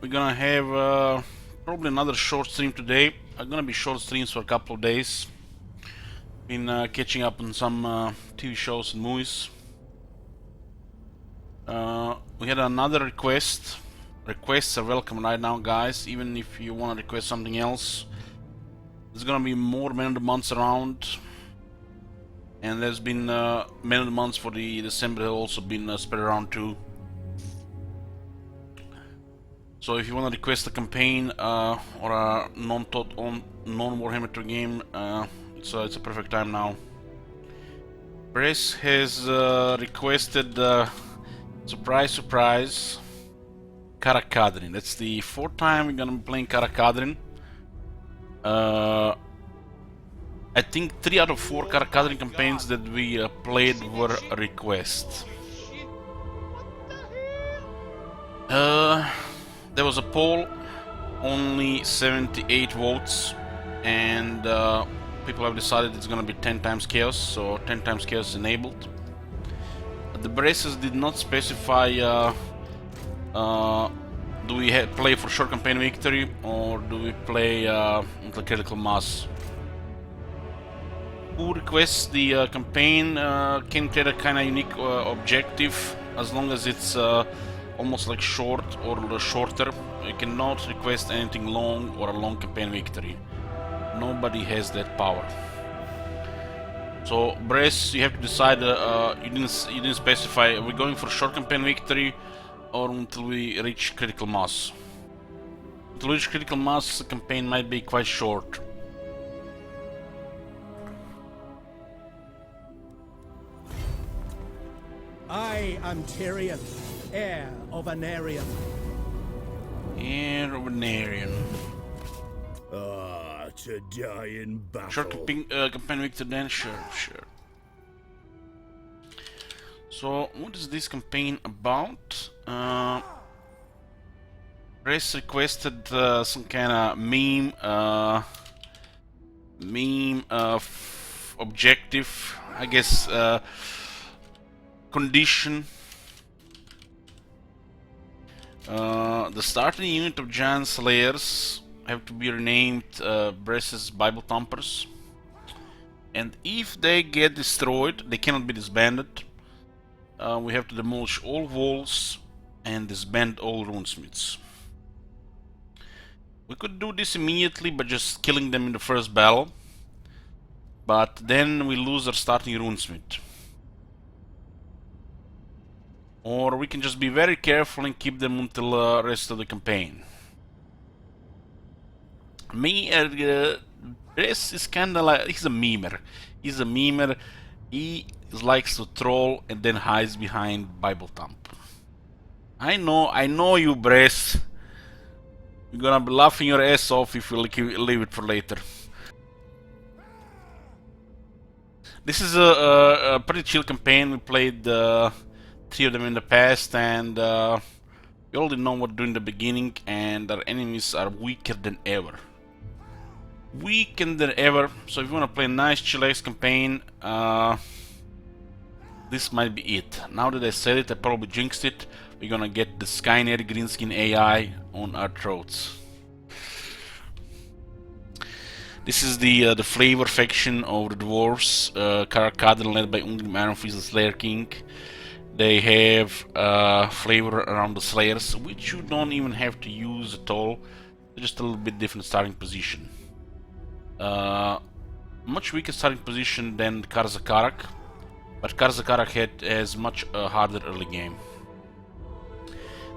we're gonna have probably another short stream today. I'm gonna be short streams for a couple of days. Been catching up on some TV shows and movies. We had another request. Requests are welcome right now, guys. Even if you want to request something else, there's gonna be more Men of the Months around, and there's been Men of the Months for the December have also been spread around too. So if you want to request a campaign or a non-Warhammer 2 game, it's a perfect time now. Press has requested, surprise, surprise, Karak Kadrin. That's the fourth time we're gonna be playing Karak Kadrin. I think 3 out of 4 Karak Kadrin campaigns that we played were a request. There was a poll, only 78 votes, and people have decided it's gonna be 10 times chaos, so 10 times chaos is enabled. The braces did not specify do we play for short campaign victory or do we play the critical mass. Who requests the campaign can create a kind of unique objective as long as it's almost like short or shorter. You cannot request anything long or a long campaign victory. Nobody has that power. So brace, you have to decide. You didn't specify. Are we going for short campaign victory or until we reach critical mass? Until we reach critical mass, the campaign might be quite short. I am Tyrion, heir of Anarion. Heir of Anarion. Ah, to die in battle. Short campaign victory then? Sure. So, what is this campaign about? Press requested some kind of meme objective, I guess, condition. The starting unit of giant slayers have to be renamed Bress's Bible Thumpers, and if they get destroyed, they cannot be disbanded. We have to demolish all walls and disband all runesmiths. We could do this immediately by just killing them in the first battle, but then we lose our starting runesmith. Or we can just be very careful and keep them until the rest of the campaign. Bress is kinda like, he's a memer. He likes to troll and then hides behind Bible Thump. I know you, Bress. You're gonna be laughing your ass off if you leave it for later. This is a pretty chill campaign. We played 3 of them in the past, and we already know what to do in the beginning, and our enemies are weaker than ever. So if you want to play a nice chillax campaign, this might be it. Now that I said it, I probably jinxed it. We're gonna get the Skynet Greenskin AI on our throats. This is the flavor faction of the dwarves, Karak led by Ungrim Ironfist, the Slayer King. They have flavor around the Slayers, which you don't even have to use at all. They're just a little bit different starting position. Much weaker starting position than Karak, but Karak has much harder early game.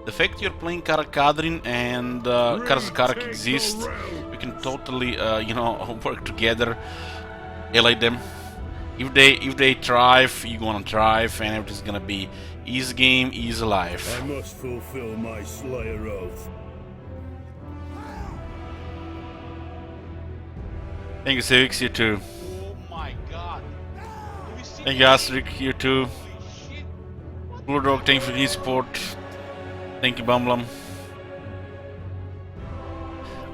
The fact you're playing Karak Kadrin and Karak exist, we can totally work together, ally them. If they thrive, you're gonna thrive, and everything's gonna be easy game, easy life. I must fulfill my Slayer oath. Thank you, Civix, you too. Oh my god. Thank you, Astrid, you too. Blue Dog, thank you for the support. Thank you, Bumblum.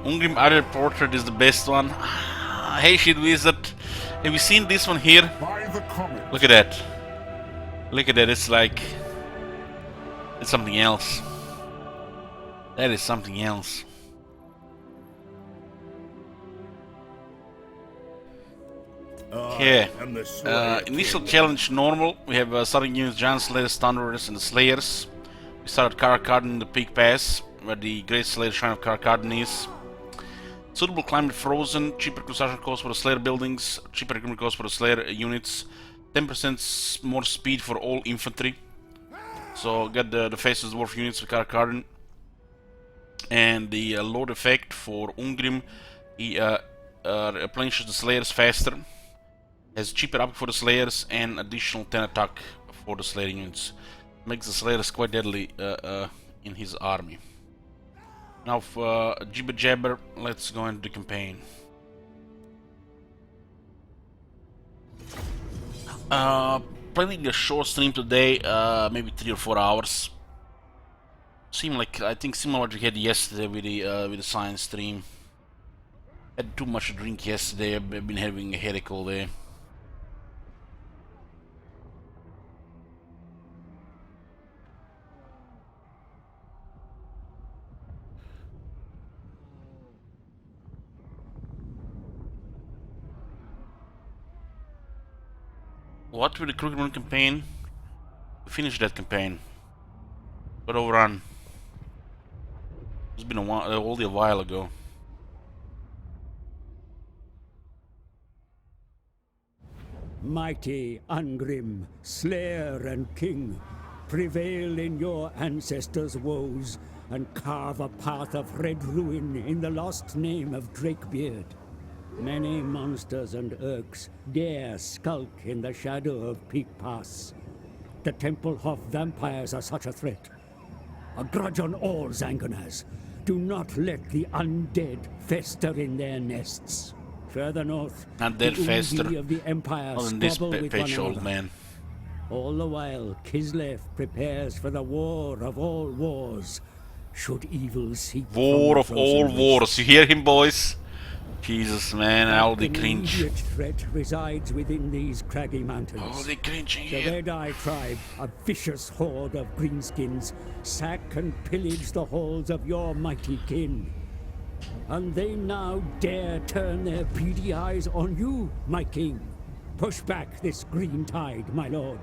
Ungrim Idol Portrait is the best one. Hey, Shit Wizard. Have you seen this one here? Look at that. Look at that, it's like... it's something else. That is something else. Okay. I am the Slayer Initial King. challenge normal. We have starting units, Giant Slayers, Thunderers, and the Slayers. We start at Karak in the Peak Pass, where the Great Slayer Shrine of Karak is. Suitable climate frozen, cheaper construction cost for the Slayer buildings, cheaper recruitment cost for the Slayer units, 10% more speed for all infantry. So get the Faceless Dwarf units with Karak. And the load effect for Ungrim, he replenishes the Slayers faster, has cheaper up for the Slayers, and additional 10 attack for the Slayer units. Makes the Slayers quite deadly in his army. Now for Jibber Jabber, let's go into the campaign. Planning a short stream today, maybe 3 or 4 hours. I think similar what we had yesterday with the science stream. Had too much to drink yesterday. I've been having a headache all day. What with the Crooked Moon campaign? We finished that campaign. But overrun. It's been a while, only a while ago. Mighty Ungrim, Slayer and King, prevail in your ancestors' woes and carve a path of red ruin in the lost name of Drakebeard. Many monsters and Urks dare skulk in the shadow of Peak Pass. The Templehof vampires are such a threat. A grudge on all Zangonas. Do not let the undead fester in their nests. Further north, Undead the fester. Ungi of the Empire Not in this squabble with page, one old another. man. All the while, Kislev prepares for the war of all wars. Should evil seek from War the of all frozen wars. wastes. You hear him, boys? Jesus, man, how they An cringe. immediate threat resides within these craggy mountains. Oh, they cringing The here. Red Eye tribe, a vicious horde of greenskins, sack and pillage the halls of your mighty kin. And they now dare turn their beady eyes on you, my king. Push back this green tide, my lord.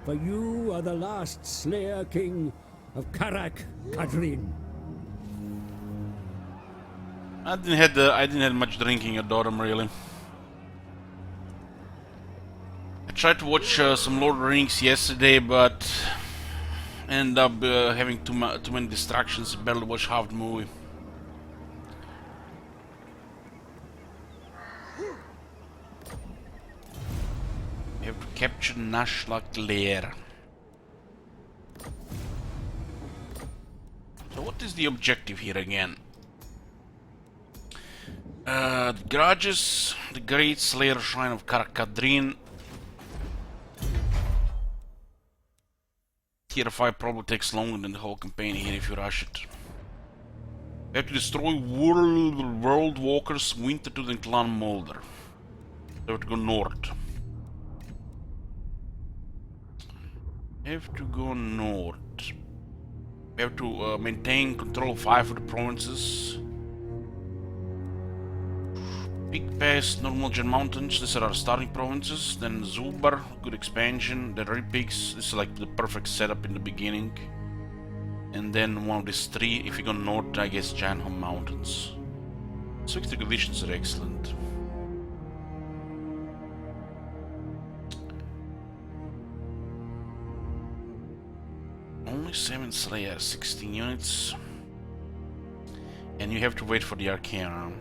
For you are the last Slayer King of Karak, Kadrin. I didn't have much drinking at Dorm really. I tried to watch some Lord of the Rings yesterday, but ended up having too many distractions. Barely watched half the movie. We have to capture Nashlak Lair. So what is the objective here again? The garages, the Great Slayer Shrine of Kadrin. Tier 5 probably takes longer than the whole campaign here if you rush it. We have to destroy World Walkers, Wintertooth and Clan Molder. We have to go north. We have to go north. We have to maintain control of 5 of the provinces. Big Pass, Normal Gen Mountains, these are our starting provinces. Then Zubar, good expansion. The Ripiks, this is like the perfect setup in the beginning. And then one of these 3, if you go north, I guess Janham Mountains. So the conditions are excellent. Only 7 Slayers, 16 units. And you have to wait for the Arcana.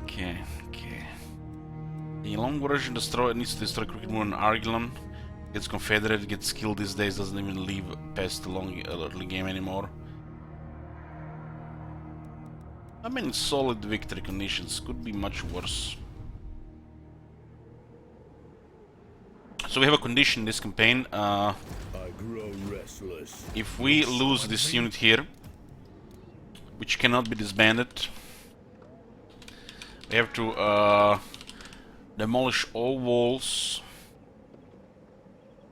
Okay. The long version needs to destroy Crooked Moon and Argilon. Gets Confederated, gets killed these days, doesn't even leave past the long early game anymore. I mean, solid victory conditions, could be much worse. So we have a condition in this campaign. I grow restless. If we lose this unit here, which cannot be disbanded, we have to demolish all walls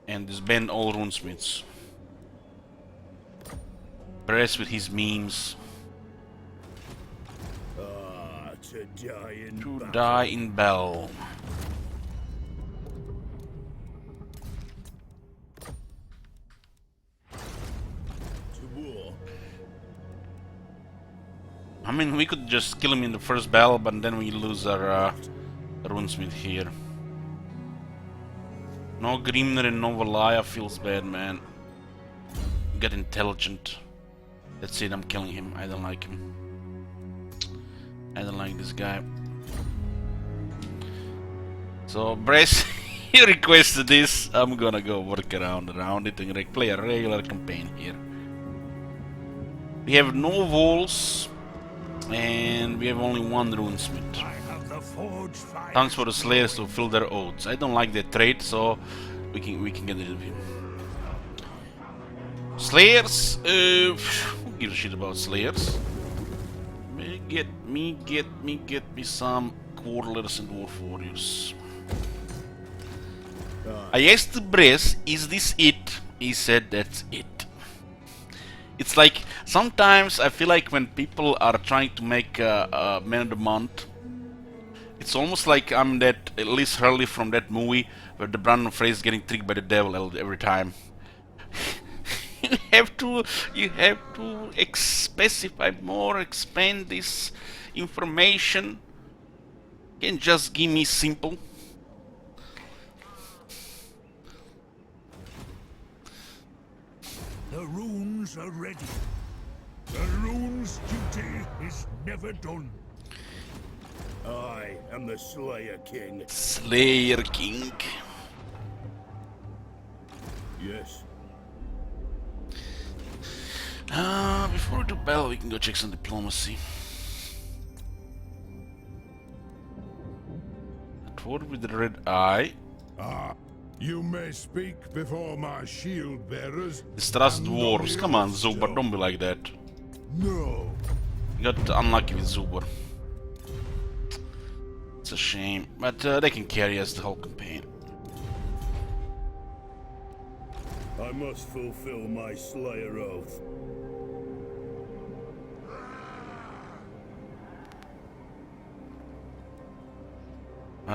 and disband all runesmiths. Press with his memes. To die in To battle. die in battle. To war. I mean, we could just kill him in the first battle, but then we lose our runesmith here. No Grimner and no Valaya feels bad, man. Get intelligent. That's it, I'm killing him. I don't like him. I don't like this guy. So, Brace, you requested this. I'm gonna go work around it and play a regular campaign here. We have no walls, and we have only one runesmith. Thanks for the slayers to fill their oaths. I don't like that trait, so we can get rid of him. Slayers, who gives a shit about slayers? Get me some quarterlers and dwarf warriors. I asked Bress, is this it? He said that's it. It's like, sometimes I feel like when people are trying to make a man of the month, it's almost like I'm that Liz Hurley from that movie where the Brandon Fraser getting tricked by the devil every time. you have to specify more, expand this information. You can't just give me simple. The runes are ready. The runes' duty is never done. I am the Slayer King. Slayer King. Yes. Before we do battle, we can go check some diplomacy. Dwarf with the red eye. You may speak before my shield bearers. Distrust dwarves. Come on, Zubar, don't be like that. No. You got unlucky with Zubar. It's a shame, but they can carry us the whole campaign. I must fulfill my Slayer oath.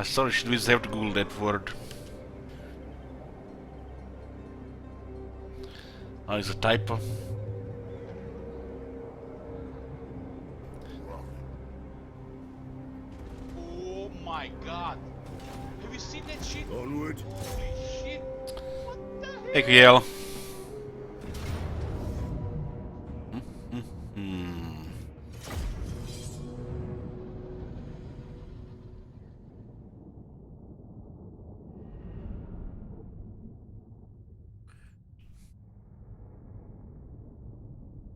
Sorry, should we just have to Google that word? Oh, it's a typo. Oh my god! Have you seen that shit? Onward. Holy shit! What the hell? Hey, Kiel.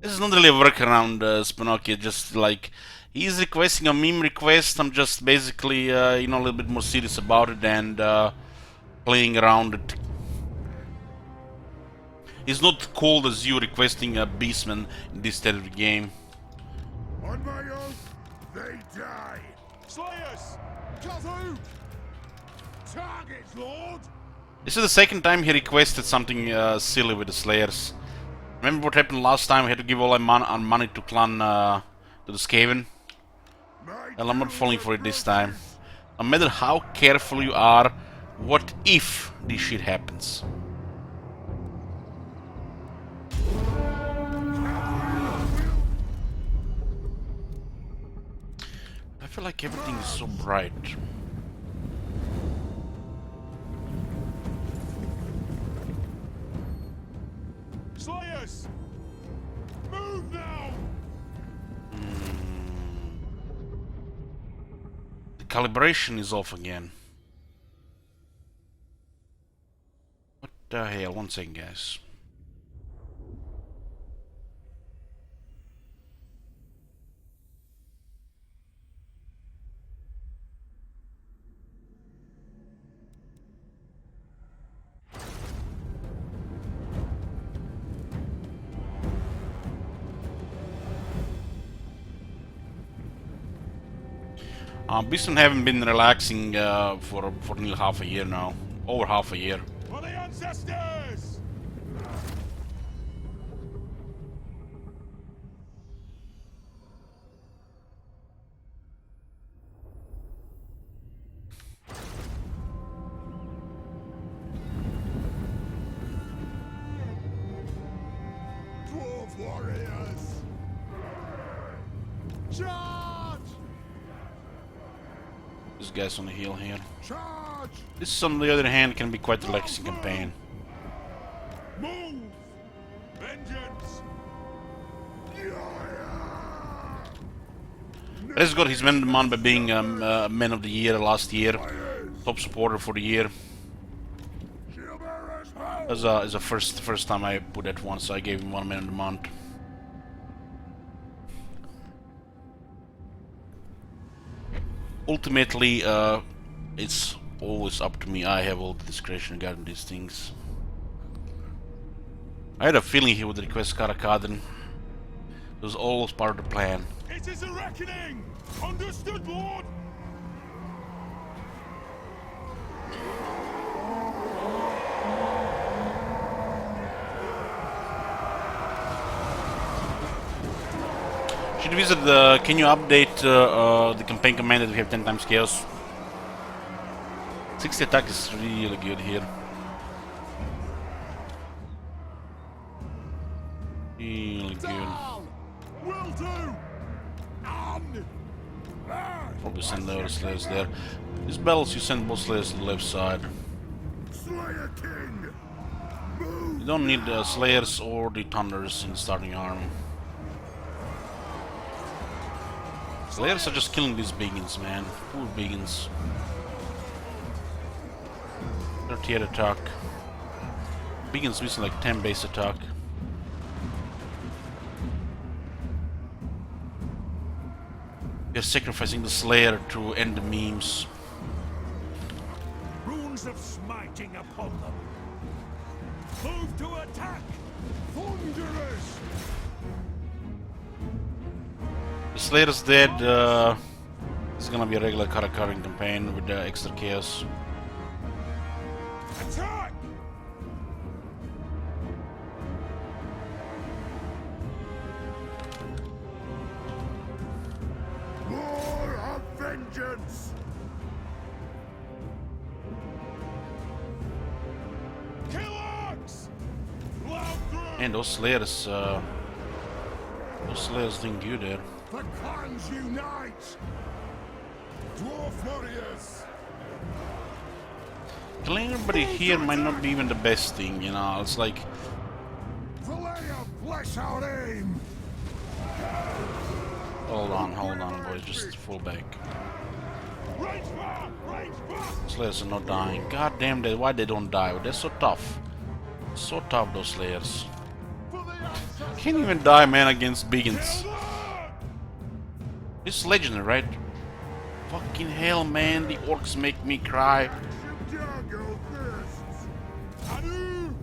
This is not really a workaround, Spinokia, just like, he's requesting a meme request, I'm just basically, a little bit more serious about it and playing around it. It's not cold as you requesting a beastman in this state of the game. On my oath, they die. Slayers! Kazoo! Targets, Lord. This is the second time he requested something silly with the Slayers. Remember what happened last time? I had to give all my money to clan, to the Skaven? Well, I'm not falling for it this time. No matter how careful you are, what if this shit happens? I feel like everything is so bright. Slayers! Move now! The calibration is off again. What the hell? One second, guys. Beeston haven't been relaxing for nearly half a year now. Over half a year. For the ancestors! Dwarf warriors! Charge! This guy's on the hill here. Charge! This, on the other hand, can be quite a relaxing campaign. Move! Vengeance! Let's go. He's won the month by being Man of the Year last year. Top supporter for the year. As a first time I put that one, so I gave him 1 Man of the Month. Ultimately, it's always up to me. I have all the discretion regarding these things. I had a feeling he would request Kadrin. It was always part of the plan. It is a reckoning! Understood, Lord! Should visit the. Can you update the campaign command that we have 10 times chaos? 60 attack is really good here. Really good. Will do! Probably send the other slayers there. These battles you send both slayers to the left side. Slayer King! Move! You don't need the slayers or the thunders in the starting arm. Slayers are just killing these beacons, man. Poor beacons. 38 attack. Beacons missing like 10 base attack. They're sacrificing the Slayer to end the memes. Runes of smiting upon them. Move to attack! Thunderers! The Slayer's dead. It's gonna be a regular Karak campaign with the extra chaos. Attack! War of vengeance! Karak! And those Slayers doing good there. The clans unite! Dwarf warriors! Killing everybody here might not be even the best thing, you know. It's like, Valea, bless our aim! hold on, boys, just fall back. Range back! Range back! Slayers are not dying. God damn, why they don't die? They're so tough. So tough, those Slayers. For the ancestors! Can't even die, man, against beacons. This is legendary, right? Fucking hell, man, the orcs make me cry. Jago fists! Anu!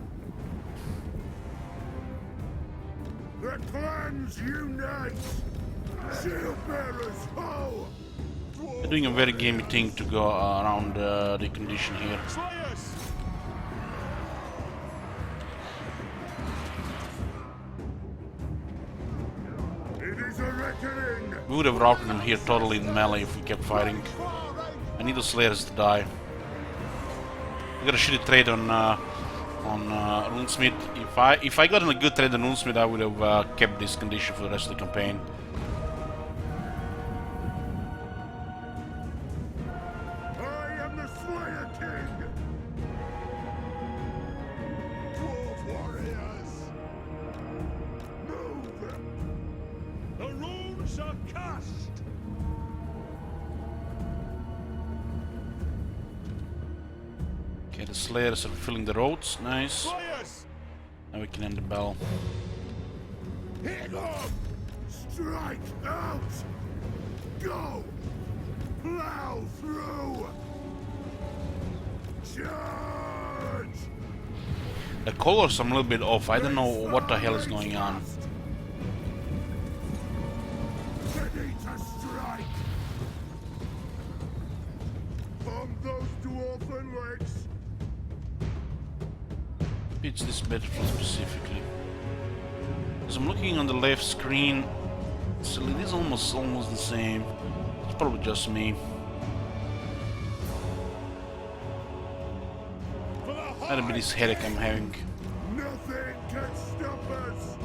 The clans unite! Shield bearers, ho! They're doing a very gamey thing to go around the condition here. Slayers! It is a reckoning! We would have routed them here totally in melee if we kept fighting. I need the Slayers to die. We got a shitty trade on Runesmith. If I got in a good trade on Runesmith, I would have kept this condition for the rest of the campaign. I am the Slayer King! Dwarf warriors! Move! The runes are cast! Okay, the Slayers are filling the roads. Nice. Slayers! Now we can end the battle. Hit them! Strike out! Go! Plow through! Charge! The colors are a little bit off. I don't know what the hell is going on. Ready to strike! Bomb those dwarven legs! It's this battlefield specifically. As I'm looking on the left screen, so it is almost the same. It's probably just me. For the That'll be this headache I'm having. Nothing can stop us!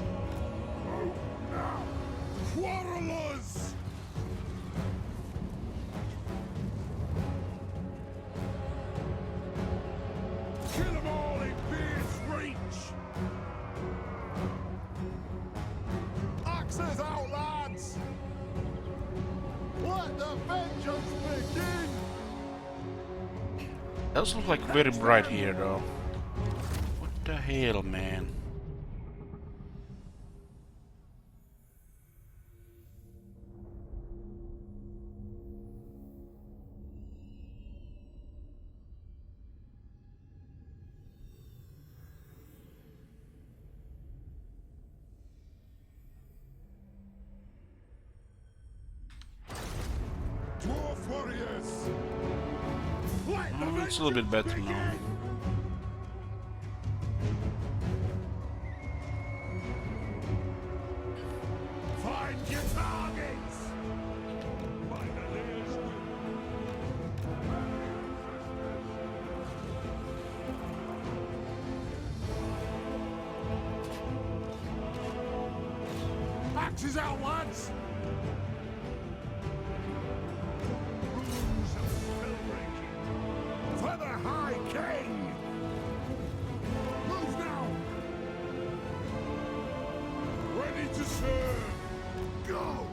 axes out, lads! Let the vengeance begin! Those look like very bright here, though. What the hell, man? Dwarf warriors! Oh, it's a little bit better now. Find your targets! Axes out, lads! Rules of spellbreaking. For the High King! Move now! Ready to serve! Go!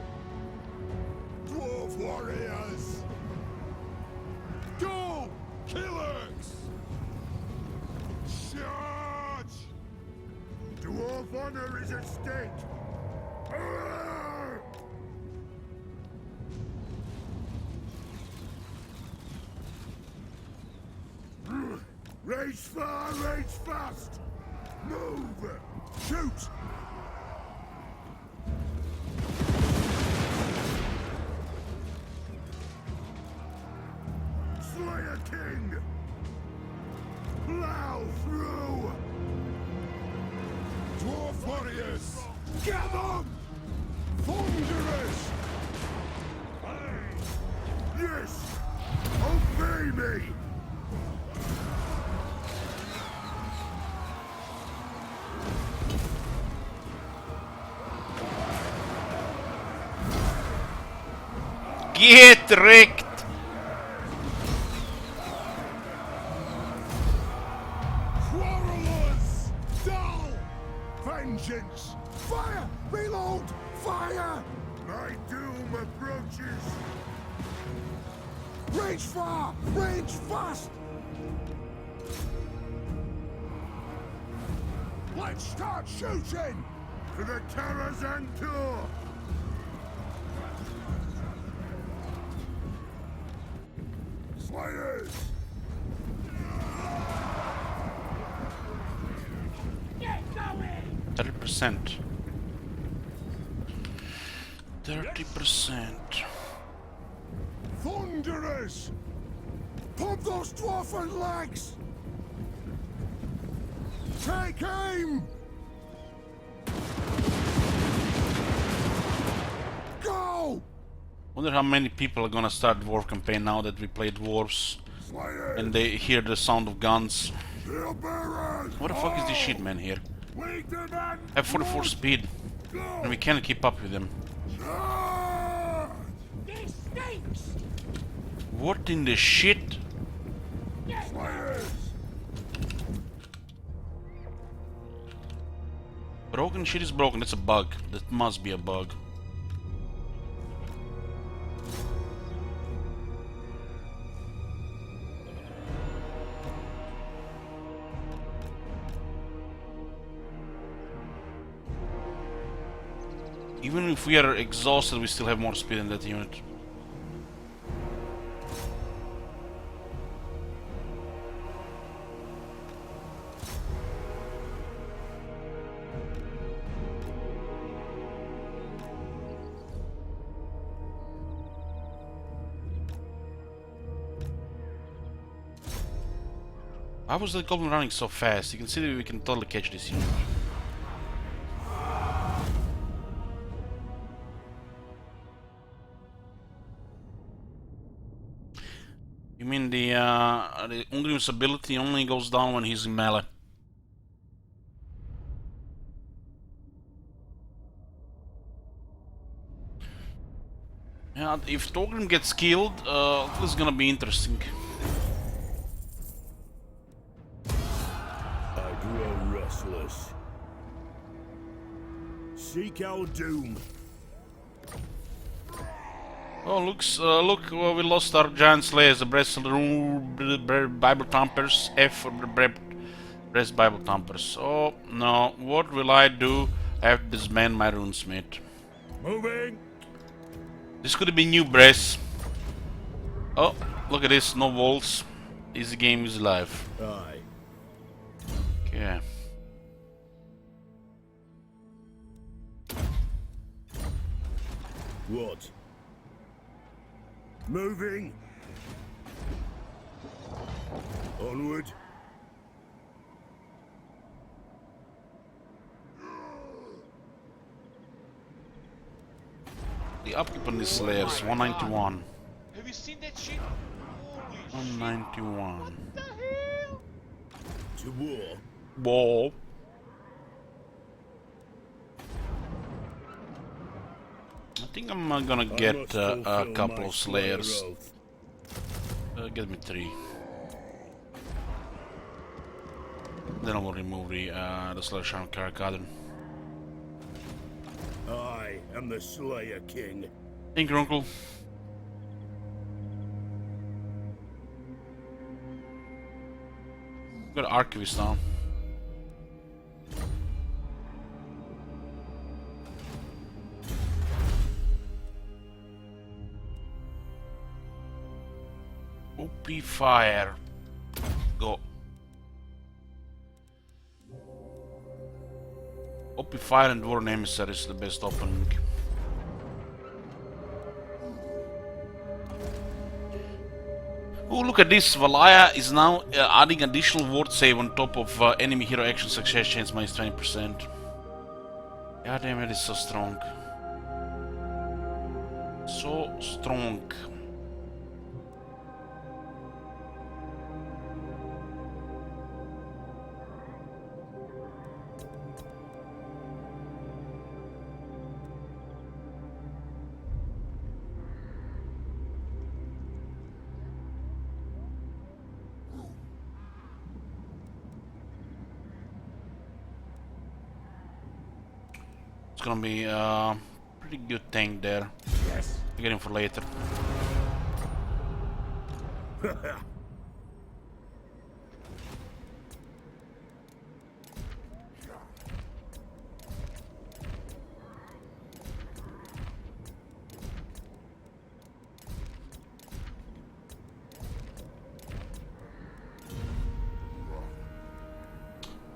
Dwarf warriors! Go! Killers! Charge! Dwarf honor is at stake! Arrgh! Rage far, rage fast! Move! Shoot! Slayer King! Plow through! Dwarf warriors! Get them! Thunderous! Yes! Obey me! Get wrecked! Quarrelers! Dull! Vengeance! Fire! Reload! Fire! My doom approaches! Rage far! Rage fast! Let's start shooting! For the Karazhan Tour! Slayers! 30%. 30%. Thunderous! Pump those dwarfen legs! Take aim! Go! Wonder how many people are gonna start dwarf campaign now that we play dwarves Slayers! and they hear the sound of guns. Shield bearers! What the fuck is this shit, man, here? We demand I have 44 speed and we can't keep up with them. charge! This stinks! What in the shit? Slayers! Broken shit is broken, that's a bug. That must be a bug. Even if we are exhausted, we still have more speed in that unit. Why was the goblin running so fast? You can see that we can totally catch this unit. You mean the Ungrim's ability only goes down when he's in melee? Yeah, if Thorgrim gets killed, this is gonna be interesting. I grow restless. seek our doom. Oh, look, we lost our giant slayers, the Bible thumpers, F for the breast Bible thumpers. Oh no, what will I do? I have to disband my runesmith. Moving. This could be new brass. Oh, look at this, no walls. Easy game is live. Aye. Okay. What? Moving. Onward. The upkeep on these slayers, 191. Have you seen that shit? Holy shit. 191. What the hell? To war. Whoa. I think I'm gonna get a couple of slayers. Get me 3. Then I will remove the slayer shrine of Karak. I am the Slayer King. Thank you, Uncle. Got archivist now. OP fire. Go. OP fire and Dwarven Emissary is the best opening. Oh, look at this. Valaya is now adding additional ward save on top of enemy hero action success chance minus 20%. God damn it, it's so strong. So strong. It's gonna be a pretty good tank there. Yes. Get him for later. I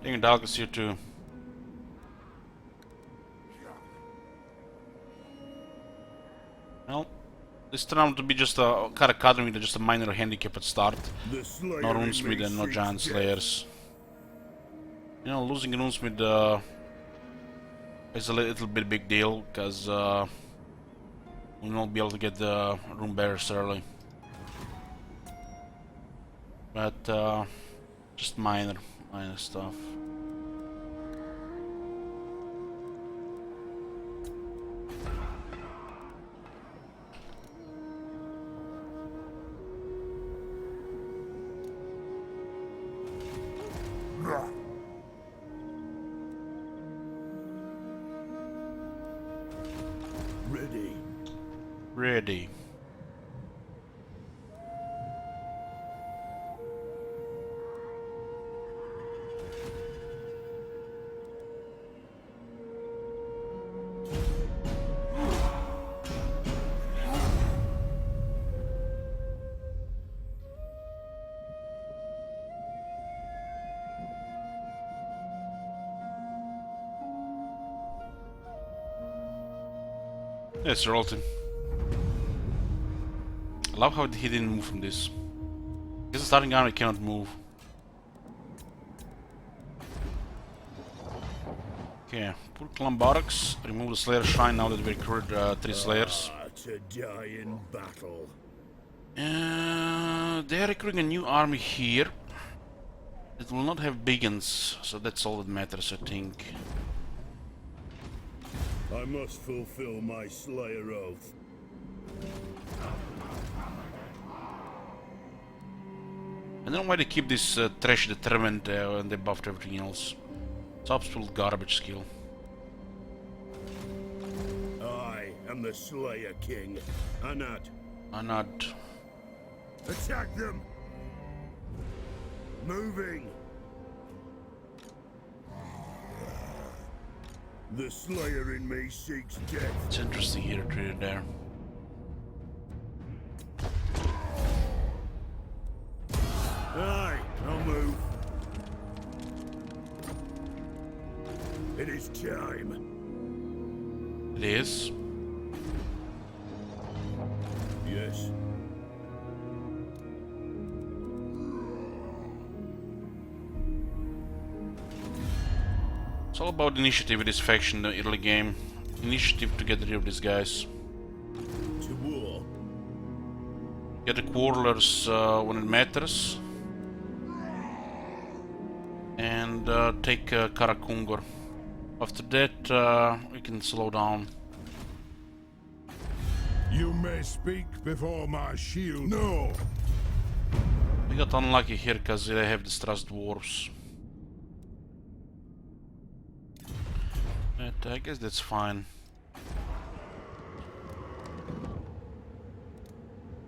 think Dalgas here too. Well, this turned out to be just a Karak with just a minor handicap at start. The Slayer No in runesmith me and no seeks giant death. slayers. You know, losing runesmith is a little bit big deal because we won't be able to get the rune bearers early. But just minor stuff. Ready. Ready. Yes, Rolton. I love how he didn't move from this. This is starting army cannot move. Okay, put clan barracks, remove the Slayer Shrine now that we recruited 3 Slayers. To die in battle. They are recruiting a new army here. It will not have Biggins, so that's all that matters, I think. I must fulfill my Slayer oath. I don't know why they keep this trash determined and they buffed everything else. It's absolute garbage skill. am the Slayer King. Anad, Anad. attack them! Moving! The Slayer in me seeks death. It's interesting here, treated there. Aye, I'll move. It is time. It is. Yes. It's all about initiative with this faction in the early game. Initiative to get rid of these guys. To war. Get the quarrelers when it matters. And take Karak. After that, we can slow down. You may speak before my shield. No! We got unlucky here because they have distrust dwarves. But I guess that's fine.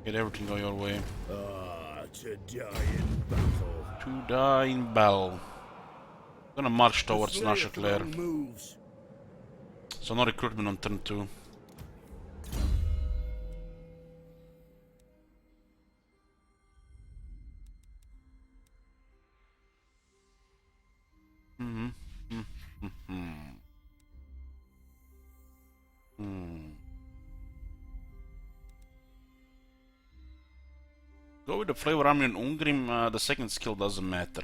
Get everything go your way. Ah, to die in battle. To die in battle. Gonna march towards The Slayer Nashakler. throne moves. So no recruitment on turn 2. Go with the flavor army on Ungrim, the second skill doesn't matter.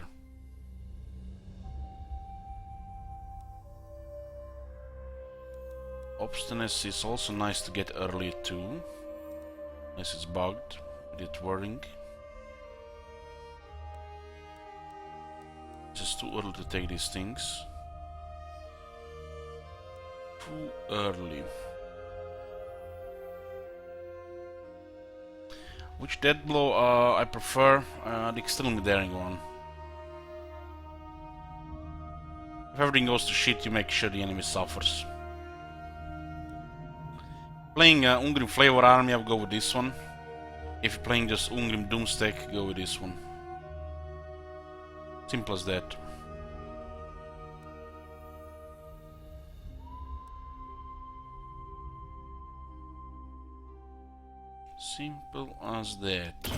Obstinacy is also nice to get early too. Unless it's bugged with it wording. It's just too early to take these things. Too early. Which death blow I prefer? The extremely daring one. If everything goes to shit, you make sure the enemy suffers. Playing Ungrim Flavor Army, I'll go with this one. If you're playing just Ungrim Doomstack, go with this one. Simple as that. Simple as that.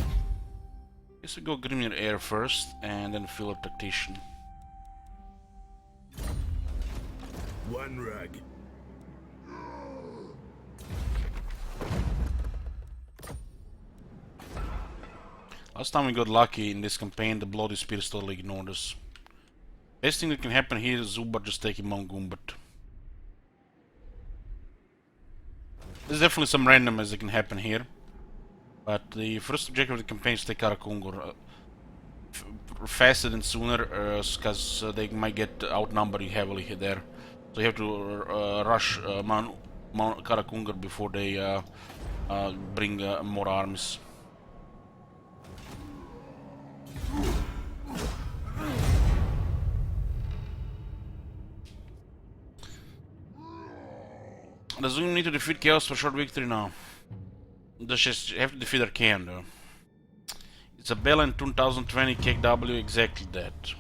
Guess we go Grimnir Air first, and then Filler Tactician. One rag. Last time we got lucky in this campaign, the Bloody Spears totally ignored us. Best thing that can happen here is Zubar just taking Mount Gumbert. There's definitely some randomness that can happen here. But the first objective of the campaign is to take Karakungur faster than sooner, because they might get outnumbered heavily there. So you have to rush Mount Karakungur before they bring more armies. Does Zoom need to defeat Chaos for short victory now? Does she have to defeat Arcane though? It's a Bella in 2020 KW, exactly that.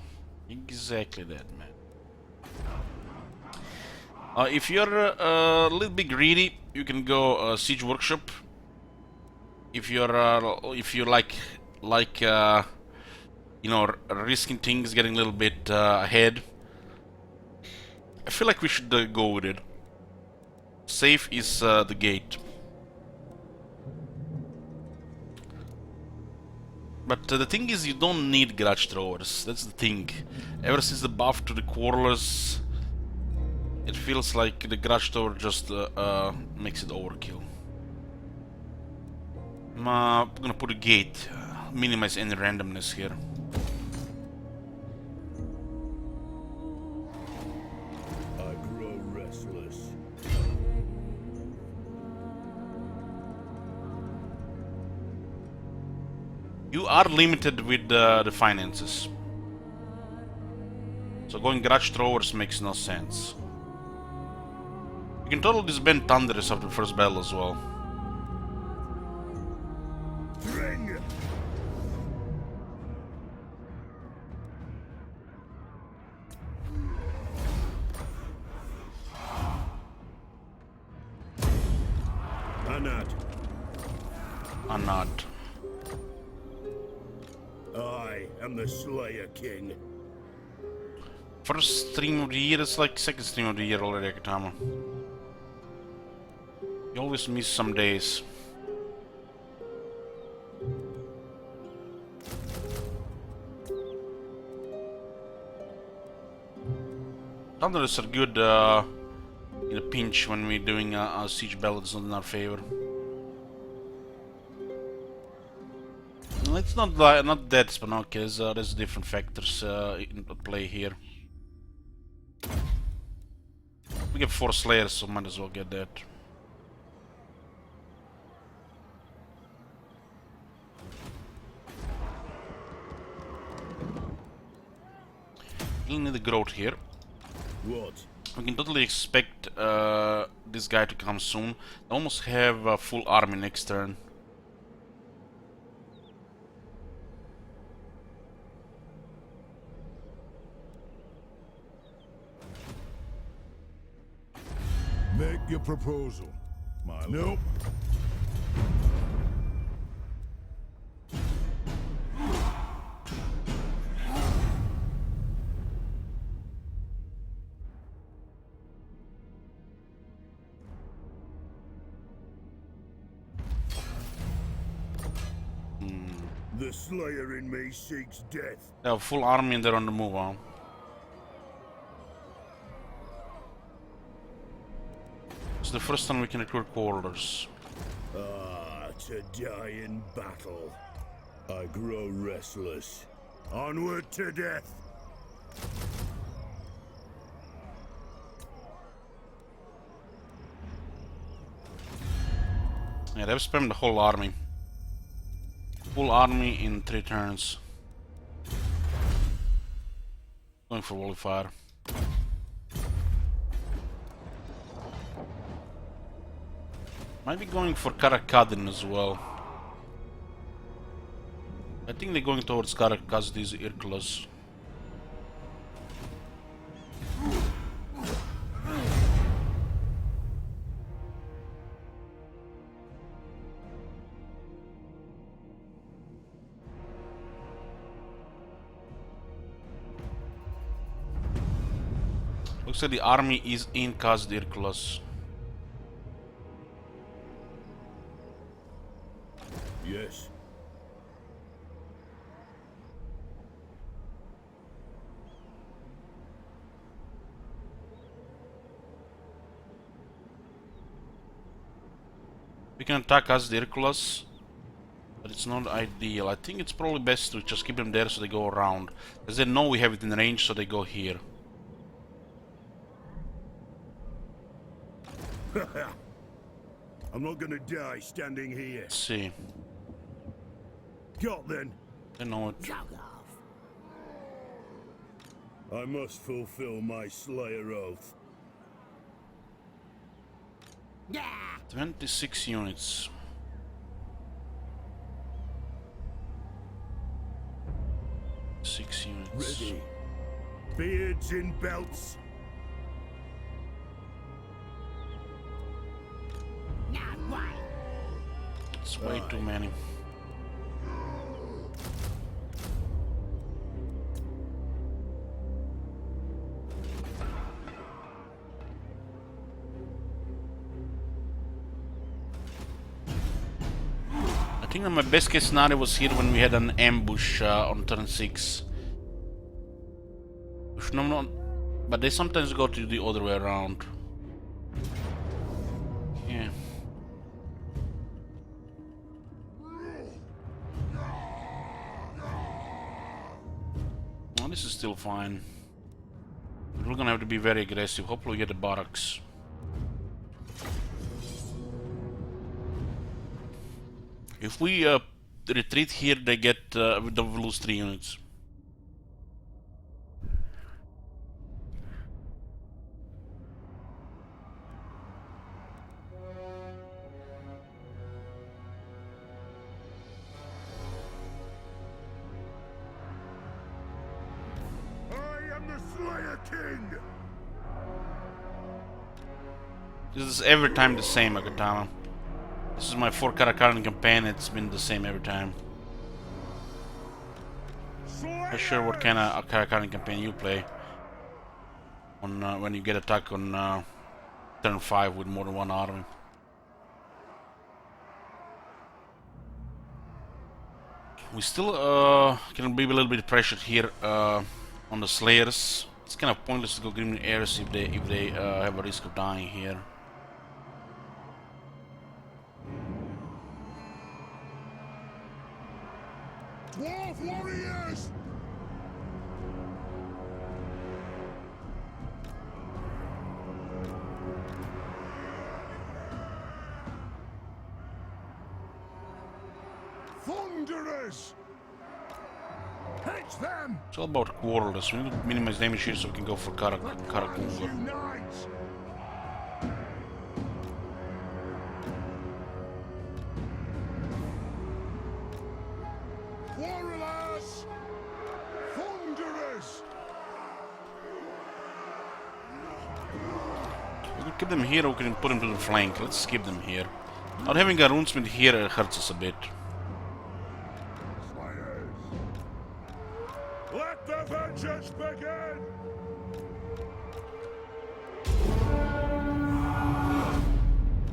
Exactly that, man. If you're a little bit greedy, you can go Siege Workshop. If you like you know, risking things, getting a little bit ahead, I feel like we should go with it. Safe is the gate. But the thing is, you don't need grudge throwers. That's the thing. Ever since the buff to the quarrelers, it feels like the grudge thrower just makes it overkill. I'm gonna put a gate, minimize any randomness here. I grow restless. You are limited with the finances. So going grudge throwers makes no sense. You can totally disband Thunderous after the first battle as well. Ring! Anad. Anad. I am the Slayer King. First stream of the year, it's like second stream of the year already, Akatama. You always miss some days. Thunderous are good in a pinch when we're doing a siege battle that's not in our favor. No, it's not that, but okay, there's different factors in play here. We get 4 Slayers, so might as well get that. We need the growth here. What? We can totally expect this guy to come soon. They almost have a full army next turn. Make your proposal, my lord. Nope. The Slayer in me seeks death. They have a full army and they're on the move, huh? It's the first time we can recruit quarters. Ah, to die in battle. I grow restless. Onward to death. Yeah, they've spammed the whole army. Full army in 3 turns. Going for Volley Fire. Might be going for Kadrin as well. I think they're going towards Karak because these Irkulas. Looks like the army is in Kaz Irkulas. Yes. We can attack us, the Hercules, but it's not ideal. I think it's probably best to just keep them there so they go around. Because they know we have it in range, so they go here. I'm not gonna die standing here. Let's see. Got then. They know it. I must fulfill my Slayer oath. 26 units. Six units. Ready. Beards in belts. It's way too many. I think that my best case scenario was here when we had an ambush on turn 6. But they sometimes go to the other way around. Yeah. Well, this is still fine. We're gonna have to be very aggressive. Hopefully we get the barracks. If we retreat here, they get we lose 3 units. king! This is every time the same, Agatama. This is my 4 Karak campaign, it's been the same every time. Not sure what kind of Karak campaign you play on when you get attacked on turn 5 with more than one army. We still can be a little bit pressured here on the Slayers. It's kind of pointless to go Green Heirs if they have a risk of dying here. Dwarf warriors! Thunderers! Hit them! It's all about quarterless. We need to minimize damage here so we can go for Karak. Unite! Warriors! Thunderers! We could keep them here or we can put them to the flank. Let's keep them here. Not having a runesmith here hurts us a bit. Let the vengeance begin!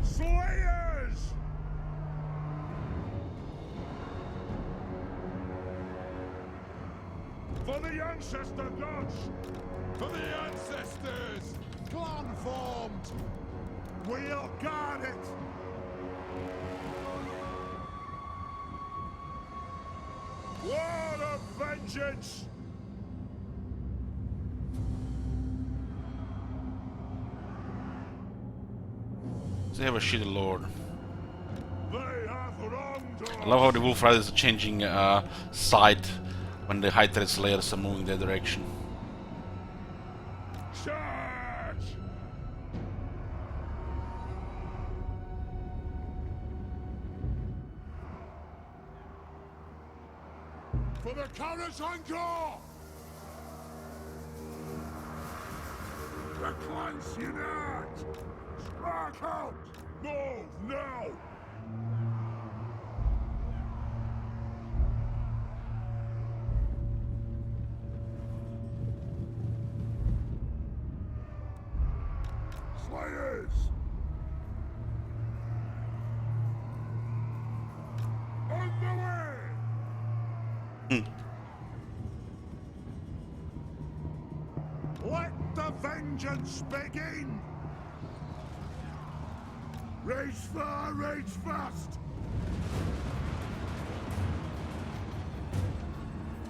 Slayers! For the ancestor gods! For the ancestors! Clan formed! We'll guard it! War of vengeance! They have a shitty lord. They have wronged us! I love how the Wolf Riders are changing side when the high threat Slayers are moving their direction. Charge! For the Karak Encore! The clans unite! Strike out! Move now! Slayers! On the way! Let the vengeance begin! Rage far, rage fast!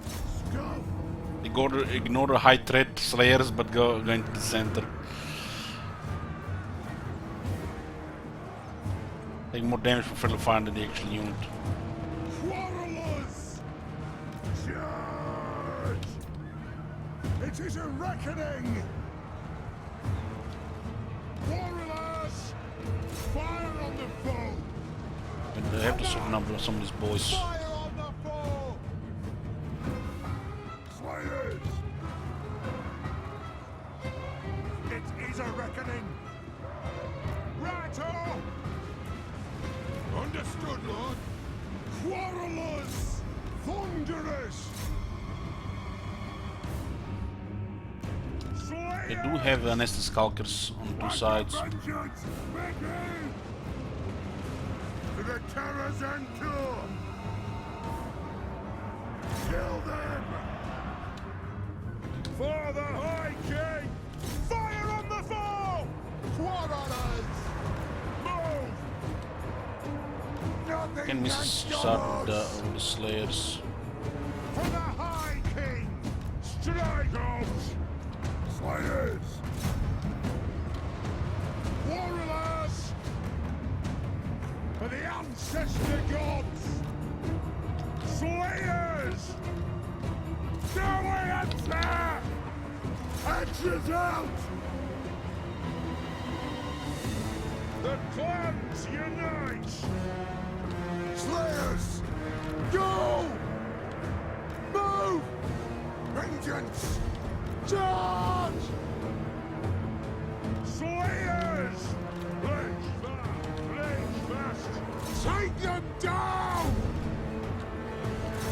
Scuff! Ignore the high threat Slayers but go into the center. Take more damage from friendly fire than the actual unit. Quarrelers! Charge! It is a reckoning! Warriors! Fire on the foe! And they have to soften up some of these boys. Fire on the foe! Slayers! It is a reckoning! Righto! Understood, Lord! Quarrelers! Thunderers! Slayers! They do have Nested Skulkers on two sides. Vengeance! Begin! To the terrors endure! Kill them! For the High King! Fire on the foe! Quarrelers! Move! Nothing Can miss start with the Slayers. For the High King! Strike out! Slayers! Warriors! For the ancestor gods! Slayers! Do we attack? Axes out! The clans unite! Slayers! Go! Move! Vengeance! Charge! Slayers! Blaze fast! Take them down!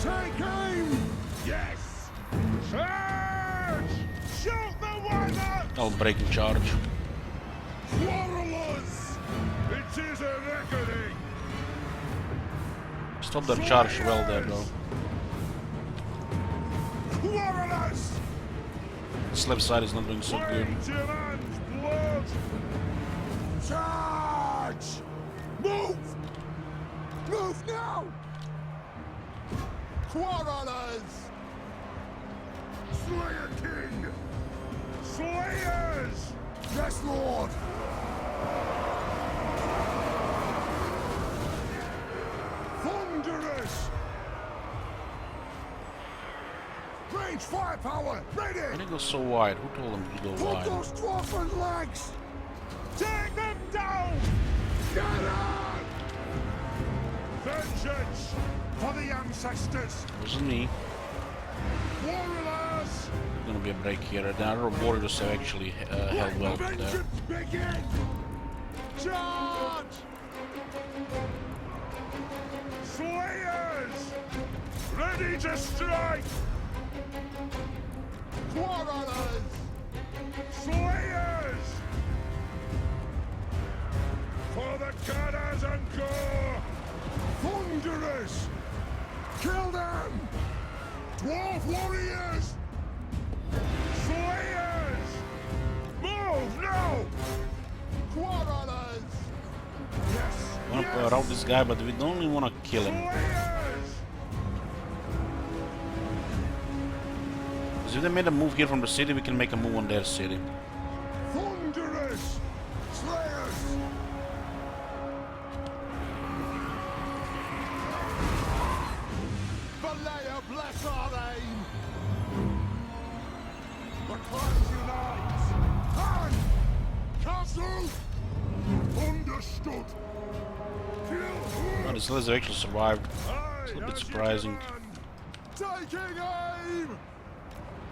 Take aim! Yes! Charge! Shoot the wyvern! I'll break in charge. Quarrelers! It is a reckoning! Stop their charge well there though. Quarrelers! This left side is not doing so good. Demands blood! Charge! Move! Move now! Quarrelers! Slayer King! Slayers! Yes, Lord! Thunderous! Range firepower! Ready! Why did it go so wide? Who told them to go Put wide? those dwarfen legs! Take them down! Get up! Vengeance for the ancestors! Wasn't me. Warriors! Gonna be a break here. The other warriors have actually held well Let the there. vengeance begin! Charge! Slayers! Ready to strike! Quarrelers! Slayers! For the Karas and Gore! Thunderous! Kill them! Dwarf warriors! Slayers! Move now! Quarrelers! Yes! We want to rout this guy, but we don't even want to kill him. Slayers! Because if they made a move here from the city, we can make a move on their city. Thunderous! Slayers! Valea bless our aim! The clans unite! And castle! Understood! Kill! Oh, the Slaves have actually survived. It's a little bit surprising. Taking aim!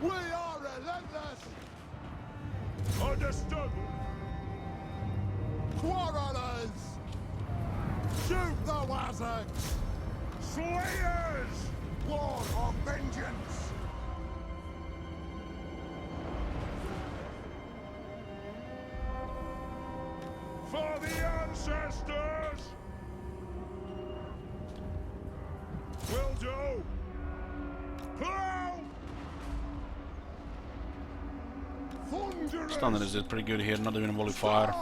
We are relentless! Understood! Quarrelers! Shoot the wazards! Slayers! War of vengeance! For the ancestors! Will do! Plow! Thunderous! Standard is pretty good here, not even a volley fire.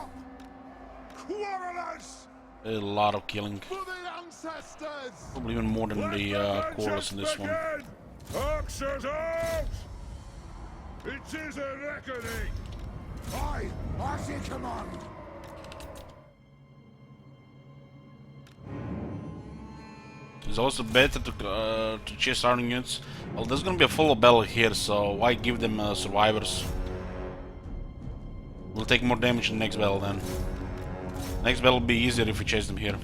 Quarrelers! A lot of killing. For the ancestors! Probably even more than the quarrels in this one. Axes out! It is a reckoning! Aye, as you command! It's also better to chase our units. Well, there's gonna be a full battle here, so why give them survivors? We'll take more damage in the next battle then. Next battle will be easier if we chase them here.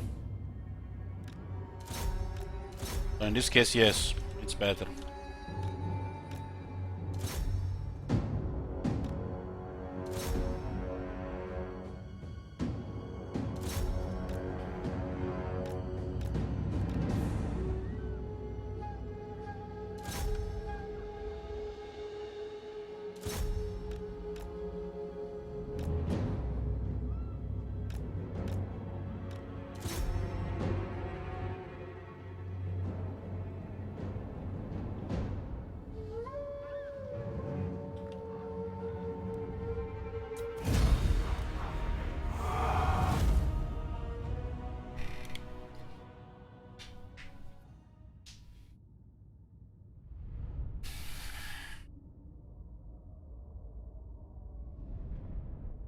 So in this case, yes, it's better.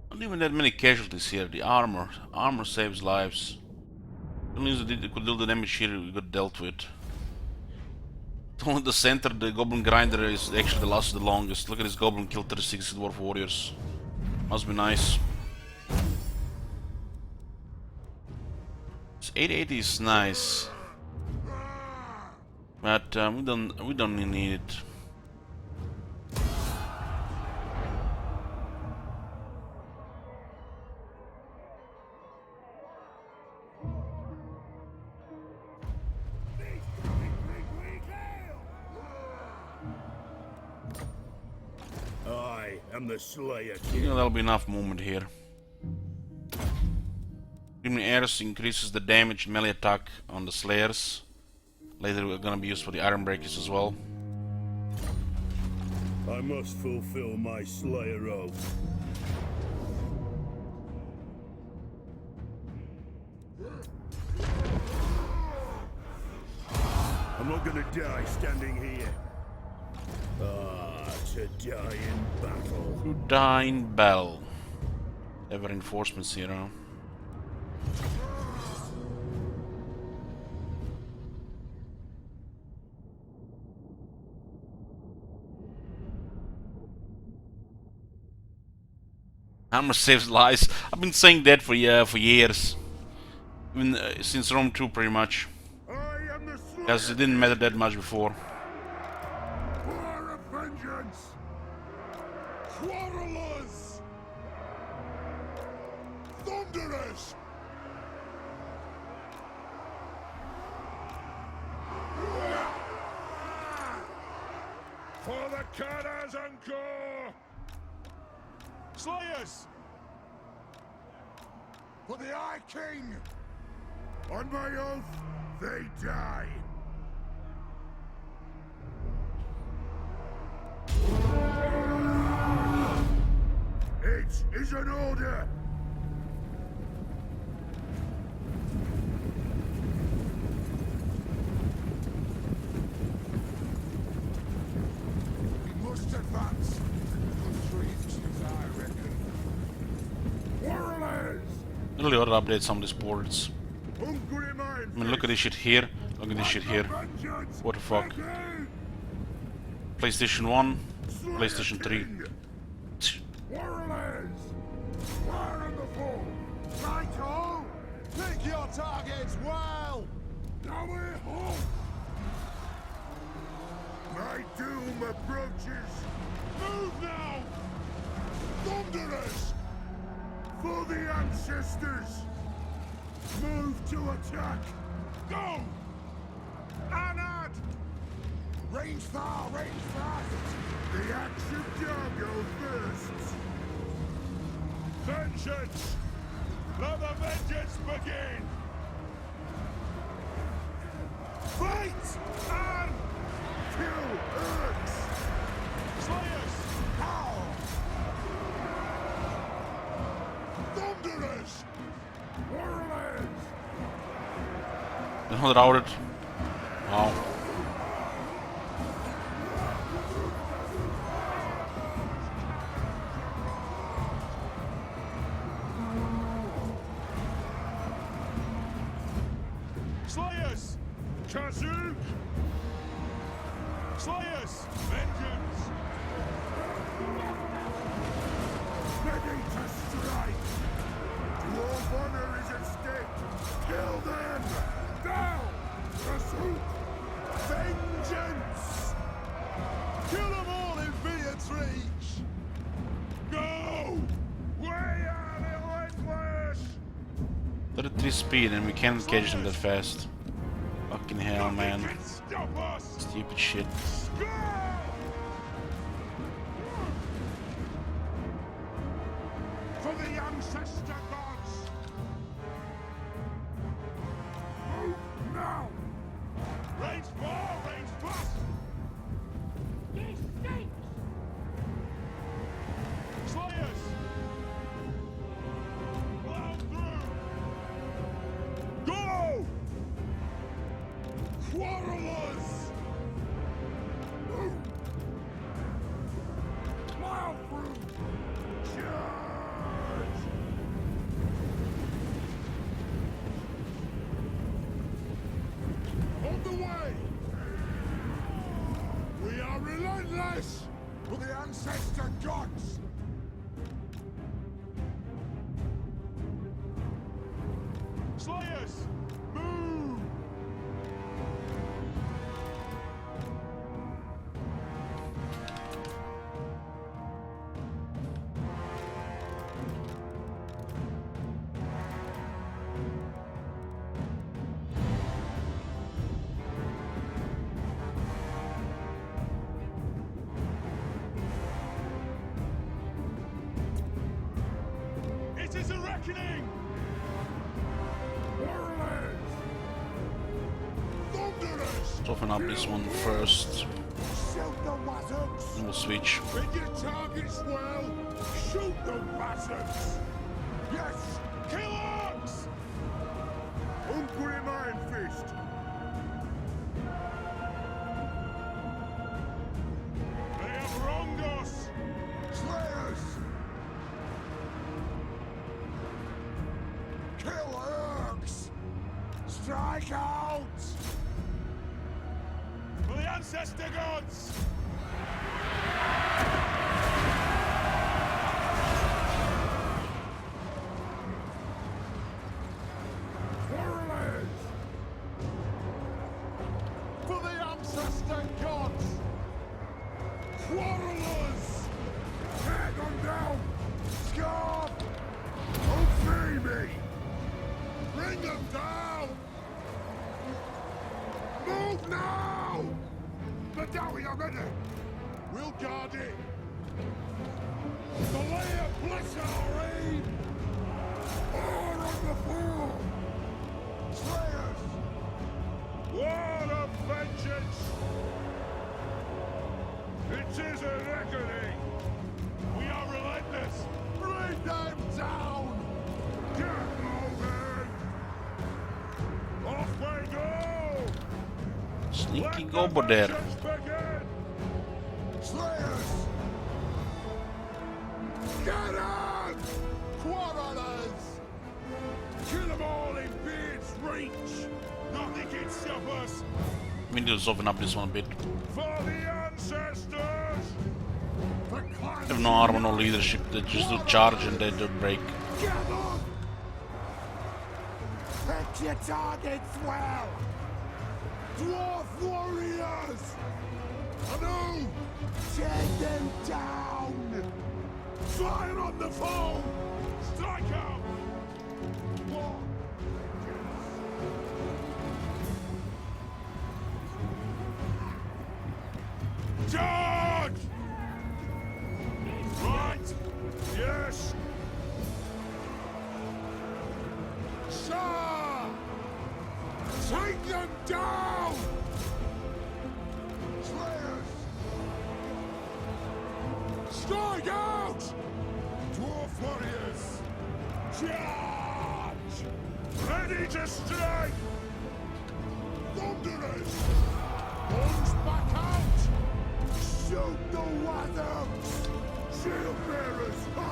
Not even that many casualties here. The armor saves lives. Only it could deal the damage here we got dealt with. Only the center, the goblin grinder is actually the lasted the longest. Look at this goblin killed 36 dwarf warriors. Must be nice. This 880 is nice, but we don't need it. am the Slayer You King. know, there'll be enough movement here. Screaming Airs increases the damage melee attack on the Slayers. Later we're gonna be used for the Iron Breakers as well. I must fulfill my Slayer oath. I'm not gonna die standing here. Ah, to die in battle. To die in battle. There were reinforcements here, huh? Armor saves lives. I've been saying that for years. Even since Rome 2 pretty much. I am the Slayer. Because it didn't matter that much before. War of vengeance. Quarrelers. Thunderers. For the Karas encore. Slayers. For the Eye King. On my oath, they die. It is an order. We must advance. I reckon. Warriors! Really ought to update some of these boards. Hungry mind. I mean, look at this shit here. Look at this shit here. What the fuck? PlayStation 1, PlayStation 3. Warriors! Fire on the foe! Right home! Pick your targets well! Now we're home! My doom approaches! Move now! Thunderers! For the ancestors! Move to attack! Go! Anad! Range far, range fast! The axe of Dargo bursts! Vengeance! Let the vengeance begin! Fight! And kill Urks! Slayers! Pow! Thunderers! Warriors! Den har routed. Wow. Slayers! Kazuk! Slayers! Vengeance! Ready to strike! Your honor is at stake! Kill them! Down! Pursuit! Vengeance! Kill them all in Viet's reach! Go! We are the White 33 speed and we can't catch them that fast. Fucking hell, man. Stop us! Stupid shit. For the ancestor gods! Move now! Range far, range fast! This stinks! Slayers! Plow through! Go! Quarrelers! Move! Plow through! Charge! On the way! We are relentless! For the ancestor gods! Slayers! Move! reckoning! Warriors! Thunderers! Soften up this one first, Shoot the wazzocks! and we'll switch. Hit your targets well! Shoot the wazzocks! Yes! Kill orcs! Hungry Iron Fist! They have wronged us! Slayers! Kill orcs! Strike out! For the ancestor gods! Warriors! For the ancestor gods! Quarrelers! Tear them down! Scarf! Obey me! Bring them down! Move now! Badawi are ready! We'll guard it! The layer bless our aid! Or on the fall! Slayers! War of vengeance! It is a reckoning! We are relentless! Bring them down! Get moving! Off we go! Sneaking Let the over there. vengeance begin! Slayers! Get on! Quarrelers! Kill them all in Beard's reach! Nothing can stop us! We need to soften up this one a bit. For the ancestors! The clan Have no armor, no leadership. They just do charge and they do break. Get on! Pick your targets well! Dwarf warriors! Anu! Take them down! Fire on the foe! Strike out! War! Charge! Right! Yes! Sir! Take them down! Slayers! Strike out! Dwarf warriors! Charge! Ready to strike! Thunderers! Horns back out! Shoot the wazzocks! Shield bearers, ho!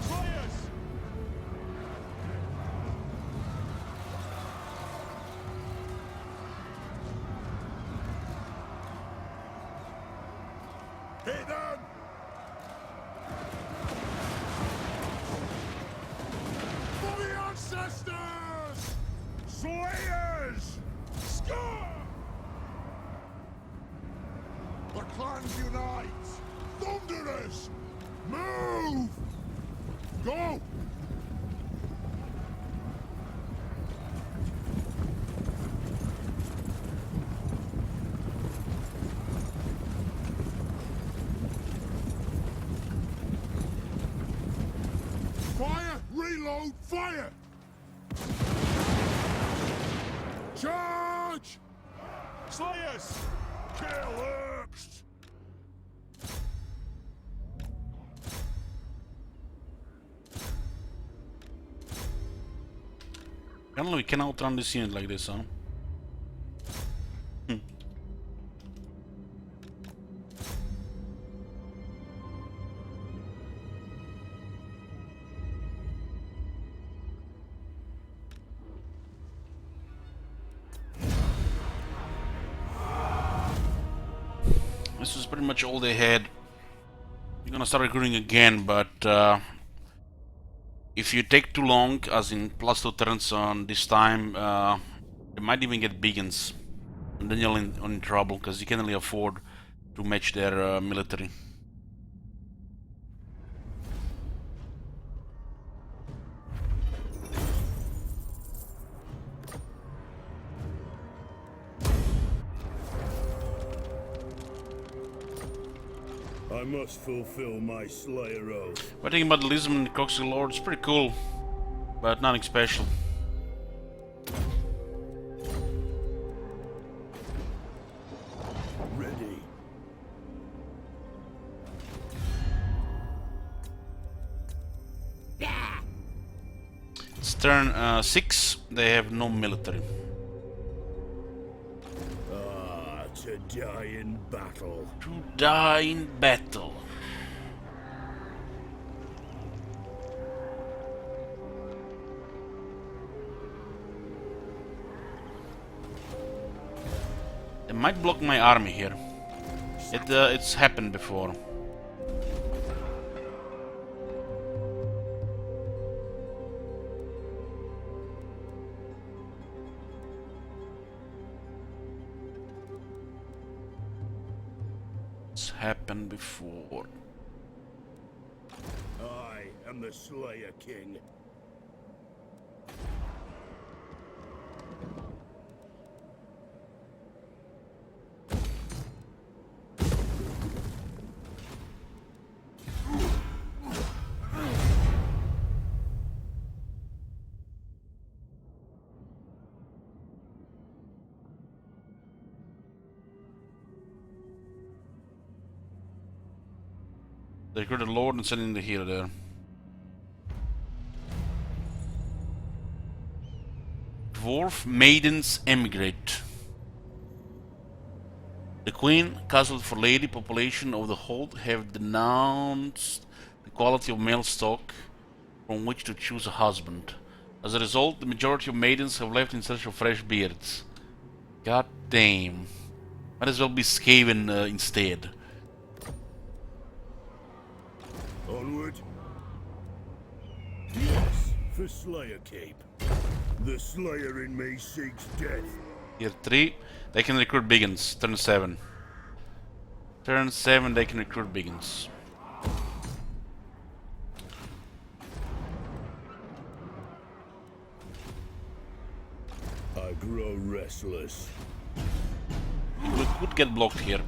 Slayers! Hit them! For the ancestors! Slayers! Scar! The clans unite! Thunderers! Move! Go! Fire! Reload! Fire! Charge! Slayers! Kill orcs! Apparently we can outrun this unit like this, huh? This is pretty much all they had. We're gonna start recruiting again, but if you take too long, as in +2 turns on this time, you might even get beacons. And then you're in trouble, because you can't really afford to match their military. I must fulfill my Slayer oath. But thinking about the Lisbon and Coxy Lord, it's pretty cool, but nothing special. Ready. It's turn 6, they have no military. Ah, to die in battle. To die in battle. They might block my army here. It's happened before. It's happened before. I am the Slayer King. They recruited the Lord and sending the hero there. Dwarf maidens emigrate. The Queen, Castle for Lady, population of the Hold have denounced the quality of male stock from which to choose a husband. As a result, the majority of maidens have left in search of fresh beards. God damn. Might as well be Skaven instead. Onward. Yes, for Slayer Cape. The Slayer in me seeks death. Here 3, they can recruit Biggins. Turn 7. Turn 7, they can recruit Biggins. I grow restless. We could get blocked here.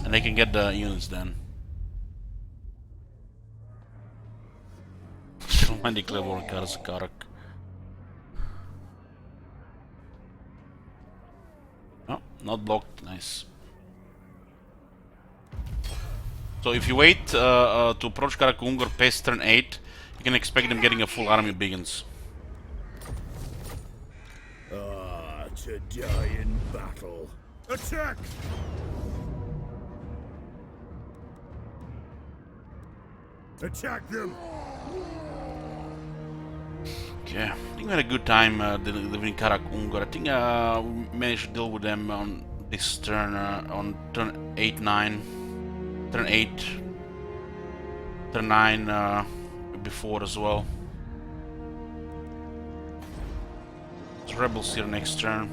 And they can get the units then. Shall I declare war on Karak? Oh, not blocked. Nice. So if you wait to approach Karak past turn 8, you can expect them getting a full army of Biggins. Ah, to die in battle. Attack! Attack them! Okay, I think we had a good time delivering Karak. I think we managed to deal with them on this turn, on turn 8, 9, turn 8, turn 9 before as well. There's rebels here next turn.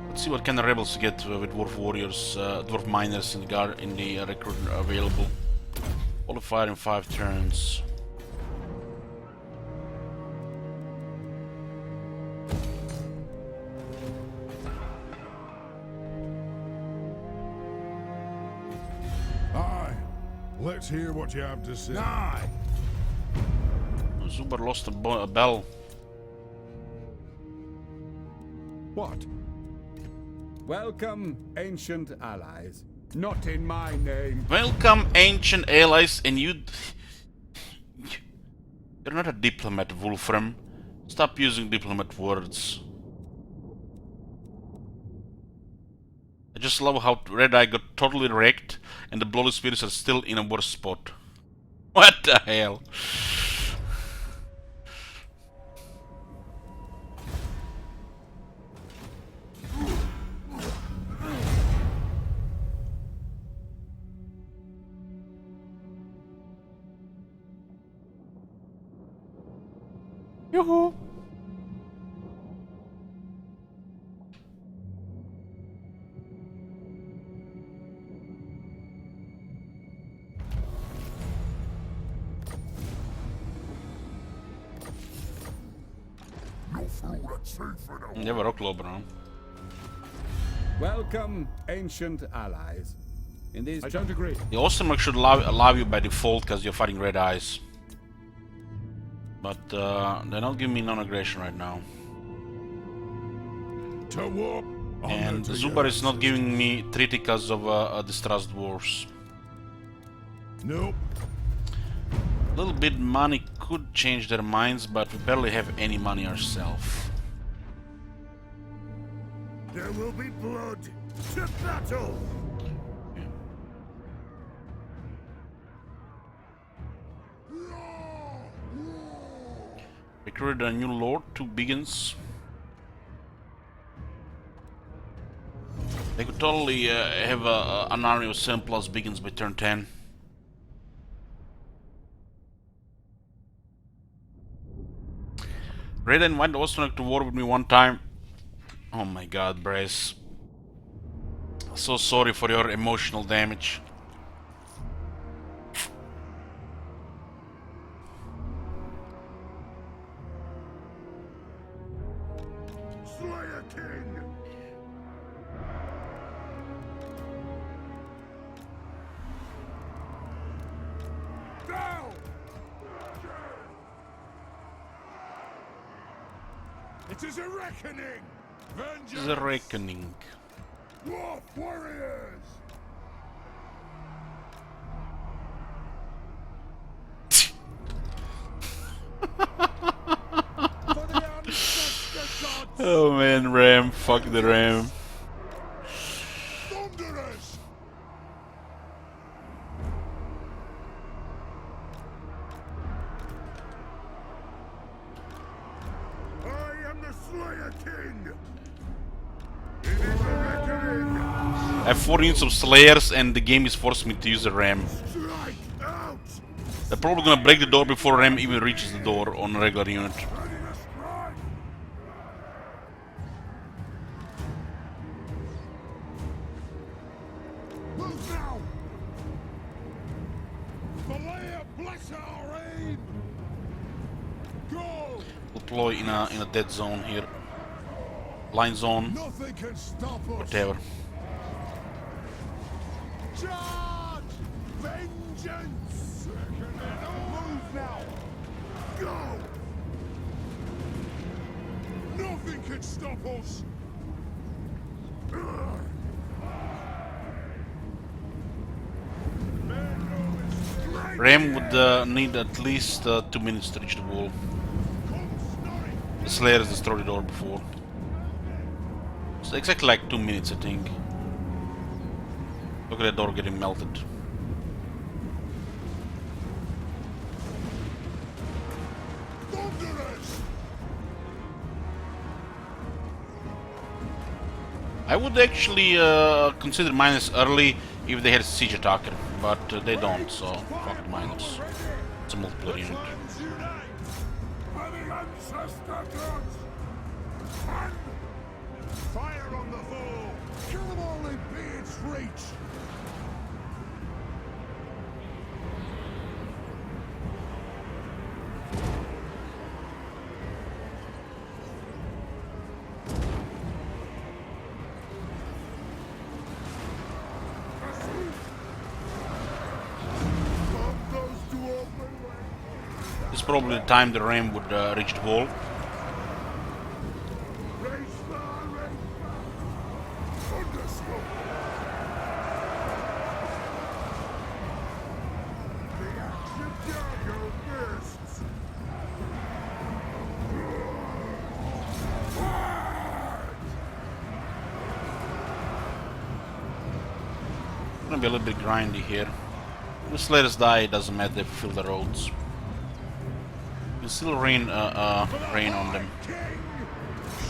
Let's see what kind of rebels to get with dwarf warriors, dwarf miners in the guard in the recruit available. Qualified in 5 turns. Aye. Let's hear what you have to say. Aye. Zuber lost a bell. What? Welcome, ancient allies. Not in my name. Welcome, ancient allies, and you're not a diplomat, Wolfram. Stop using diplomat words. I just love how Red Eye got totally wrecked, and the Bloody Spirits are still in a worse spot. What the hell? Yoo-hoo! Det var rocklober, no? Welcome, ancient allies. In these, I don't agree. The Ostermark should allow you by default because you're fighting Red Eyes. But they're not giving me non-aggression right now. To war. And Zubar is not giving me treaty because of distrust wars. Nope. A little bit money could change their minds, but we barely have any money ourselves. There will be blood. To battle. Recruited a new lord, 2 Biggins. They could totally have an army of 7+ Biggins by turn 10. Red invited Ostermark to war with me one time. Oh my god, Brace. So sorry for your emotional damage. Slayer King. Down. It is a reckoning. Vengeance. The reckoning. Dwarf warriors. For the ancestor gods. Oh man, Ram. Fuck the Ram. Thunderers. I am the Slayer King. It is a reckoning. I have 4 units of Slayers and the game is forcing me to use a Ram. Strike out. They're probably gonna break the door before Ram even reaches the door on a regular unit. Ready to strike. Move now. Malaya, bless our aim. Go. Deploy in a dead zone here. Line zone, Nothing can stop us. whatever. Charge! Vengeance! Move now! Go! Nothing can stop us! Ram would need at least 2 minutes to reach the wall. The Slayer has destroyed the door before. It's exactly like 2 minutes, I think. Look at that door getting melted. Thunderers! I would actually consider miners early if they had a siege attacker, but they don't, so fuck the miners. It's a multiplayer unit. Clans unite! For the ancestor gods! And fire on the foe! Kill them all in Beard's reach! This is probably the time the Ram would reach the wall. Gonna be a little bit grindy here. Just let us die, it doesn't matter if we fill the roads. You can still rain on them.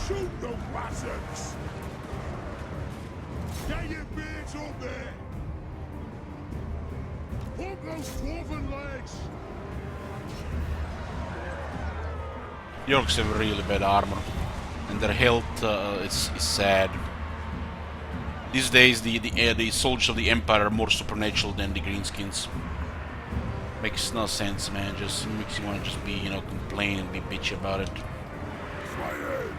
Shoot the bastards! Get your beards up there! Pump those dwarven legs! Yorks have really bad armor, and their health is sad. These days, the soldiers of the Empire are more supernatural than the Greenskins. Makes no sense, man. Just makes you want to just be, you know, complain and be bitchy about it. Slayers!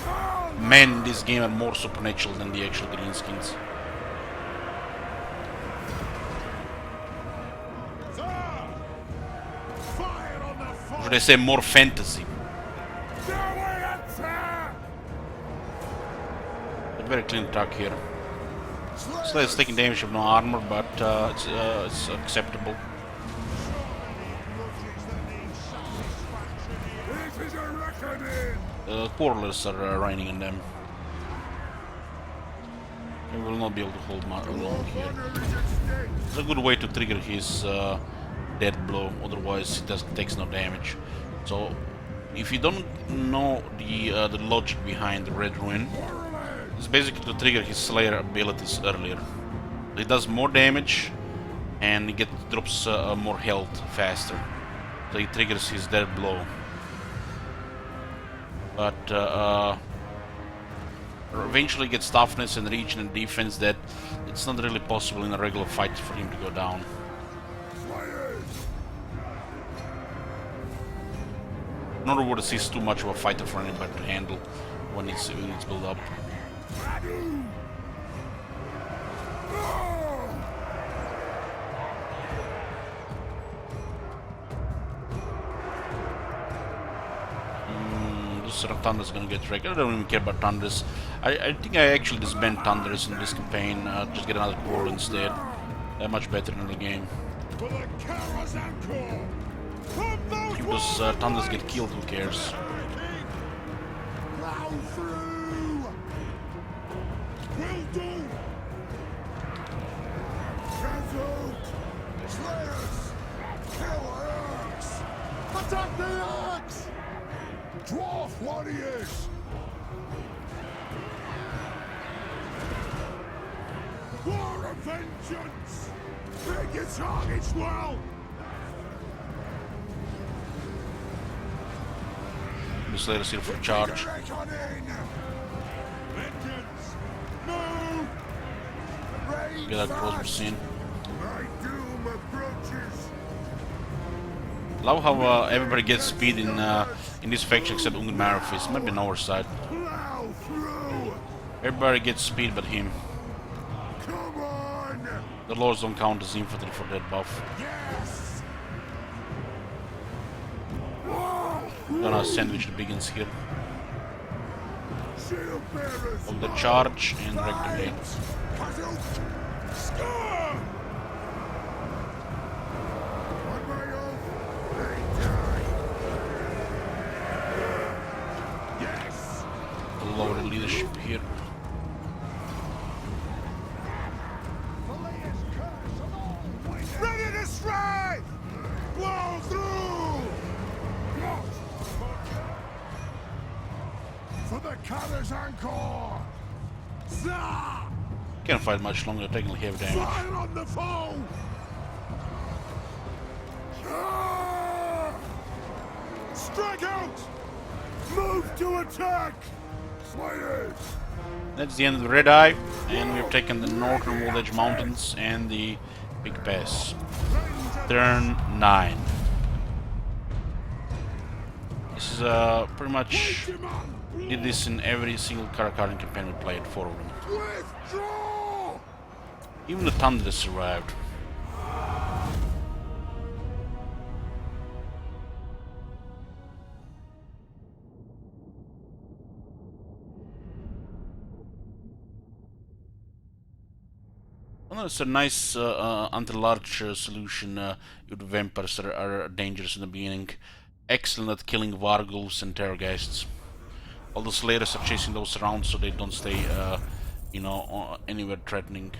Out! men in this game are more supernatural than the actual greenskins. Or should I say more fantasy? A very clean attack here. Slayer's taking damage with no armor, but it's acceptable. Quarrelers are raining on them. He will not be able to hold long here. It's a good way to trigger his dead blow, otherwise he takes no damage. So, if you don't know the logic behind the Red Ruin, it's basically to trigger his Slayer abilities earlier. He does more damage and he drops more health faster. So he triggers his dead blow. But eventually gets toughness and reach and defense that it's not really possible in a regular fight for him to go down. Nor would it cease too much of a fighter for anybody to handle when it's built up. Thunder's gonna get wrecked. I don't even care about Thunders. I think I actually disband Thunders in this campaign. Just get another core instead. They're much better in the game. If those Thunders get killed, who cares? Attack the axe! Dwarf warriors! War of vengeance! Pick your targets well! The Slayer's here for charge. Vengeance! Move! Get that closer scene. My doom approaches! Love how everybody gets speed in this faction except Ungarmarafis. Maybe an oversight. Plow through! Everybody gets speed but him. Come on! The lords don't count as infantry for that buff. Yes! Gonna sandwich the biggins here. Shield bearers! Of the charge and wreck the main. Score! On my oath, they die. Yes! Lower the leadership here. Ready to strike! Blow through! For the Cutter's Encore! Zah! Can't fight much longer, taking heavy damage. Fire on the foe! Ah! Strike out! Move to attack! Slayers! That's the end of the Red Eye, and we've taken the Northern Wold Edge Mountains and the Big Pass. Turn 9. This is pretty much did this in every single Karak campaign we played, 4 of them. Withdraw! Even the Thunder survived. Well, it's a nice anti-large solution. Your vampires are dangerous in the beginning. Excellent at killing Vargulfs and Terrorgeists. All the Slayers are chasing those around so they don't stay, you know, anywhere threatening.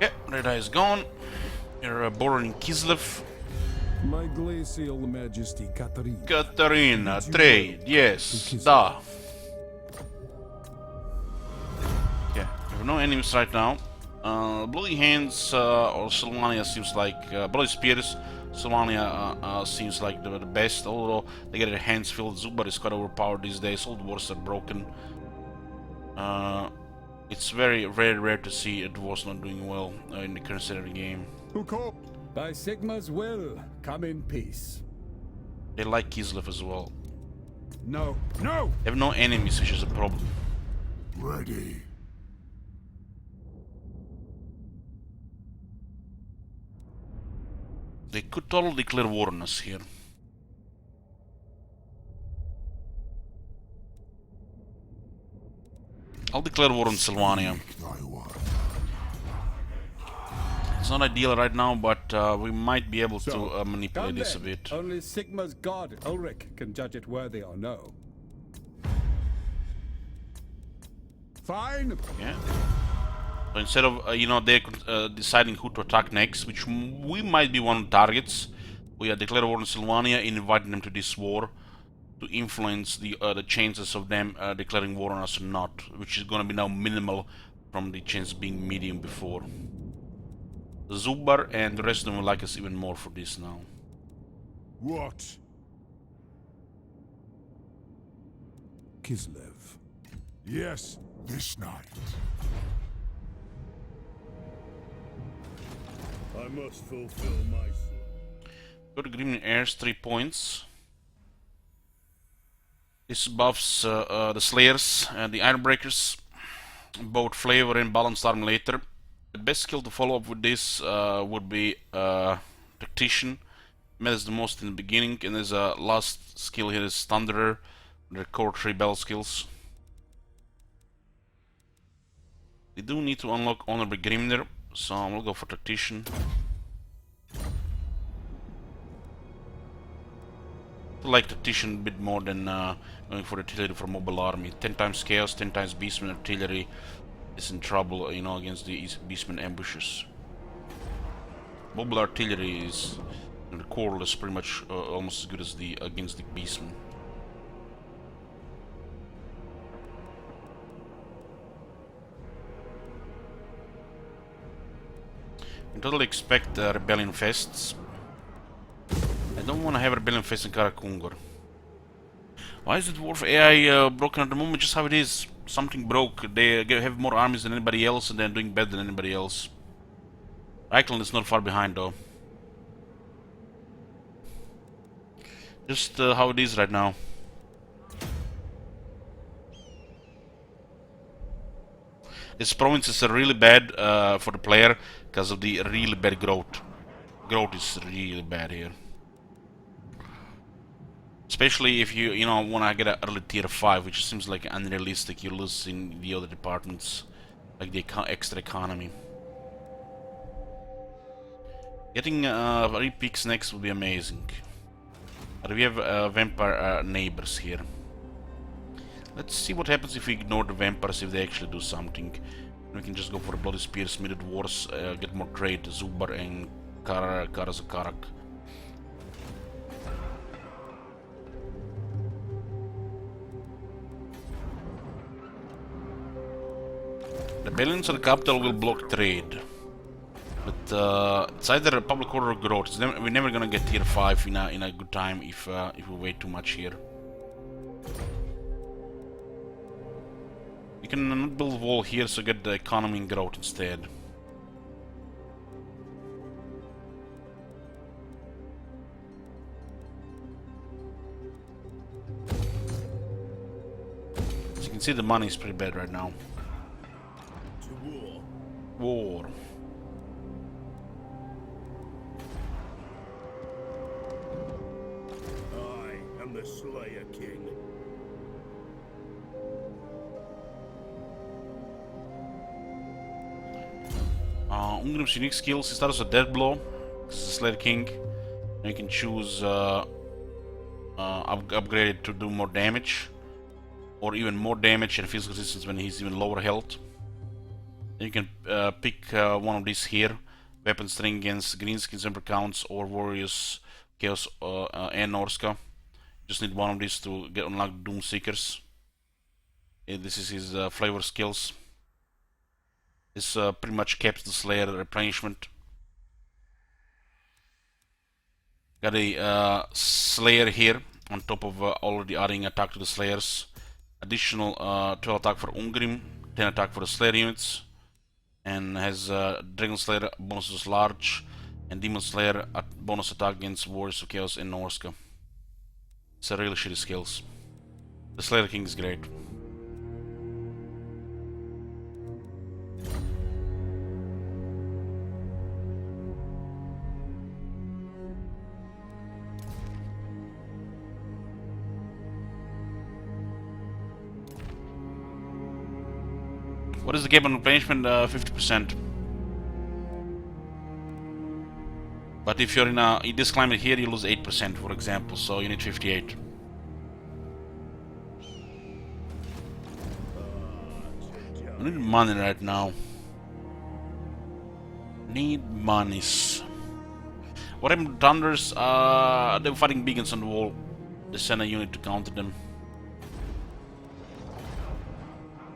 Yeah, Red Eye is gone. You're bordering Kislev. My glacial majesty, Kadrin. Katarina, trade, yes, da. Yeah, we have no enemies right now. Bloody Hands or Sylvania seems like Bloody Spears. Sylvania seems like the best, although they get their hands filled. Zubar is quite overpowered these days. All the wars are broken. It's very, very rare to see a dwarf not doing well in the current state of the game. Who called? By Sigma's will, come in peace. They like Kislev as well. No, no! They have no enemies, which is a problem. Ready. They could totally declare war on us here. I'll declare war on Sylvania. Thy word. It's not ideal right now, but we might be able to manipulate Come this a then. bit. Only Sigma's god, Ulrich, can judge it worthy or no. Fine. Yeah. So instead of you know they're deciding who to attack next, which we might be one of the targets, we are declaring war on Sylvania and inviting them to this war to influence the chances of them declaring war on us or not, which is going to be now minimal from the chance being medium before. Zubar and the rest of them will like us even more for this now. What? Kislev. Yes, this night. I must fulfill my Go to Green Heirs, 3 points. This buffs the Slayers and the Ironbreakers, both flavor and balanced armor later. The best skill to follow up with this would be Tactician. Matters the most in the beginning, and there's a last skill here is Thunderer, the core 3 battle skills. We do need to unlock Honorable Grimnir, so I'm gonna go for Tactician. I like Tactician a bit more than going for Artillery for Mobile Army. 10 times Chaos, 10 times Beastman Artillery is in trouble, you know, against the Beastman ambushes. Mobile Artillery is, the core is pretty much almost as good as the against the Beastman. I totally expect Rebellion Fests. I don't want to have Rebellion Fest in Karak. Why is the Dwarf AI broken at the moment? Just how it is. Something broke. They have more armies than anybody else and they're doing better than anybody else. Reichland is not far behind though. Just how it is right now. These provinces are really bad for the player because of the really bad growth. Growth is really bad here. Especially if you know want to get an early tier 5, which seems like unrealistic. You lose in the other departments, like the extra economy. Getting 3 peaks next would be amazing. But we have vampire neighbors here. Let's see what happens if we ignore the vampires, if they actually do something. We can just go for a Bloody Spear, Smithed Wars, get more trade, Zubar and Karak. Rebellions at the capital will block trade. But it's either a public order or growth. We're never gonna get tier 5 in a good time if we wait too much here. You can not build a wall here, so get the economy and growth instead. As you can see, the money is pretty bad right now. War. I am the Slayer King. Ungrim's unique skills, he starts with Death Blow. This is the Slayer King. And you can choose upgrade it to do more damage. Or even more damage and physical resistance when he's even lower health. Then you can pick one of these here. Weapon string against Greenskins, Emperor Counts, or Warriors, Chaos, and Norska. Just need one of these to get unlocked Doom Seekers. And this is his flavor skills. This pretty much caps the Slayer replenishment. Got a Slayer here on top of already adding attack to the Slayers. Additional 12 attack for Ungrim. 10 attack for the Slayer units, and has Dragon Slayer bonuses large, and Demon Slayer bonus attack against Warriors of Chaos in Norska. It's a really shitty skills. The Slayer King is great. What is the game on replenishment? 50%. But if you're in this climate here, you lose 8%, for example, so you need 58. I need money right now. Need monies. What happened to Thunders? They were fighting beacons on the wall. They sent a unit to counter them.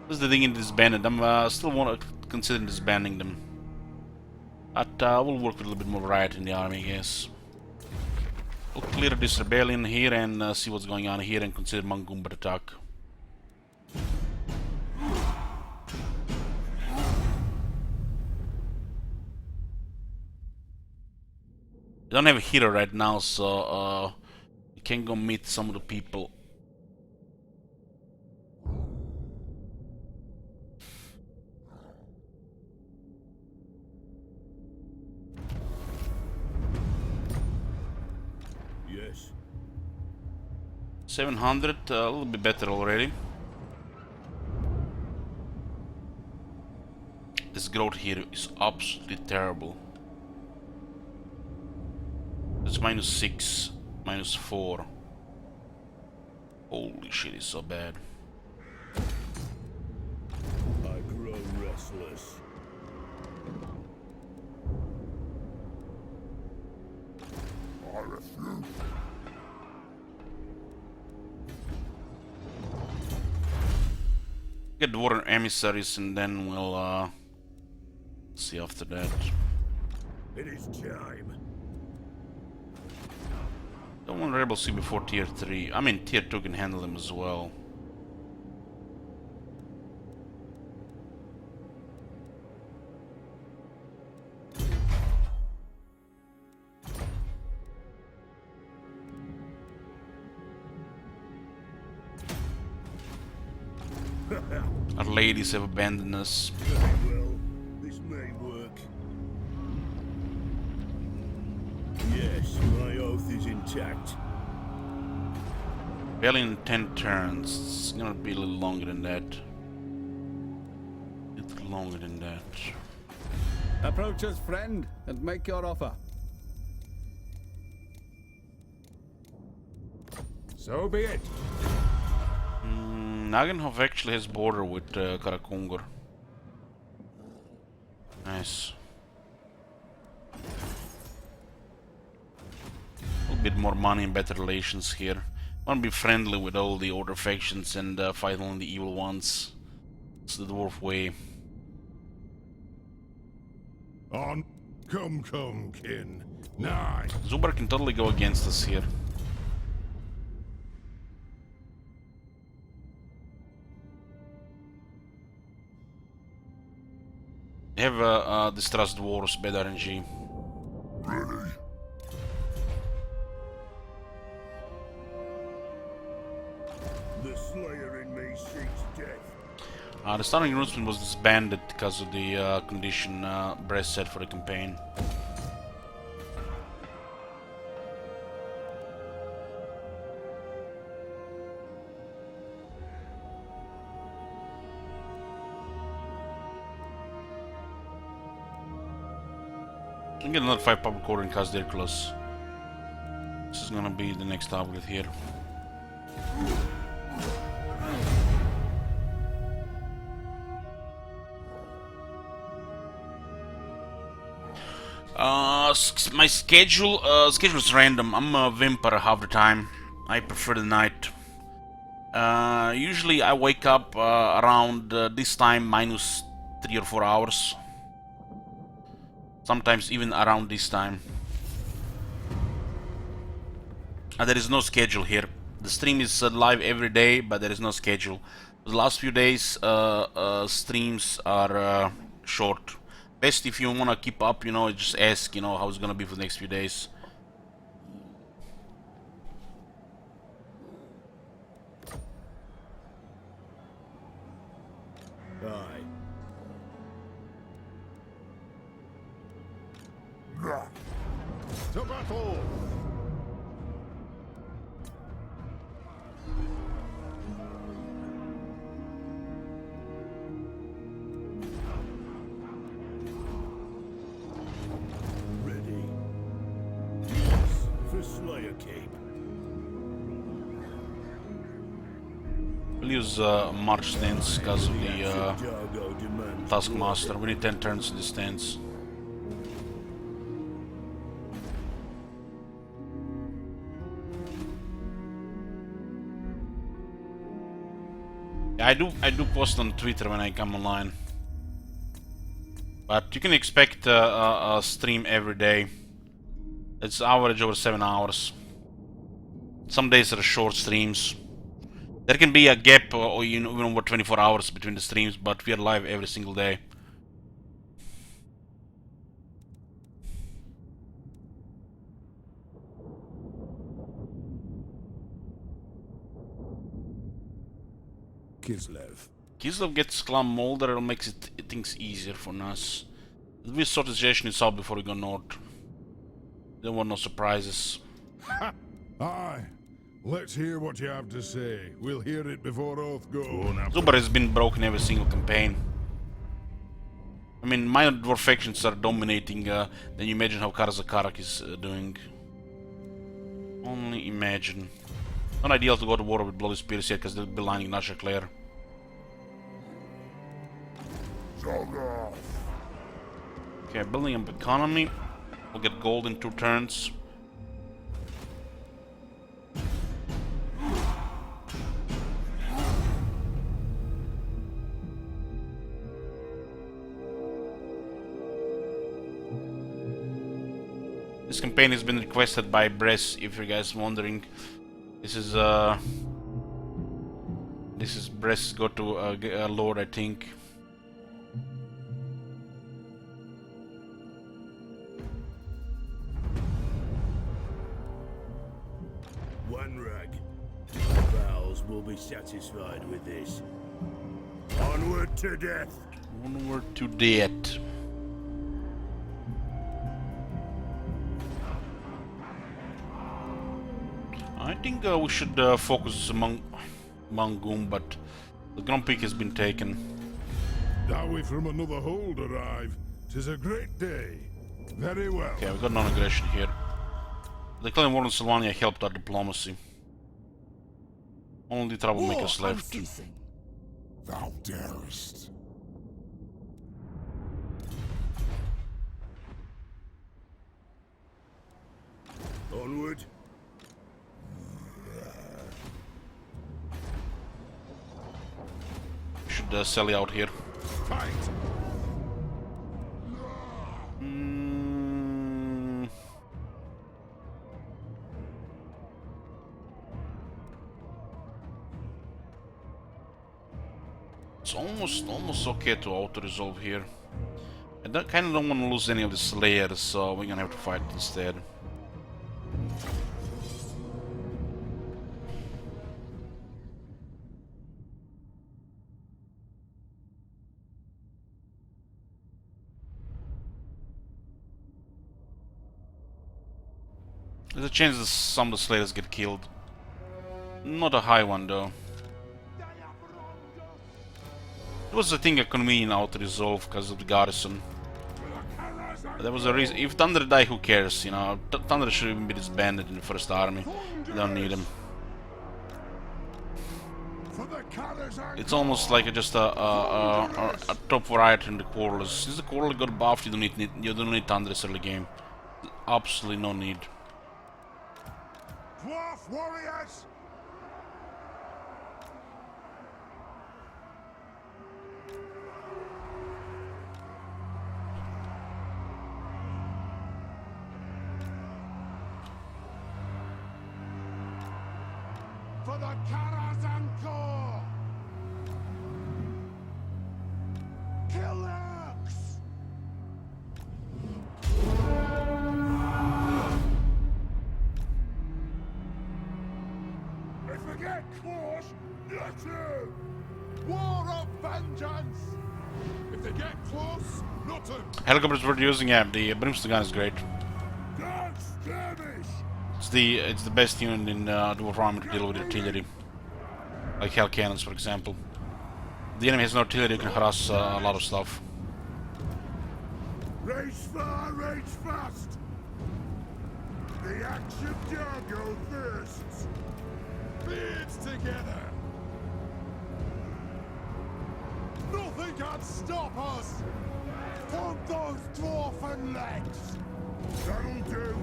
This is the thing in disbanded. I'm still want to consider disbanding them. But we'll work with a little bit more variety in the army, I guess. We'll clear this rebellion here and see what's going on here and consider Mangumba attack. We don't have a hero right now, so we can go meet some of the people. Yes. 700, a little bit better already. This growth here is absolutely terrible. It's -6, -4. Holy shit, it's so bad. I grow restless. I refuse. Get the water emissaries and then we'll see after that. It is time. Don't want rebels see before tier 3. I mean tier 2 can handle them as well. Our ladies have abandoned us. Very well. This may work. Yes, my oath is intact. Rebellion in 10 turns. It's gonna be a little longer than that. A little longer than that. Approach us, friend, and make your offer. So be it. Nagenhof actually has border with Karakungur. Nice. A little bit more money and better relations here. Want to be friendly with all the order factions and fight only the evil ones. It's the dwarf way. On. Come, kin. Nine. Zubar can totally go against us here. They have distrust wars, bad RNG. Ready. The Slayer in me seeks death. The starting Runesman was disbanded because of the condition Brest set for the campaign. We get another 5 public order in cause they're close. This is gonna be the next upgrade here. My schedule is random. I'm a Vimper half the time. I prefer the night. Usually I wake up around this time minus 3 or 4 hours. Sometimes even around this time. There is no schedule here. The stream is live every day, but there is no schedule. The last few days streams are short. Best if you wanna keep up, you know, just ask, you know, how it's gonna be for the next few days. Aye. To battle! Ready. Yes, for Slayer Cape. We'll use March stance because of the Jargo demands Taskmaster. We need 10 turns in this stance. Yeah, I do post on Twitter when I come online. But you can expect a stream every day. It's average over 7 hours. Some days are short streams. There can be a gap or you know, even over 24 hours between the streams, but we are live every single day. Kislev. Kislev gets Clan Molder, it makes things easier for us. This sortization is out before we go north. There were no surprises. Aye. Let's hear what you have to say. We'll hear it before Oath go. Zubar has been broken every single campaign. I mean, minor dwarf factions are dominating, then you imagine how Karak is doing. Only imagine. Not ideal to go to war with Bloody Spears yet, because they'll be lining Nasha Claire. Okay, building up economy. We'll get gold in 2 turns. This campaign has been requested by Bress, if you guys wondering. This is Bress go to Lord, I think. One rag. Vowels will be satisfied with this. Onward to death. Onward to death. I think we should focus among Mangum, but the Grand Peak has been taken. Now we from another hold arrive. 'Tis a great day. Very well. Okay, we got non-aggression here. The Clan War in Sylvania helped our diplomacy. Only troublemakers left. Thou darest. Onward. Should sell you out here. Fight. It's almost okay to auto-resolve here. I kind of don't want to lose any of the Slayers, so we're gonna have to fight instead. There's a chance that some of the Slayers get killed. Not a high one though. It was, I think, a convenient auto-resolve because of the garrison. There was a reason. If Thunder die, who cares? You know, Thunder should even be disbanded in the first army. You don't need him. It's almost like just a top variety in the Quarrelers. Since the Quarreler got buffed, you don't need Thunder this early game. Absolutely no need. Dwarf warriors! For the Karazhan Corps! vengeance! If they get close, nothing! Helicopters we're using, yeah, the brimstone gun is great. Don't skirmish! It's the best unit in Dwarf Army to deal with artillery. Like hell cannons, for example. The enemy has no artillery, you can harass a lot of stuff. Race far, race fast! The action Jargo thirsts! Beards together! Nothing can stop us! Pump those dwarfen legs! That'll do!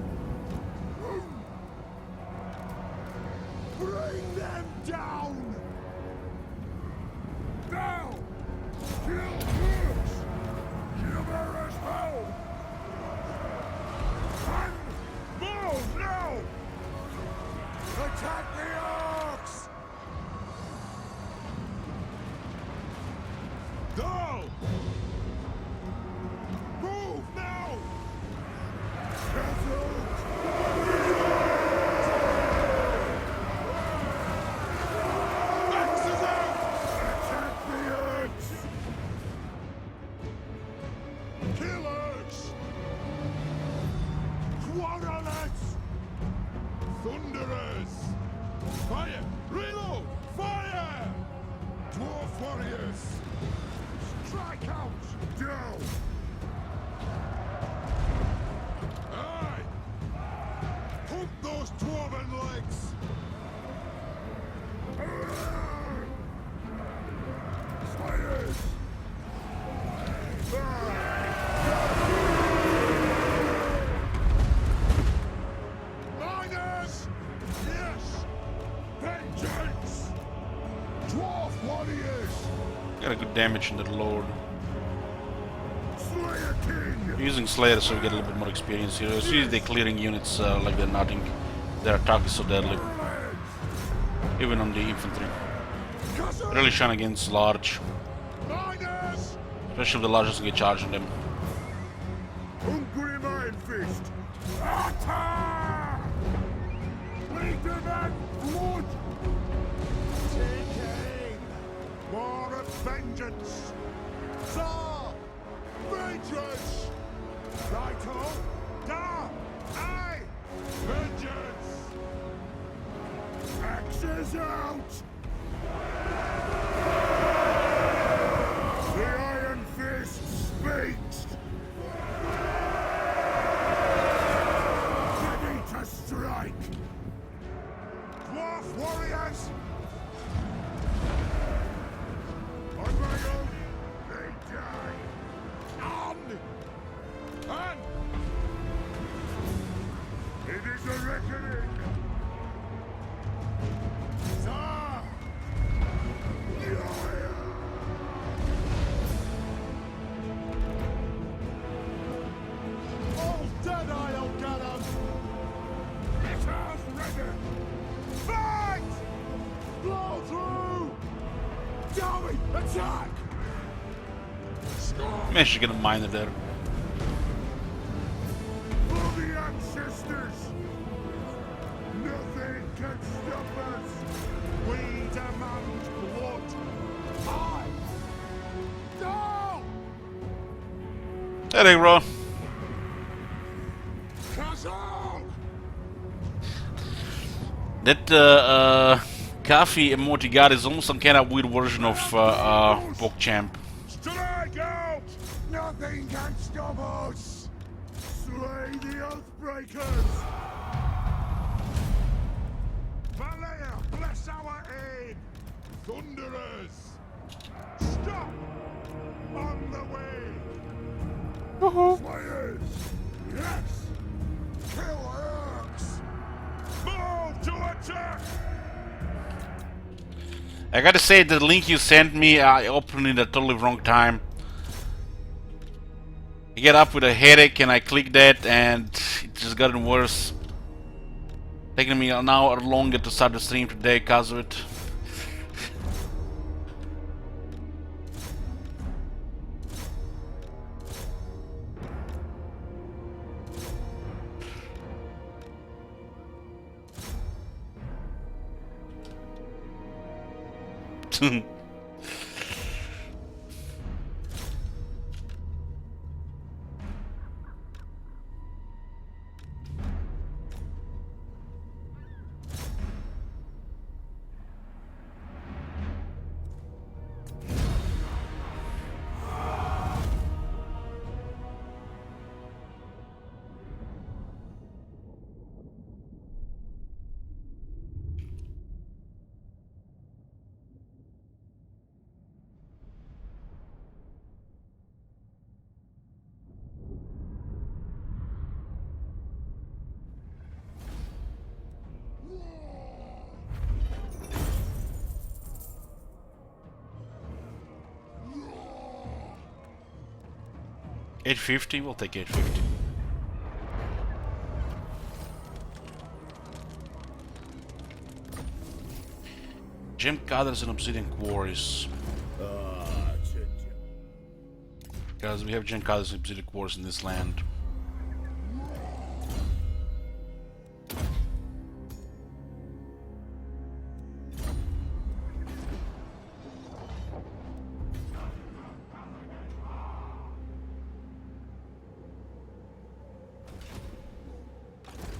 Bring them down! Now! Kill Hooks! Humor as hell! And move now! Attack the orcs! Go! Move now! Axes out! Attack the orcs! Kill orcs! Quarrelets! Thunderers! Fire! Reload! Fire! Dwarf warriors! Strike out! Down! Aye! Pump those dwarven legs! Spiders! Miners! Yes! Vengeance! Dwarf warriors! Got a good damage in the Lord. Slayer King! Using Slayer so we get a little bit more experience here. See they clearing units like they're nothing. Their attack is so deadly. Even on the infantry. Really shine against large. Miners! Especially if the large doesn't get charged on them. Hungry Iron Fist! Attack! Bleed them and blood! Taking! More of vengeance! Tsar! Vengeance! Righto! Da! Aye! Vengeance! Axes out! The Iron Fist speaks! Ready to strike! Dwarf warriors! On my own, they die! On! On! It is a reckoning! Tsar! All dead, I'll get 'em! Guitars ready! Fight! Blow through! Joey, attack! Score! Managed to get a miner there. For the ancestors! Nothing can stop us! We demand blood! I! No! There you go. Kazal! That Kafi emote is almost some kind of weird version of PogChamp. Strike out! Nothing can stop us! Slay the Oathbreakers! Valea, bless our aid! Thunderers! Stop! On the way! Slayers! Yes! Kill orcs! Move to attack! I gotta say, the link you sent me, I opened it at totally wrong time. I get up with a headache and I click that and it just gotten worse. Taking me an hour longer to start the stream today because of it. 850, we'll take 850. Gem cutters and obsidian quarries. Guys, we have gem cutters and obsidian quarries in this land.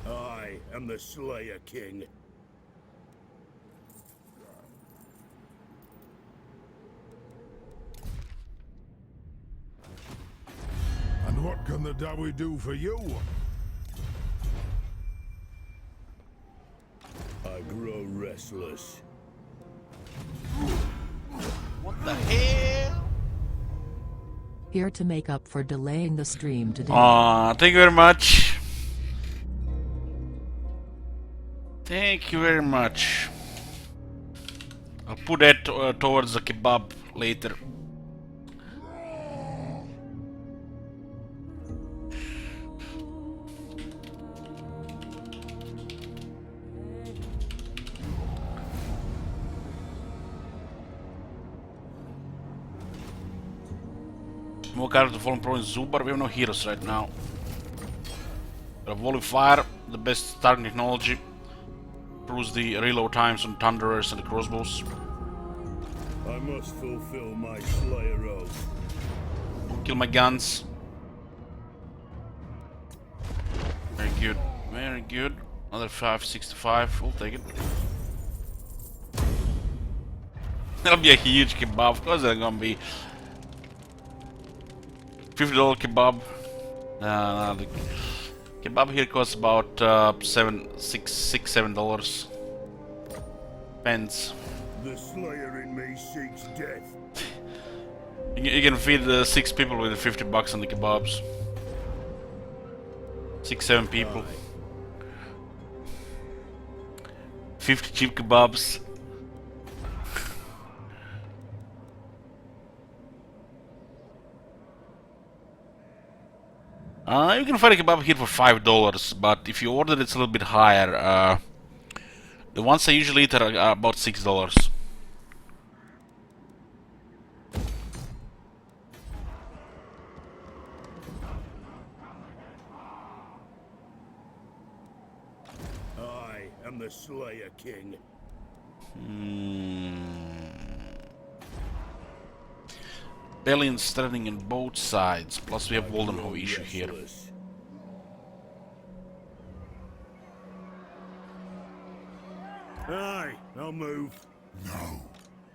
I am the Slayer King. And what can the Dawi do for you? I grow restless. What the hell? Here to make up for delaying the stream today. Thank you very much. Thank you very much. I'll put that towards the kebab later. More cards to Fallen Pro in Zubar. We have no heroes right now. We have Volley Fire, the best target technology. Improves the reload times on Thunderers and the crossbows. I must fulfill my Slayer oath. Kill my guns. Very good. Very good. Another 565. We'll take it. That'll be a huge kebab. Of course, they're gonna be $50 kebab. The kebab here costs about $7. Pence. The Slayer in me seeks death. You can feed 6 people with $50 on the kebabs. 6-7 people. 50 cheap kebabs. You can find a kebab here for $5, but if you order it's a little bit higher. The ones I usually eat are about $6. I am the Slayer King. Bellion standing on both sides, plus we have Waldenhoe issue here. Restless. Aye, I'll move. No.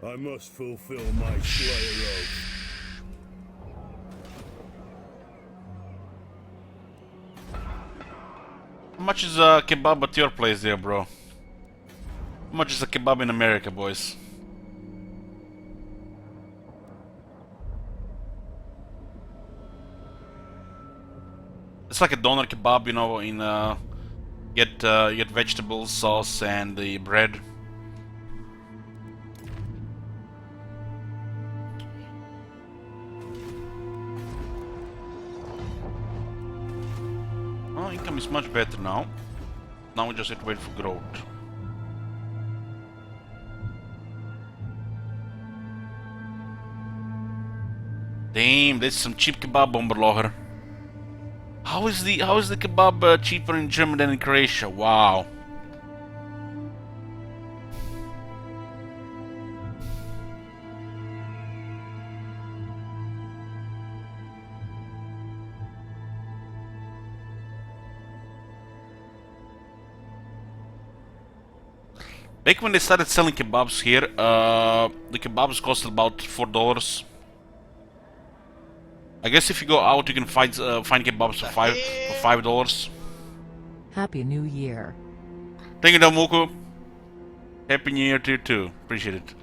I must fulfill my Slayer oath. How much is a kebab at your place there, bro? How much is a kebab in America, boys? It's like a doner kebab, you know, in you get vegetables, sauce, and the bread. Oh, income is much better now. Now we just have to wait for growth. Damn, that's some cheap kebab, Bomberlocher. How is the kebab cheaper in Germany than in Croatia? Wow. Back when they started selling kebabs here, the kebabs cost about $4. I guess if you go out, you can find kebabs for $5. Happy New Year. Thank you, Damoku. Happy New Year to you too. Appreciate it.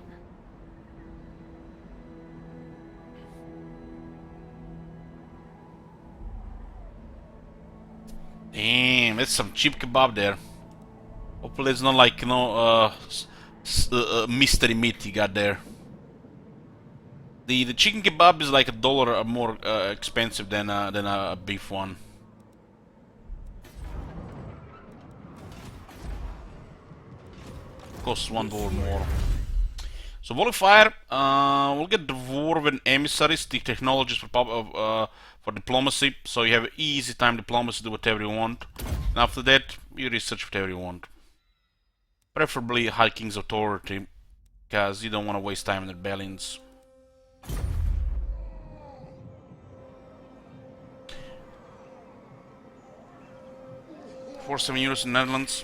Damn, that's some cheap kebab there. Hopefully it's not like, you know, mystery meat you got there. The chicken kebab is like $1 more expensive than a beef one. Costs $1 more. So volley fire, we'll get dwarven emissaries, the technologies for diplomacy. So you have easy time diplomacy, do whatever you want. And after that, you research whatever you want. Preferably High King's authority, because you don't want to waste time in rebellions. €47 in Netherlands.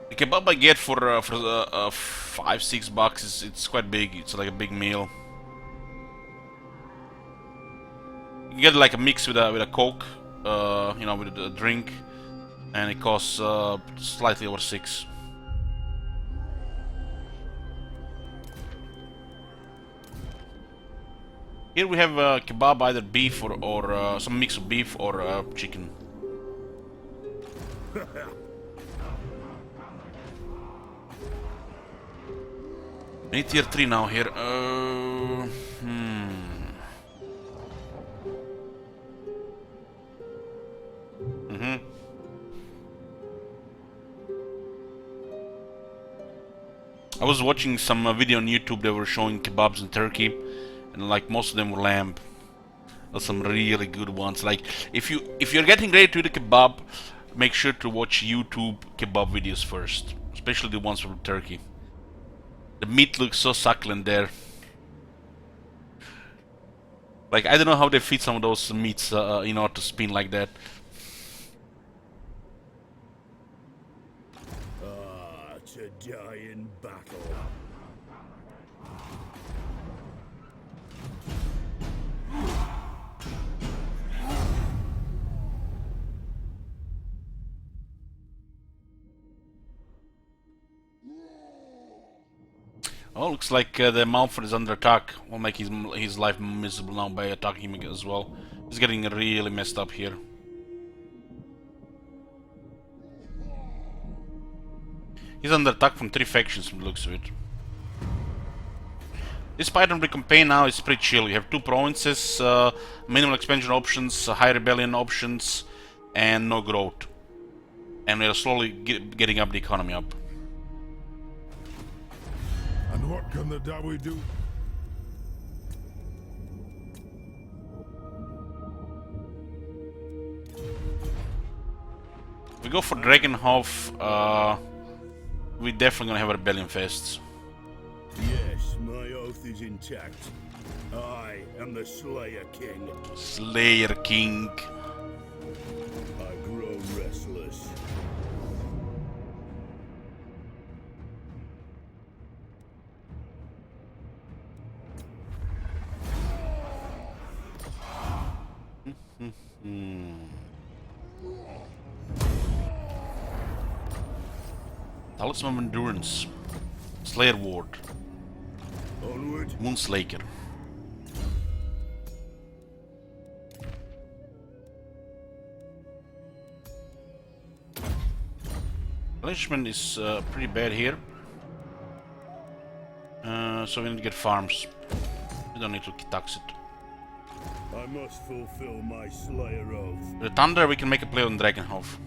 The kebab I get for $5-6, it's quite big. It's like a big meal. You can get like a mix with a Coke, you know, with a drink, and it costs slightly over $6. Here we have kebab, either beef or some mix of beef or chicken. We need tier 3 now here. I was watching some video on YouTube. They were showing kebabs in Turkey, and like most of them were lamb. There's some really good ones. Like if you're getting ready to eat a kebab, make sure to watch YouTube kebab videos first, especially the ones from Turkey. The meat looks so succulent there. Like I don't know how they feed some of those meats, you know, to spin like that. To die in battle. Oh, looks like the Malford is under attack. We'll make his life miserable now by attacking him as well. He's getting really messed up here. He's under attack from 3 factions from the looks of it. This Python campaign now is pretty chill. You have 2 provinces, minimal expansion options, high rebellion options, and no growth. And we are slowly getting up the economy up. And what can the Dawi do? If we go for Dragonhof, we're definitely gonna have a rebellion fests. Yes, my oath is intact. I am the Slayer King. Slayer King. I grow restless. Talisman of Endurance. Slayer Ward. Onward. Moonslaker. Management is pretty bad here. So we need to get farms. We don't need to tax it. I must fulfill my Slayer oath. The Thunder, we can make a play on Dragonhof.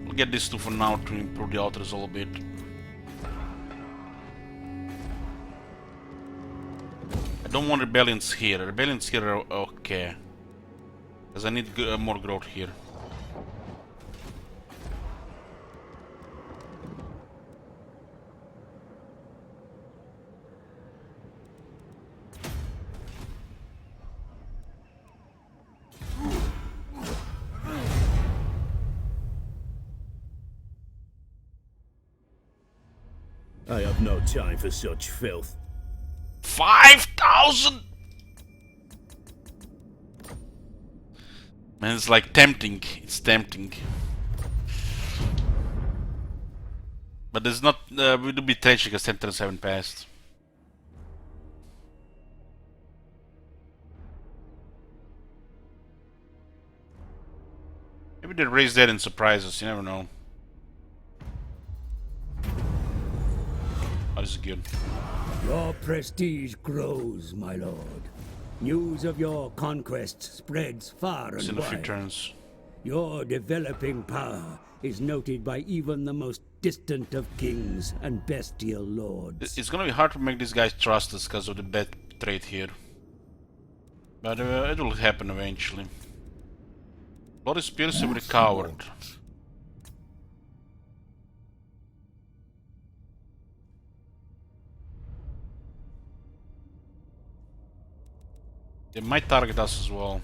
We'll get these two for now to improve the altars a little bit. I don't want rebellions here. Rebellions here are okay. Because I need more growth here. I have no time for such filth. 5,000! Man, it's like tempting. It's tempting. But there's not. We do be tragic because 10 turns haven't passed. Maybe they raise that and surprise us, you never know. Oh, this is good. Your prestige grows, my lord. News of your conquests spreads far It's and in a few wide. turns. Your developing power is noted by even the most distant of kings and bestial lords. It's gonna be hard to make these guys trust us because of the bad trade here. But it will happen eventually. Bloody Spears with a coward. They might target us as well.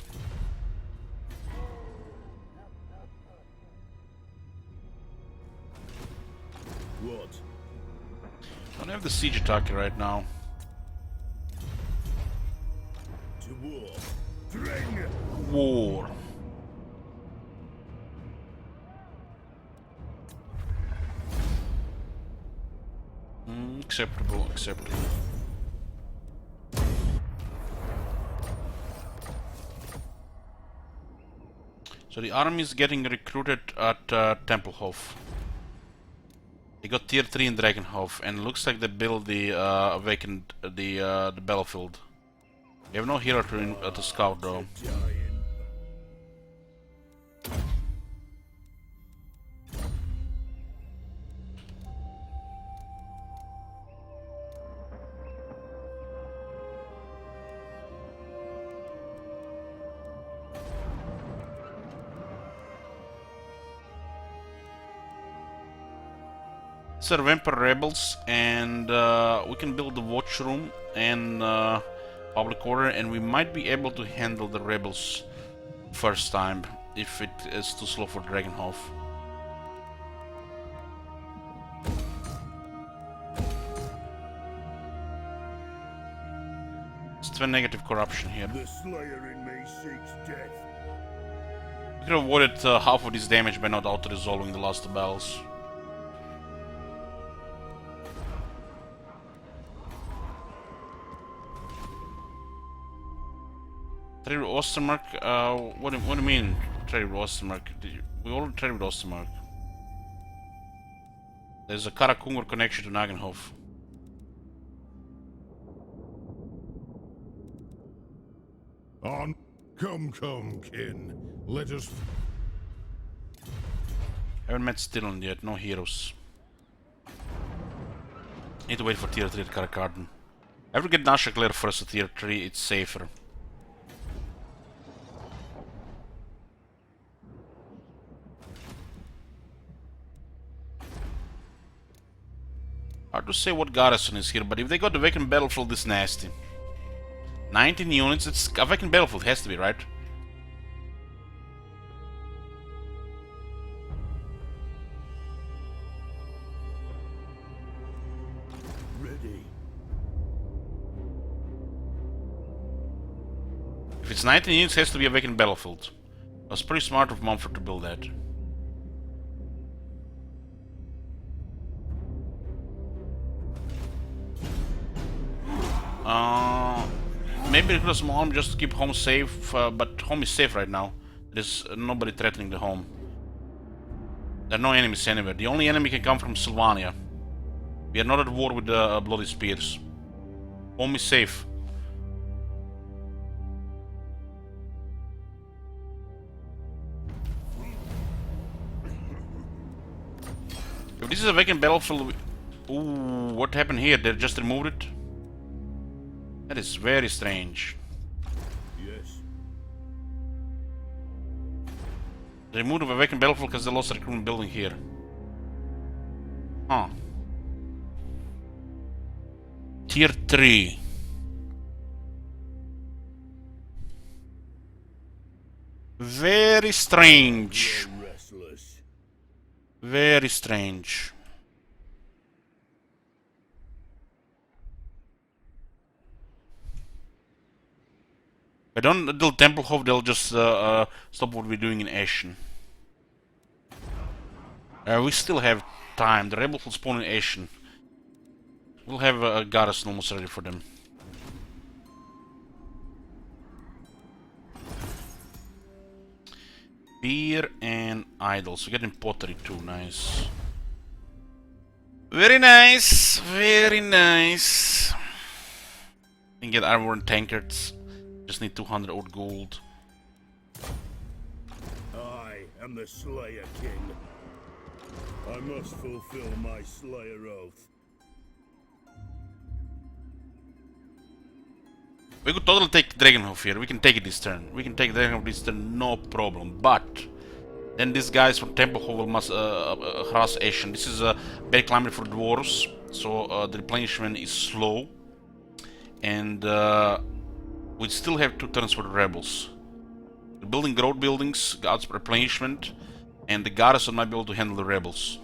What? Don't have the siege attacker right now. To war. Bring! War. Acceptable, acceptable. So the army is getting recruited at Tempelhof. They got tier 3 in Dragonhof, and looks like they built the awakened the battlefield. We have no hero to scout though. These are Vampire Rebels, and we can build the watch room and public order, and we might be able to handle the rebels first time if it is too slow for Dragonhof. It's 2 negative corruption here. The slayer in me seeks death. We could have avoided half of this damage by not auto-resolving the last battles. Trade with Ostermark? What do you mean trade with Ostermark? We already traded with Ostermark. There's a Karak connection to Nagenhof. On. Come, kin. Let us. Haven't met Stillen yet, no heroes. Need to wait for tier 3 at Karak. I have to get Nasha clear first at tier 3, it's safer. Hard to say what garrison is here, but if they got the vacant battlefield, it's nasty. 19 units, it's a vacant battlefield, has to be, right? Ready. If it's 19 units, it has to be a vacant battlefield. It was pretty smart of Mumford to build that. Maybe recruit a small army just to keep home safe, but home is safe right now. There's nobody threatening the home. There are no enemies anywhere. The only enemy can come from Sylvania. We are not at war with the Bloody Spears. Home is safe. If this is a vacant battlefield... Ooh, what happened here? They just removed it? That is very strange. Yes. They removed a vacant battlefield because they lost a recruitment building here. Huh. Tier 3. Very strange. Restless. Very strange. If I don't build Tempelhof, they'll just stop what we're doing in Eschen. We still have time. The rebels will spawn in Eschen. We'll have a garrison almost ready for them. Beer and idols. We're getting pottery too, nice. Very nice, very nice. We can get armor and tankards. Just need 200 old gold. I am the Slayer King. I must fulfill my Slayer oath. We could totally take Dragonhof here. We can take it this turn. We can take Dragonhof this turn, no problem. But then these guys from Templehof must harass Ashen. This is a bad climate for dwarves, so the replenishment is slow. And we still have 2 turns for the rebels. We're building growth buildings, guards replenishment, and the garrison might be able to handle the rebels.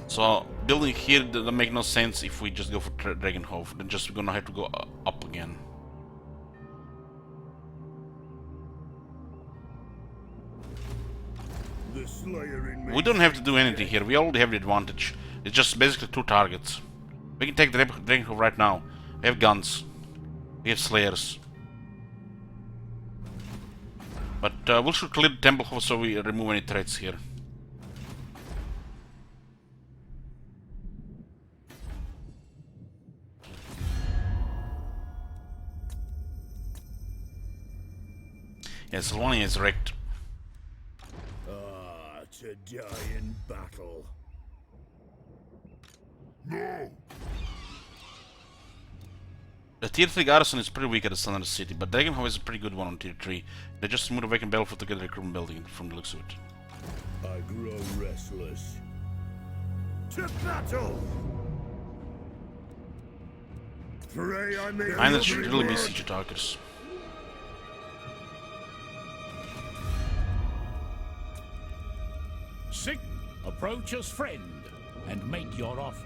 So building here doesn't make no sense if we just go for Dragonhof. Then just we're gonna have to go up again. The Slayer in me. We don't have to do anything here. We already have the advantage. It's just basically 2 targets. We can take Dragonhof right now. We have guns. We have slayers. But we should clear the Templehof so we remove any threats here. Yeah, Salonia is wrecked. Ah, to die in battle. No! The tier 3 garrison is pretty weak at the center city, but Dragonhof is a pretty good one on tier 3. They just moved away in Battlefield to get a recruitment building from the looks of it. I grow restless. To battle! Pray I may. Miners should really be siege attackers. Sick, approach as friend and make your offer.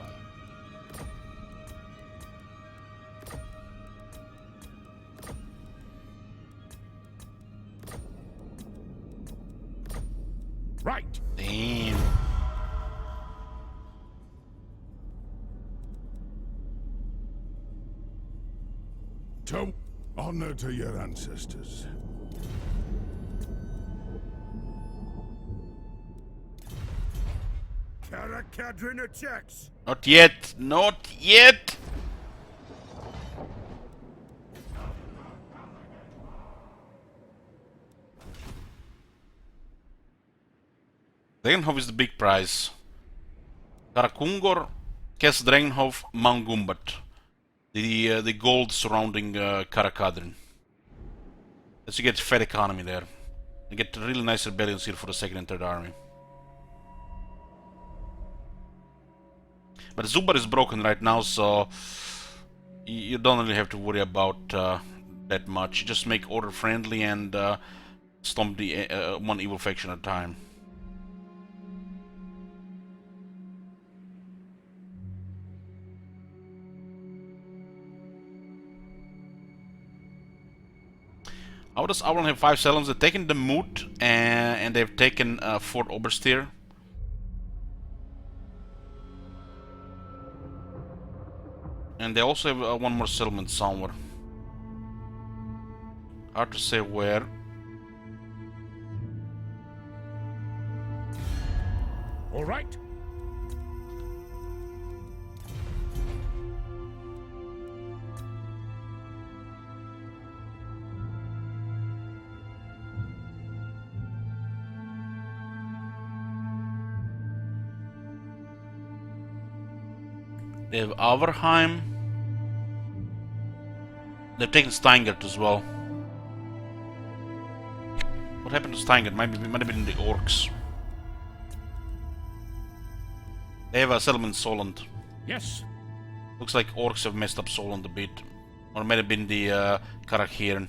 Right. Damn. To honor to your ancestors. Karak Kadrin attacks! Not yet! Not yet! Dragonhof is the big prize. Karakungor, Kes Dragonhof, Mount Gumbat. The gold surrounding Kadrin. As you get fed economy there. You get really nice rebellions here for the 2nd and 3rd army. But Zubar is broken right now, so you don't really have to worry about that much. You just make order friendly and stomp the one evil faction at a time. How does Auron have 5 settlements? They've taken the Moot and they've taken Fort Obersteer. And they also have one more settlement somewhere. Hard to say where. All right. They have Averheim. They've taken Steingart as well. What happened to Steingart? Might have been the orcs. They have a settlement in Solent. Yes. Looks like orcs have messed up Solent a bit. Or it might have been the Karak here.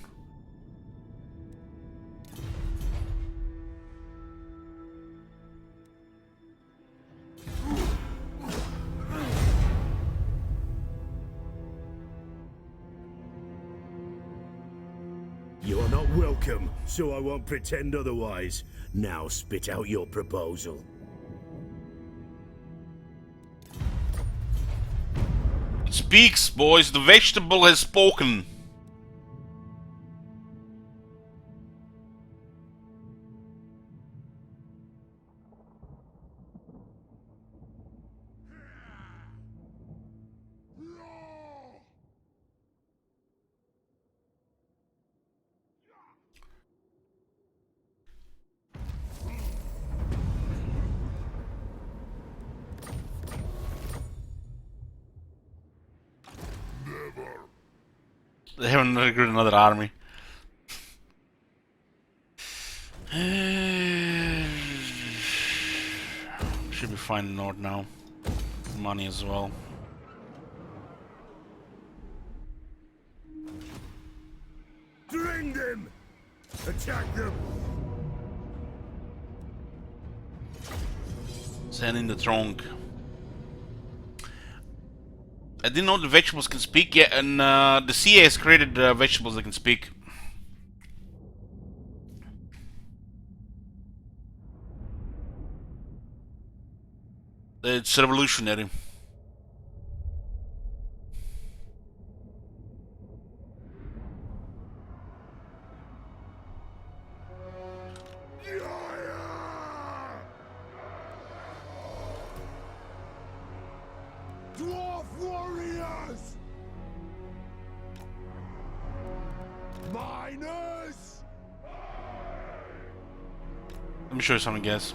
You are not welcome, so I won't pretend otherwise. Now spit out your proposal. It speaks, boys. The vegetable has spoken. Never. They haven't recruited another army. Should be fine in north now. Money as well. Drain them! Attack them! Send in the trunk. I didn't know the vegetables can speak yet, and the CA has created vegetables that can speak. It's revolutionary. Dwarf warriors! Miners! Let me show you something, guys.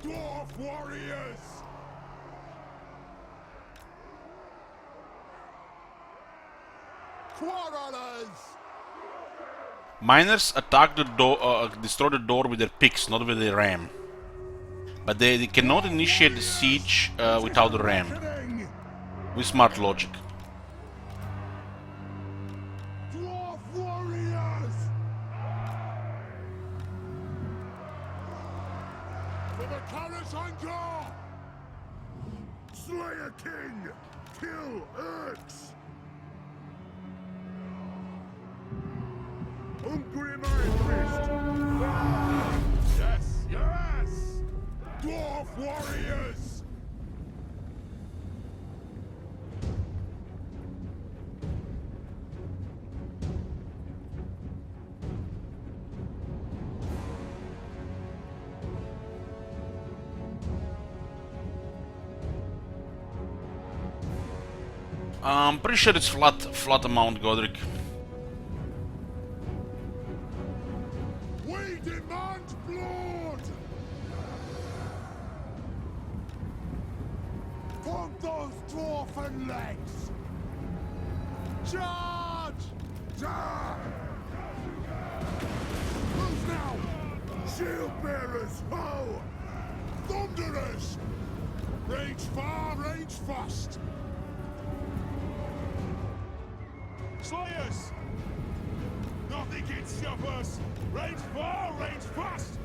Dwarf warriors! Quarrelers! Miners attack the door, destroy the door with their picks, not with their ram. But they cannot initiate the siege without the ram. With smart logic. Dwarf warriors! For the Karak! Slay a king! Kill Urks! Hungry my fist! Yes, yes! Dwarf warriors! I'm pretty sure it's flat amount, Godric. We demand blood! Pump those dwarfen legs! Charge! Charge! Move now! Shield bearers, ho! Thunderers! Range far, range fast! Slayers! Nothing can stop us! Range far, range fast!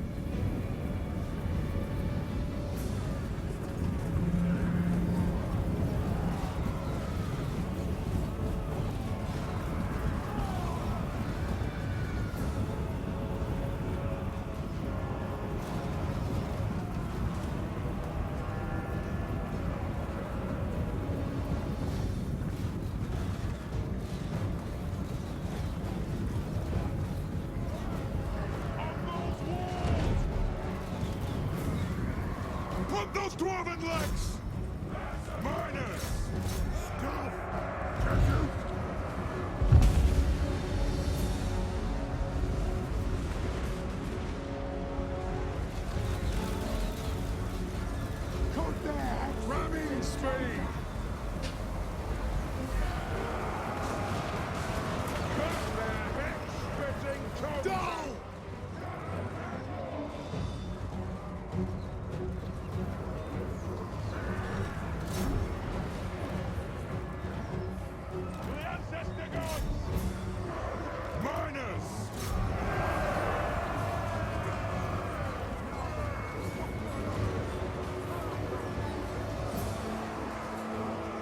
Pump those dwarven legs! Miners! Stuff! Kazoo! Cut there! Ramming speed! Cut their head-spitting coat! Down!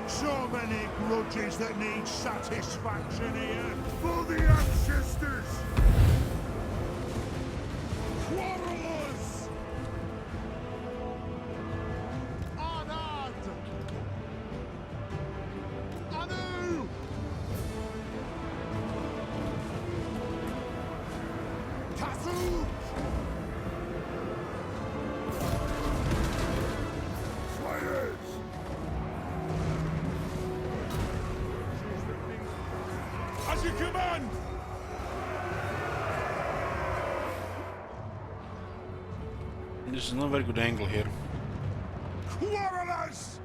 So many grudges that need satisfaction here. For the ancestors! Quarrelers! Anad! Anu! Kazoo! Slayers! As you command! This is not a very good angle here. Quarrelers!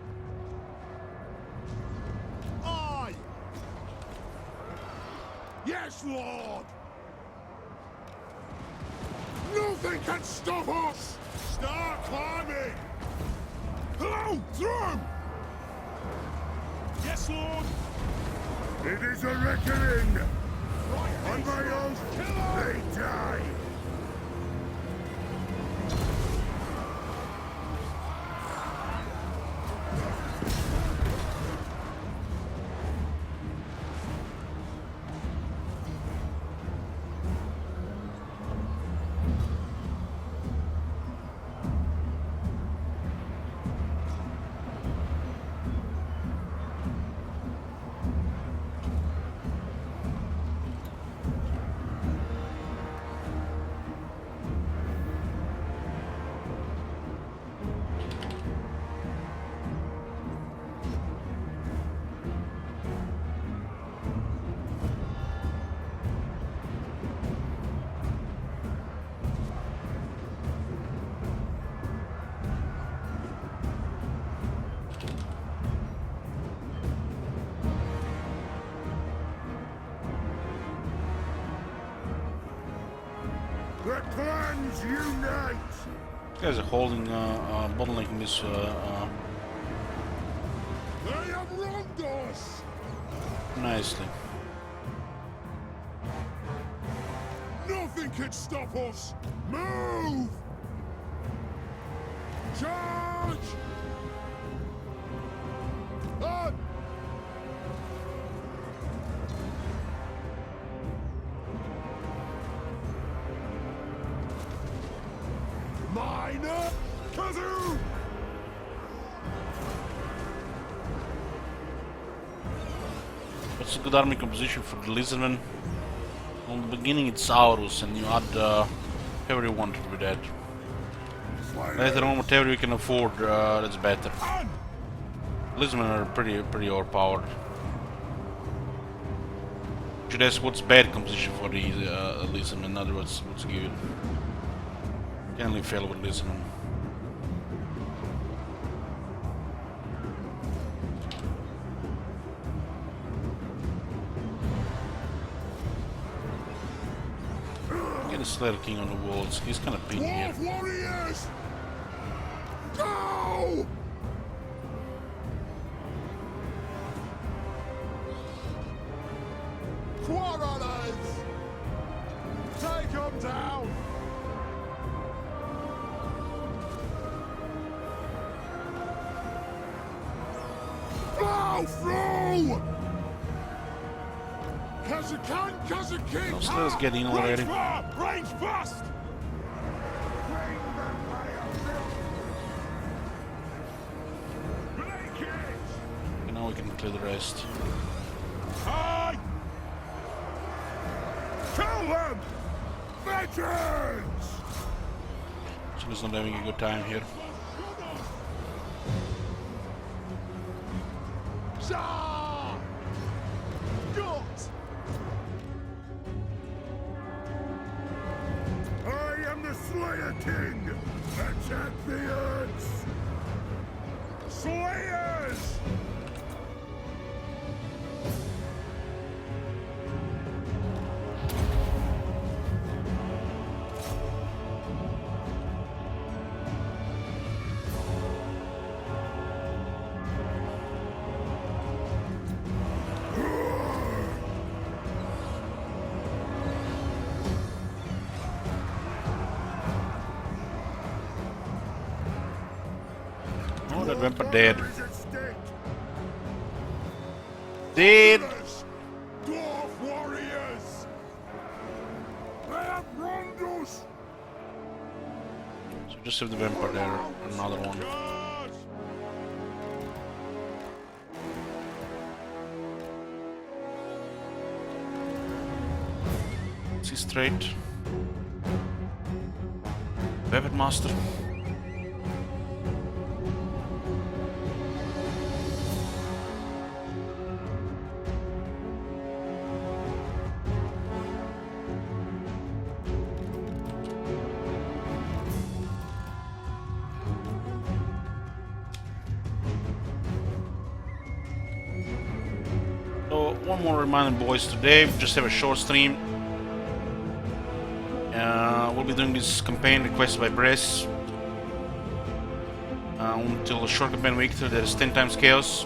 Yes, Lord! Nothing can stop us! Start climbing! Hello! Through! Yes, Lord! It is a reckoning! On my oath, they die! The clans unite! These guys are holding, bottlenecking this, They have wronged us! nicely. Nothing can stop us! Move! Charge! On! Minor! Kazoo! What's a good army composition for the Lizardmen? On the beginning it's Aurus, and you add whoever you want to be dead. Later on, whatever you can afford, that's better. Lizardmen are pretty overpowered. Should ask what's bad composition for the Lizardmen, in other words, what's good. Can't really fail with Lizardmen. Get a Slayer King on the walls. He's kind of pinning here. Wolf warriors! Go! Quarrelers! Take them down! Blow through! Kazakan, Kazakin! No Slayers get in already. Range fast! And now we can clear the rest. Aye! Kill them! Veterans! Chile's not having a good time here. Shah! Got! I am the Slayer King! Attack the Earths! Slayers! Oh, that Vampire dead. Is at stake! Dead! Dwarf warriors! They have wronged us! So just have the Vampire there. Another one. Charge! See straight. Weapon Master. So one more reminder, boys. Today we just have a short stream. We'll be doing this campaign requested by Bress. Until a short campaign week, there is 10 times chaos.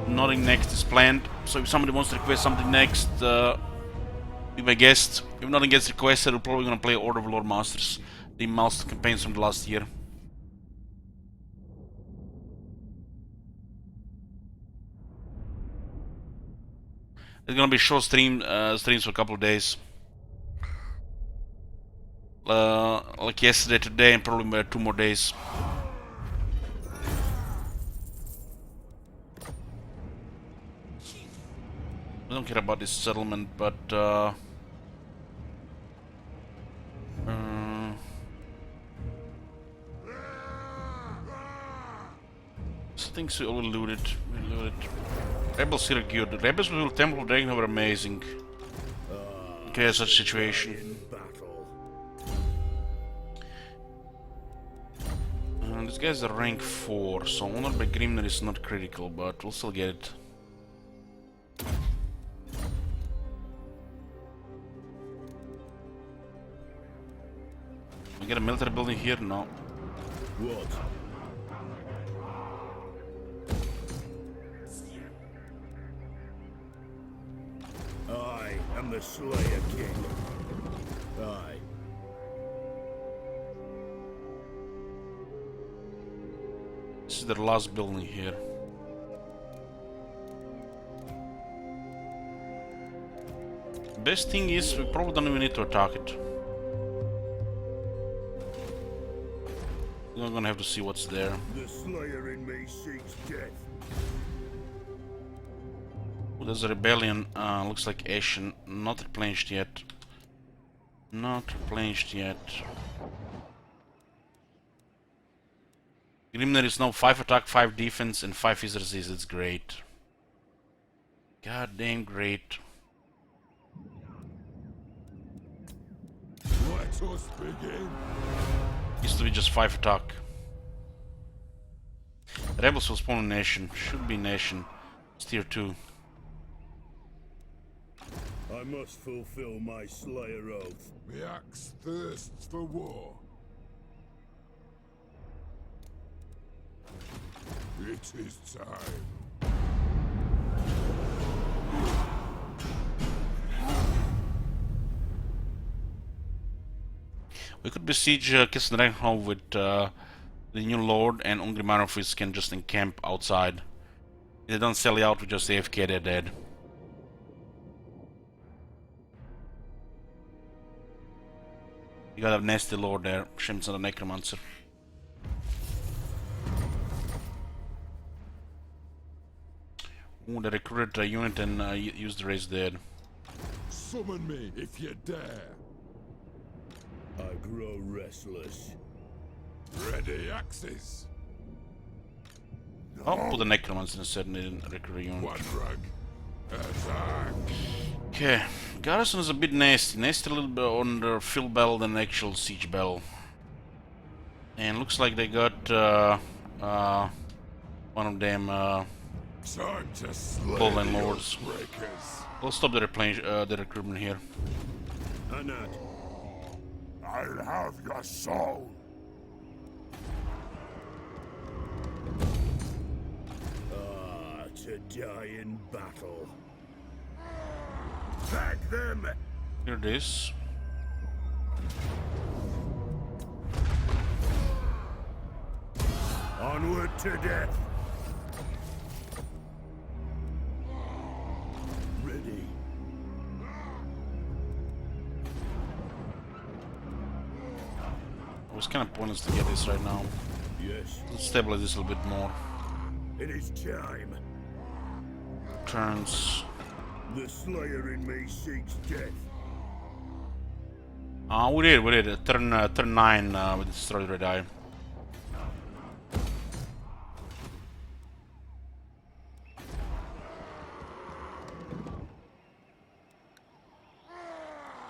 Nothing next is planned. So if somebody wants to request something next, be my guest. If nothing gets requested, we're probably gonna play Order of Lord Masters, the master campaigns from the last year. It's gonna be short streams for a couple of days. Like yesterday, today, and probably 2 more days. I don't care about this settlement, but things we all looted. Rebels here are good. Rebels with Temple of Dragon were amazing. Okay, such situation. This guy's a rank 4, so Honor by Grimner is not critical, but we'll still get it. We get a military building here? No. What? I am the Slayer King. Aye. This is the last building here. Best thing is we probably don't even need to attack it. We're gonna have to see what's there. The Slayer in me seeks death. Oh, there's a rebellion. Looks like Ashen. Not replenished yet. Not replenished yet. Grimner is now 5 attack, 5 defense, and 5 is resist. It's great. God damn great. Let us begin. Used to be just 5 attack. Rebels will spawn in Nation. Should be Nation. It's tier 2. I must fulfill my Slayer oath. The axe thirsts for war. It is time. We could besiege Kissenreichenhof with the new Lord, and Ungrimarofis can just encamp outside. If they don't sell you out, we just AFK, they're dead. You got a nasty Lord there, Shim's not a Necromancer. Ooh, they recruited a unit and used the race dead. Summon me if you dare. I grow restless. Ready axes. Oh, put the Necromancer instead and they didn't recruit a unit. One rug. Attack. Okay, Garrison is a bit nasty. Nasty a little bit on the fill bell than actual siege bell. And looks like they got one of them Time to slay Goblin the Lords. Oathbreakers. We'll stop the recruitment here. Anat. I'll have your soul. Ah, to die in battle. Tag them! Here it is. Onward to death! Ready. It was kind of pointless to get this right now. Yes. Let's stabilize this a little bit more. It is time. Turns. The Slayer in me seeks death. We did. Turn 9 with destroyed red eye.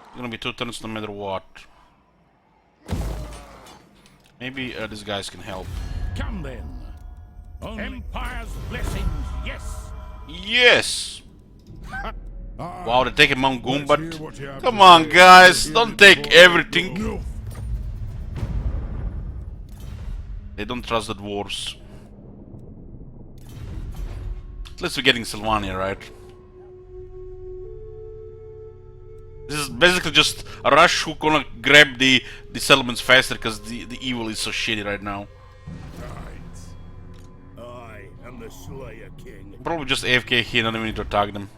It's gonna be 2 turns no matter what. Maybe these guys can help. Come then. Empire's blessings, yes. Yes! Wow, they take a Mount Goom, Let's but hear what you have come to on, say. guys, Hear don't it take before I everything. go. They don't trust the dwarves. At least we're getting Sylvania, right? This is basically just a rush who gonna grab the settlements faster because the evil is so shitty right now. I am the Slayer King. Probably just AFK here, not even need to attack them.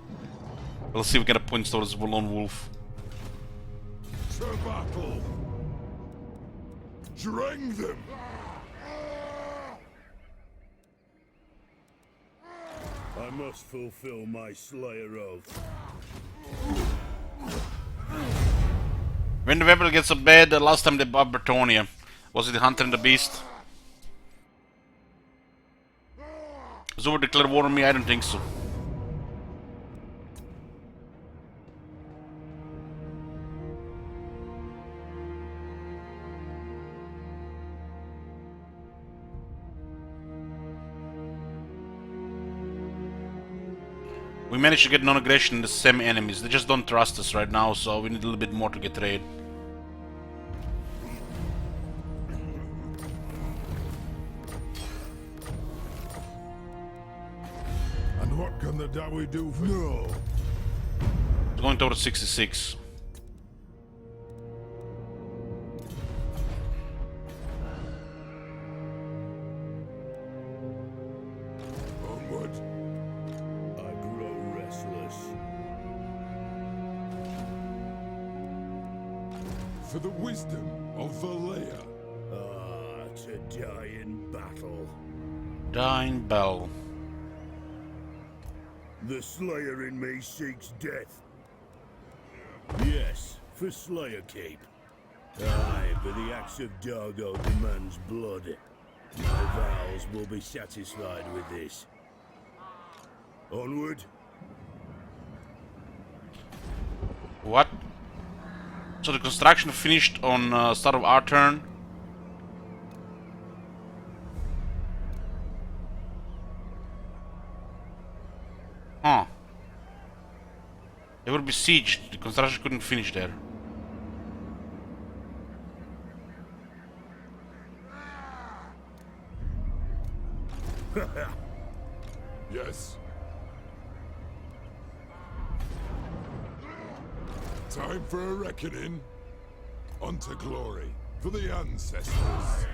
We'll see if we get a point towards Lone Wolf. To battle. Drang them. I must fulfill my Slayer oath. When the Rebel gets so bad, the last time they buffed Bretonia. Was it the Hunter and the Beast? Zor declared war on me? I don't think so. We managed to get non-aggression in the same enemies. They just don't trust us right now, so we need a little bit more to get raid. And what can the Dawi do for no? It's going towards 66. Onward. I grow restless. For the wisdom of Valea. Ah, to die in battle. Dying Bell. The Slayer in me seeks death. Yes, for Slayer Keep. Aye, but the axe of Dargo demands blood. My vows will be satisfied with this. Onward. What? So the construction finished on start of our turn. Huh. They were besieged. The construction couldn't finish there. Yes. Time for a reckoning. Unto glory for the ancestors.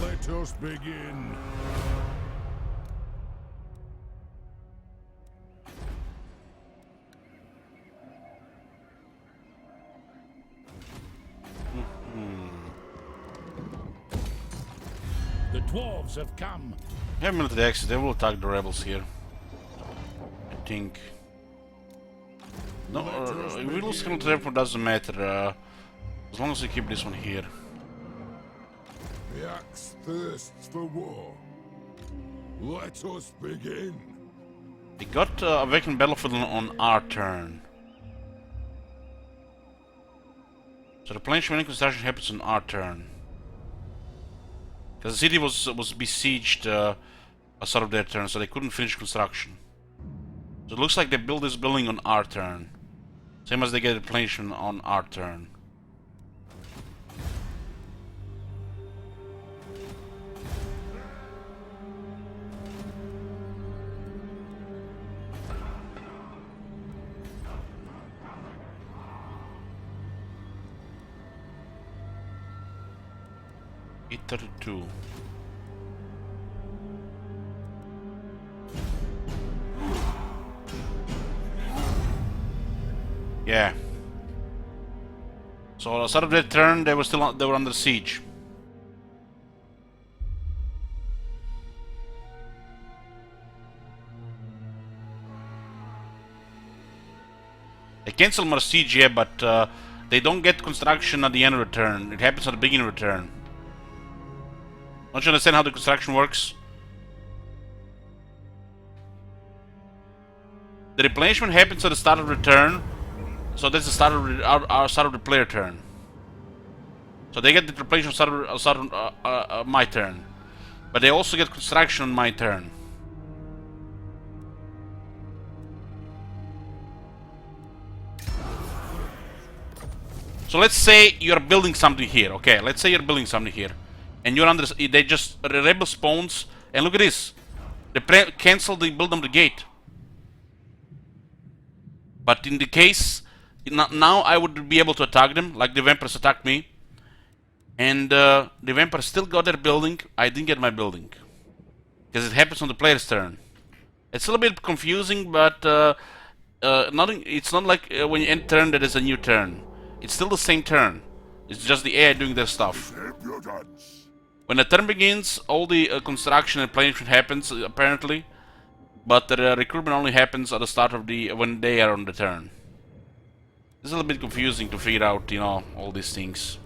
Let us begin. The dwarves have come. Yeah, military exit. They will attack the rebels here. I think. No, we lose military airport doesn't matter. As long as we keep this one here. The axe thirsts for war. Let us begin. We got a vacant battlefield on our turn. So the replenishment construction happens on our turn. Because the city was besieged as part of their turn, so they couldn't finish construction. So it looks like they built this building on our turn. Same as they get replenishment on our turn. E32. Yeah. So at the start of their turn, they were under siege. They cancel more siege, yeah, but they don't get construction at the end of the turn. It happens at the beginning of the turn. Don't you understand how the construction works? The replenishment happens at the start of the turn, so that's the start of our start of the player turn. So they get the replenishment my turn. But they also get construction on my turn. So let's say you're building something here, okay? Let's say you're building something here. And you're under... They just... Rebel spawns. And look at this. They cancel the build on the gate. But in the case... Now I would be able to attack them, like the vampires attacked me. And the vampires still got their building. I didn't get my building. Because it happens on the player's turn. It's a little bit confusing, but... it's not like when you end turn that is a new turn. It's still the same turn. It's just the AI doing their stuff. When the turn begins, all the construction and replenishment happens, apparently. But the recruitment only happens at the start of when they are on the turn. It's a little bit confusing to figure out, you know, all these things.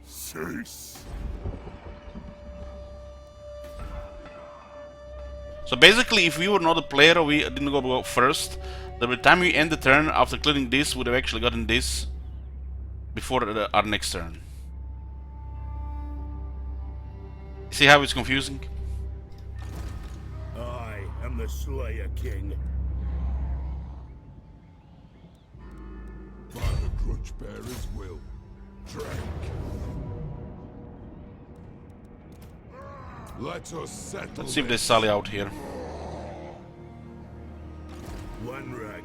Cease. So basically, if we were not a player or we didn't go first, by the time we end the turn, after clearing this, we would have actually gotten this before our next turn. See how it's confusing? I am the Slayer King. By the Grudge Bearer's will. Drink. Let us settle. Let's see if they sally out here. One rag.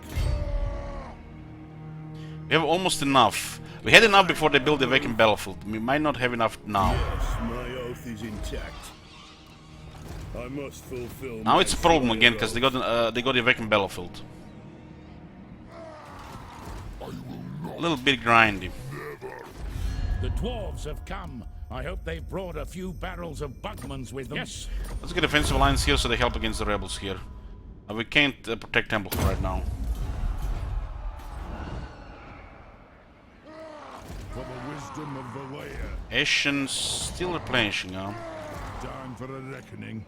We have almost enough. We had enough before they built the vacant battlefield. We might not have enough now. Yes, my oath is intact. I must fulfill. Now it's a problem again because they got the vacant battlefield. A little bit grindy. The dwarves have come. I hope they've brought a few barrels of Bugmans with them. Yes. Let's get defensive lines here so they help against the rebels here. We can't protect Temple right now. For the wisdom of the layer. Ashen still replenishing, huh? Time for a reckoning.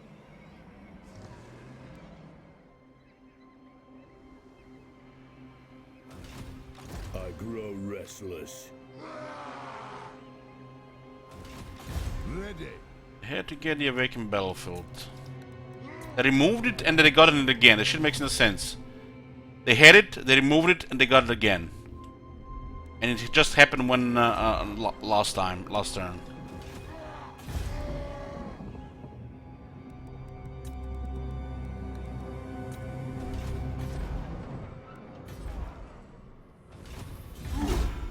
I grow restless. Ready. Had to get the awakened battlefield. They removed it and then they got it again. That shit makes no sense. They had it, they removed it, and they got it again. And it just happened when last turn. Let's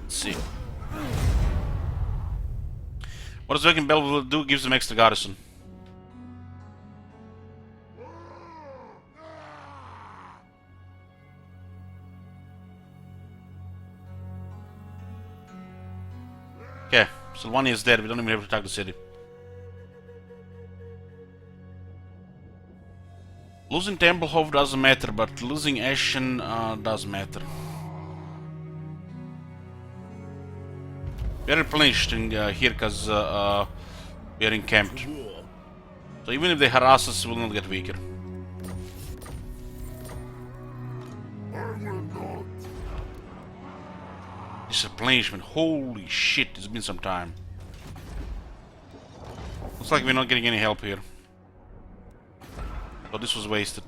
see. What does Waking Bell do? Gives them extra garrison. Okay, Sylvania is dead. We don't even have to attack the city. Losing Templehof doesn't matter, but losing Ashen does matter. We are replenished here because we are encamped. So even if they harass us, we will not get weaker. This replenishment, holy shit, it's been some time. Looks like we're not getting any help here. So this was wasted.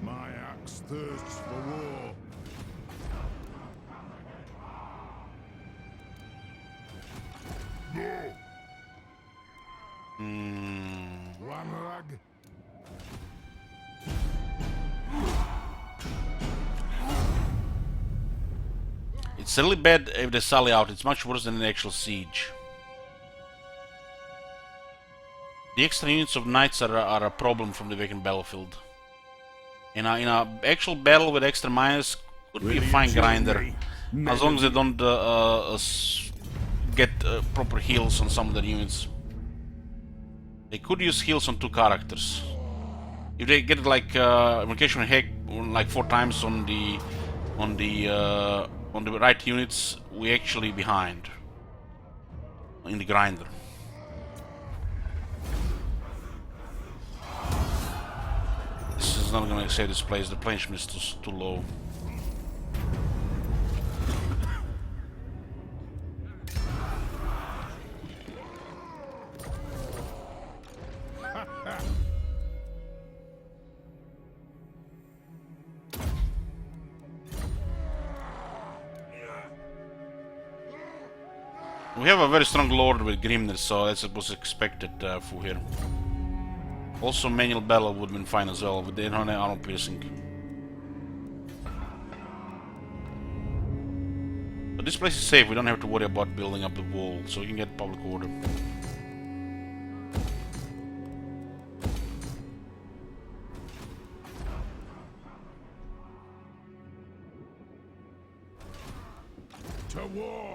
My axe thirsts for war. No. One rag. It's really bad if they sally out. It's much worse than an actual siege. The extra units of knights are a problem from the vacant battlefield. In a actual battle with extra miners could be a fine grinder, as long as they don't get proper heals on some of the units. They could use heals on 2 characters. If they get like invocation hack like 4 times on the right units, we actually behind in the grinder. This is not gonna save this place. The replenishment is too low. We have a very strong lord with Grimnir, so that's what was expected for here. Also, manual battle would have been fine as well, but they don't have armor piercing. But this place is safe, we don't have to worry about building up the wall, so we can get public order. To war!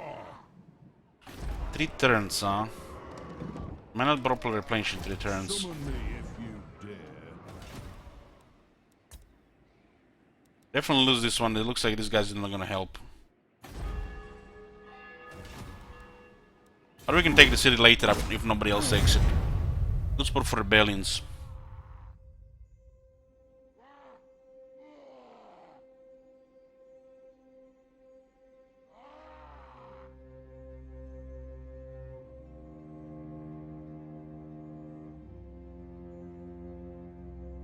3 turns, huh? Might not properly replenish in 3 turns. Summon me if you dare. Definitely lose this one. It looks like this guy's not gonna help. Or we can take the city later if nobody else takes it. Good spot for rebellions.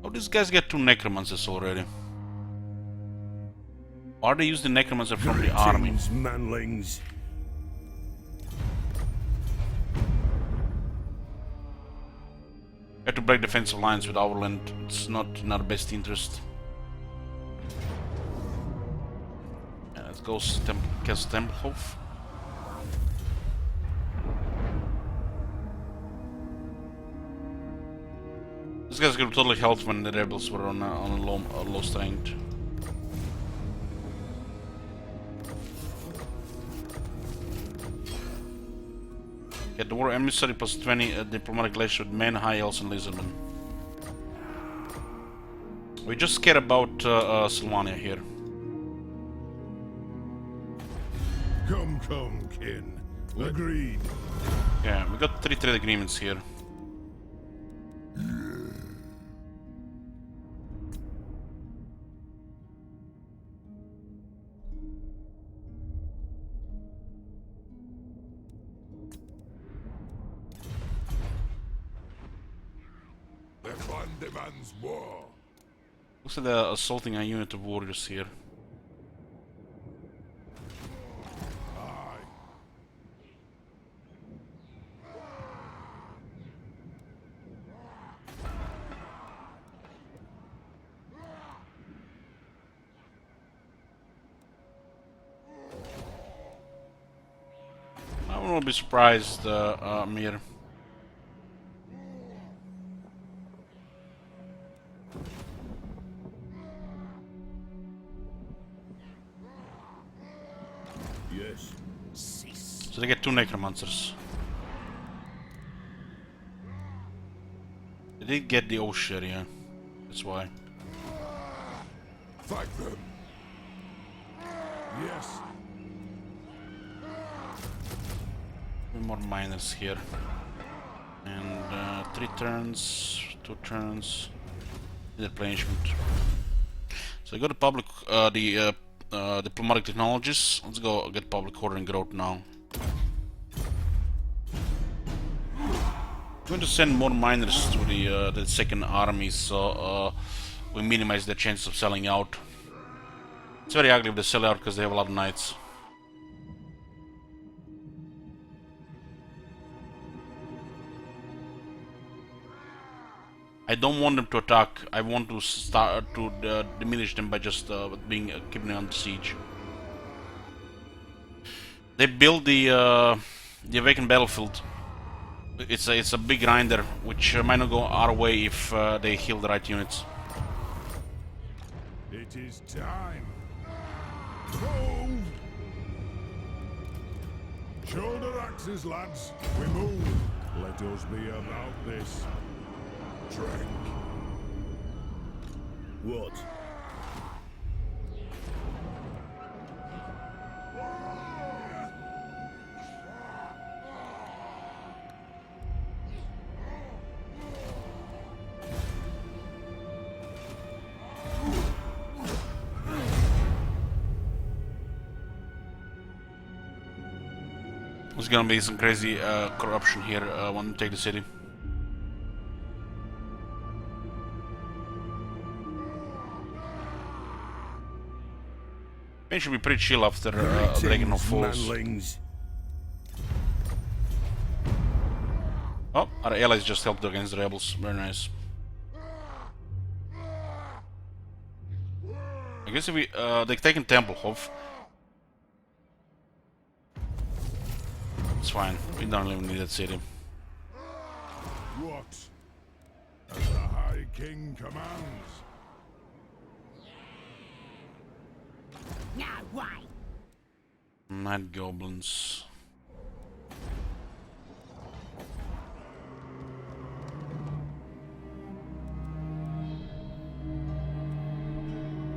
Oh, these guys get 2 necromancers already. Or they use the necromancer from the army. Greetings, manlings. We have to break defensive lines with our land. It's not in our best interest. Yeah, let's go cast Tempelhof. This guy's gonna totally help when the rebels were on a low strength. Get the war emissary plus 20 diplomatic relations with men, high elves, and lizardmen. We just care about Sylvania here. Come, kin. Agreed. Yeah, we got 3 trade agreements here. The clan demands war. Looks like they're assaulting a unit of warriors here. Aye. I won't be surprised, Mir. Yes. So they get 2 necromancers. They did get the Oshir, yeah. That's why. Fight them. Yes. 3 more miners here. And 3 turns, 2 turns. Replenishment. So I got the public, diplomatic technologies. Let's go get public order and growth now. I'm going to send more miners to the second army, so we minimize their chances of selling out. It's very ugly if they sell out because they have a lot of knights. I don't want them to attack. I want to start to diminish them by just keeping them under siege. They build the awakened battlefield. It's a big grinder, which might not go our way if they heal the right units. It is time. Move! Shoulder axes, lads. We move. Let us be about this. Drink. What? There's gonna be some crazy corruption here when we take the city. It should be pretty chill after Dragon falls. Manlings. Oh, our allies just helped against the rebels. Very nice. I guess if we they've taken Templehof. It's fine. We don't even need that city. What? As the High King commands. Now why? Mad goblins.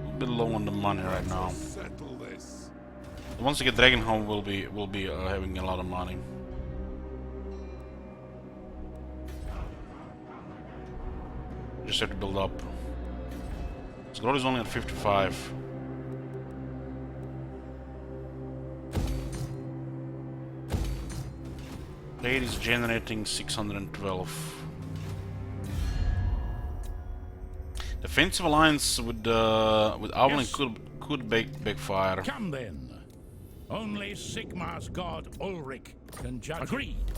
A bit low on the money right now. Settle this. Once we get Dragonholm, we'll be having a lot of money. Just have to build up. Score is only at 55. Trade is generating 612. Defensive alliance with Owlin Yes. could backfire. Come then. Only Sigmar's god Ulrich can judge. Agreed.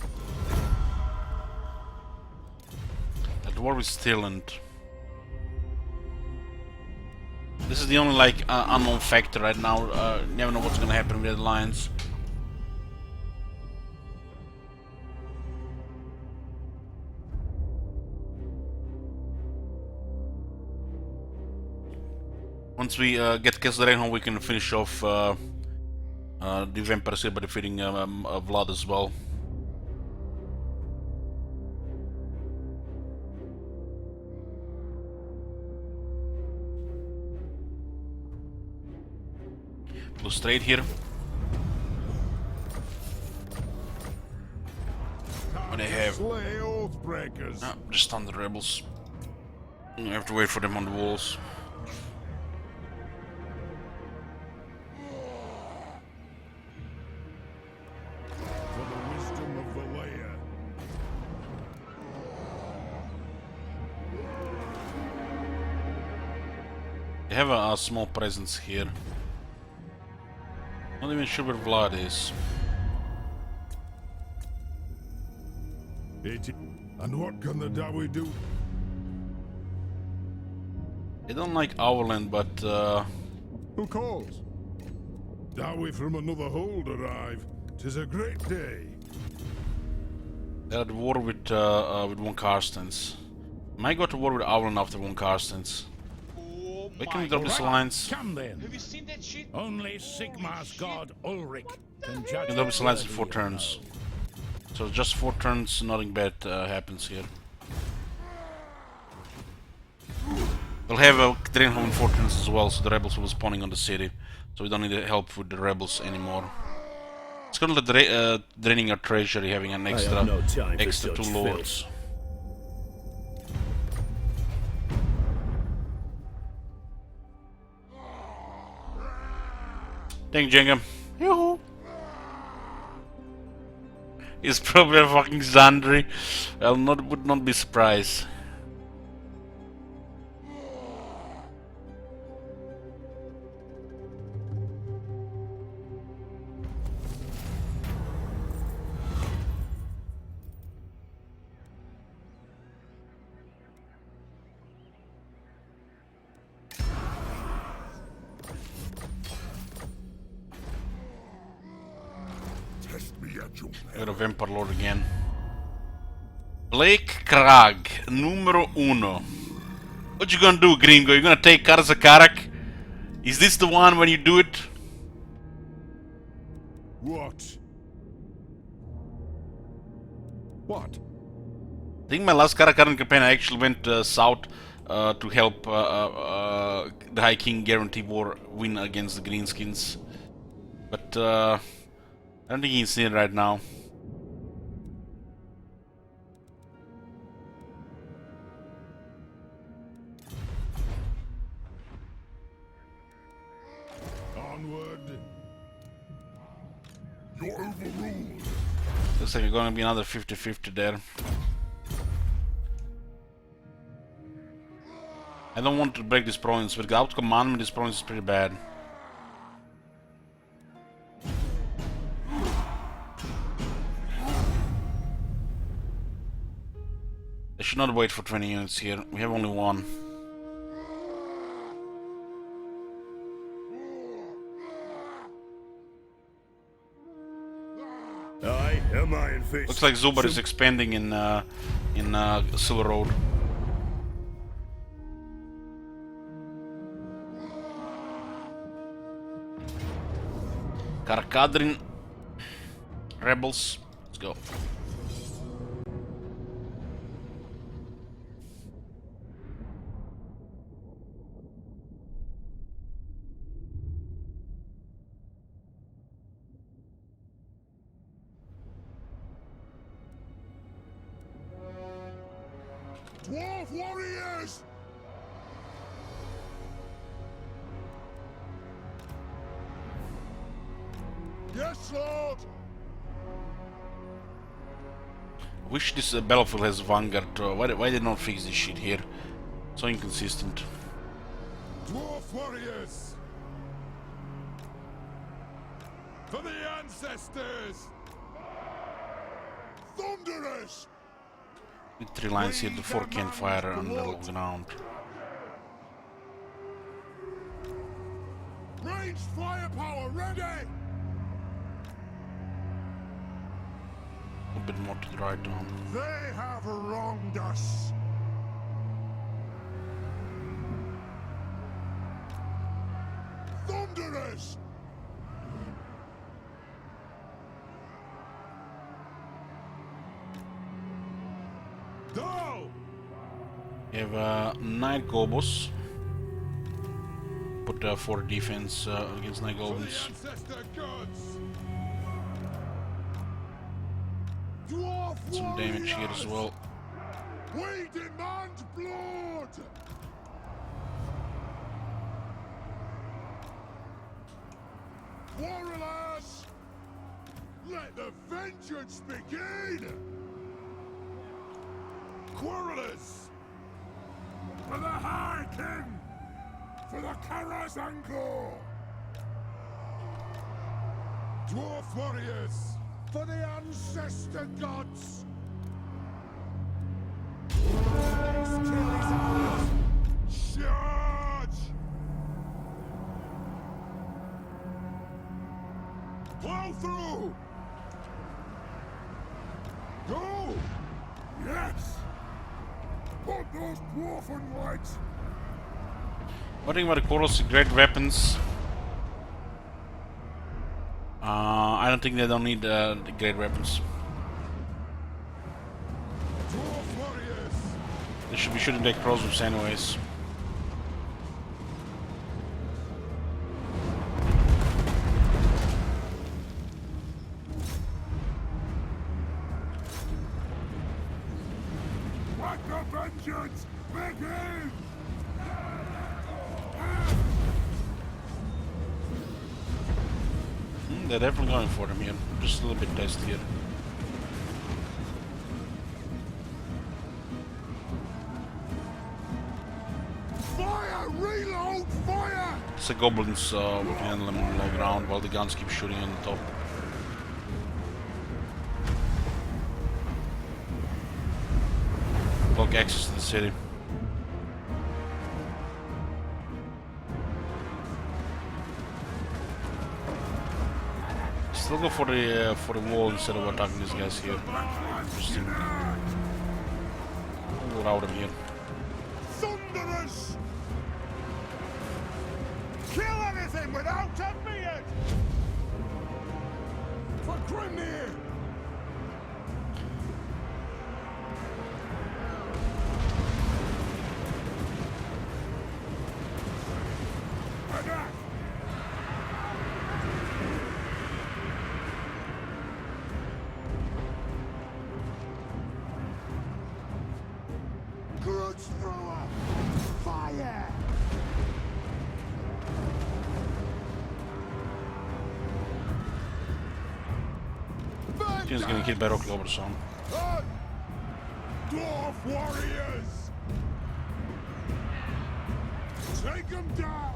That war is still and this is the only like unknown factor right now. Never know what's gonna happen with the alliance. Once we get Castle Dragonholm, we can finish off the Vampires here by defeating Vlad as well. Blue straight here. What they have? Slay oath breakers. Just on the rebels. You have to wait for them on the walls. For the wisdom of the layer. They have a small presence here. Not even sure where Vlad is. And what can the Dawi do? They don't like Owlland, but Who calls? Dawi from another hold arrive. 'Tis a great day. they're at war with Von Carstens. Might go to war with Owlland after Von Carstens. Oh We my can drop this god. alliance. Come then. Have you seen that shit? Only Sigmar's god Ulrich can judge. We can drop this alliance in worthy 4 of turns. know. So just 4 turns, nothing bad happens here. We'll have a Dragonholm in 4 turns as well, so the rebels will be spawning on the city. So we don't need help with the rebels anymore. It's currently draining our treasury, having an extra, no time for extra 2 such lords. Thank you, Jenga. Yoo-hoo! He's probably a fucking Zandri. Would not be surprised. Test me at your Got a Vampire Lord again. Blake Krag, numero uno. What you gonna do, Gringo? You gonna take Karak? Is this the one when you do it? What? What? I think my last Karak campaign I actually went south to help the High King guarantee war win against the Greenskins. But I don't think he's in right now. Onward. You're overruled. Looks like it's gonna be another 50-50 there. I don't want to break this province, but without commandment this province is pretty bad. I should not wait for 20 units here, we have only one. I am Iron Fist. Looks like Zubar is expanding in Silver Road. Karak, Kadrin, rebels, let's go. Dwarf warriors! Yes, Lord! Wish this battlefield has Vanguard. Why they not fix this shit here? So inconsistent. Dwarf warriors! For the ancestors! Thunderous! With 3 lines here, the 4 can fire on the low ground. Ranged firepower ready! A bit more to the right on. They have wronged us. Thunderous! Go! We have 9 Gobos. Put 4 defense against 9 goblins. Ancestor gods! Dwarf Some damage here as well. We demand blood! Warriors! Let the vengeance begin! Quarrelers! For the High King! For the Karazangor! Dwarf warriors! For the ancestor gods! This kill is ours! Charge! Plow through! Go! Yes! Put those dwarfen lights! What do you think about the Quarrels? Great weapons. I don't think they don't need the great weapons. Dwarf warriors! They should be shooting their crossbows anyways. Let the vengeance begin! They're definitely going for them here. Just a little bit test here. Fire! Reload! Fire! So goblins we can handle them on the low ground while the guns keep shooting on the top. Block access to the city. Still go for the wall instead of attacking these guys here. Interesting. We'll rout them here. Thunderous! Kill anything without a beard! For Grimnir! Punch through her! Fire! He's getting hit by rocket over some. Dwarf warriors! Take them down!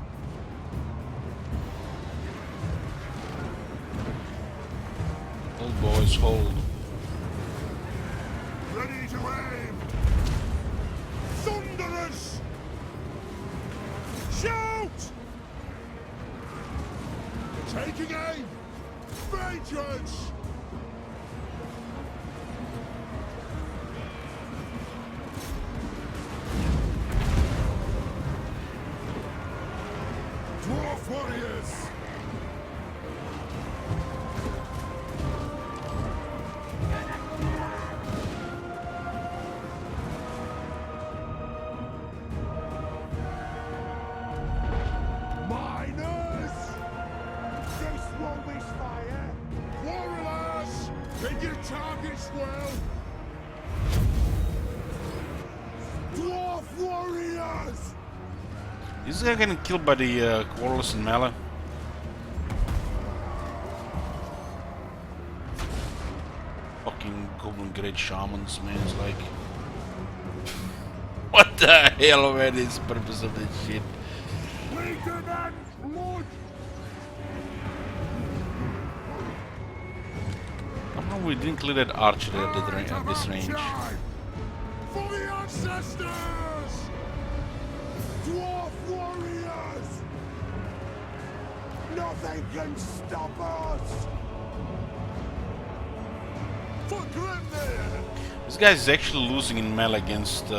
Old boys, hold. Ready to aim! Thunderous! Shoot! Taking aim! Vengeance! Dwarf warriors! Miners! This won't misfire! Warriors! Hit your targets well! Dwarf warriors! Is this guy getting killed by the quarrels in melee? Fucking goblin great shamans, man. It's like, what the hell, man? Is the purpose of this shit? Somehow we didn't clear that archer at this range. For the ancestors! Dwarf warriors! Nothing can stop us! For Grimnir! This guy is actually losing in melee against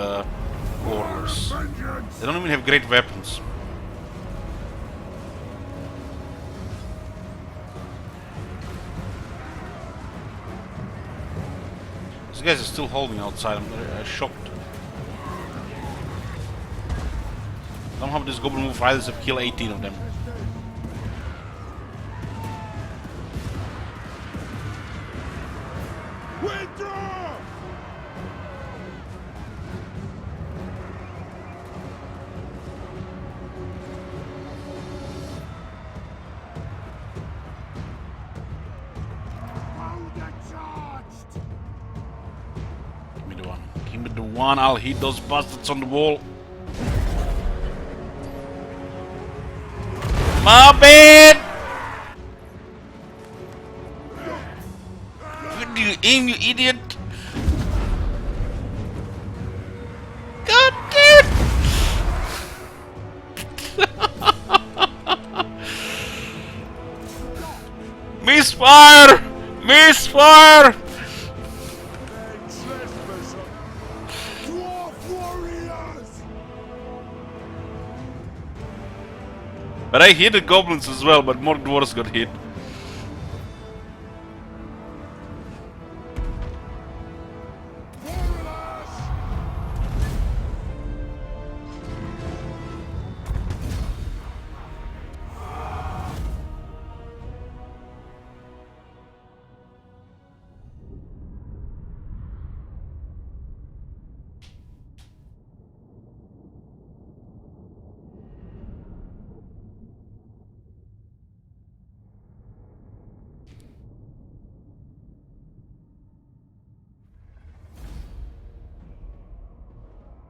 warriors. Vengeance! They don't even have great weapons. These guys are still holding outside. I'm shocked. Somehow this goblin move riders have killed 18 of them. Withdraw! Powder charged! Give me the one. Give me the one. I'll hit those bastards on the wall. My bad! Where do you aim, you idiot? God damn it! Misfire! Misfire! Dwarf warriors! But I hit the goblins as well, but more dwarves got hit.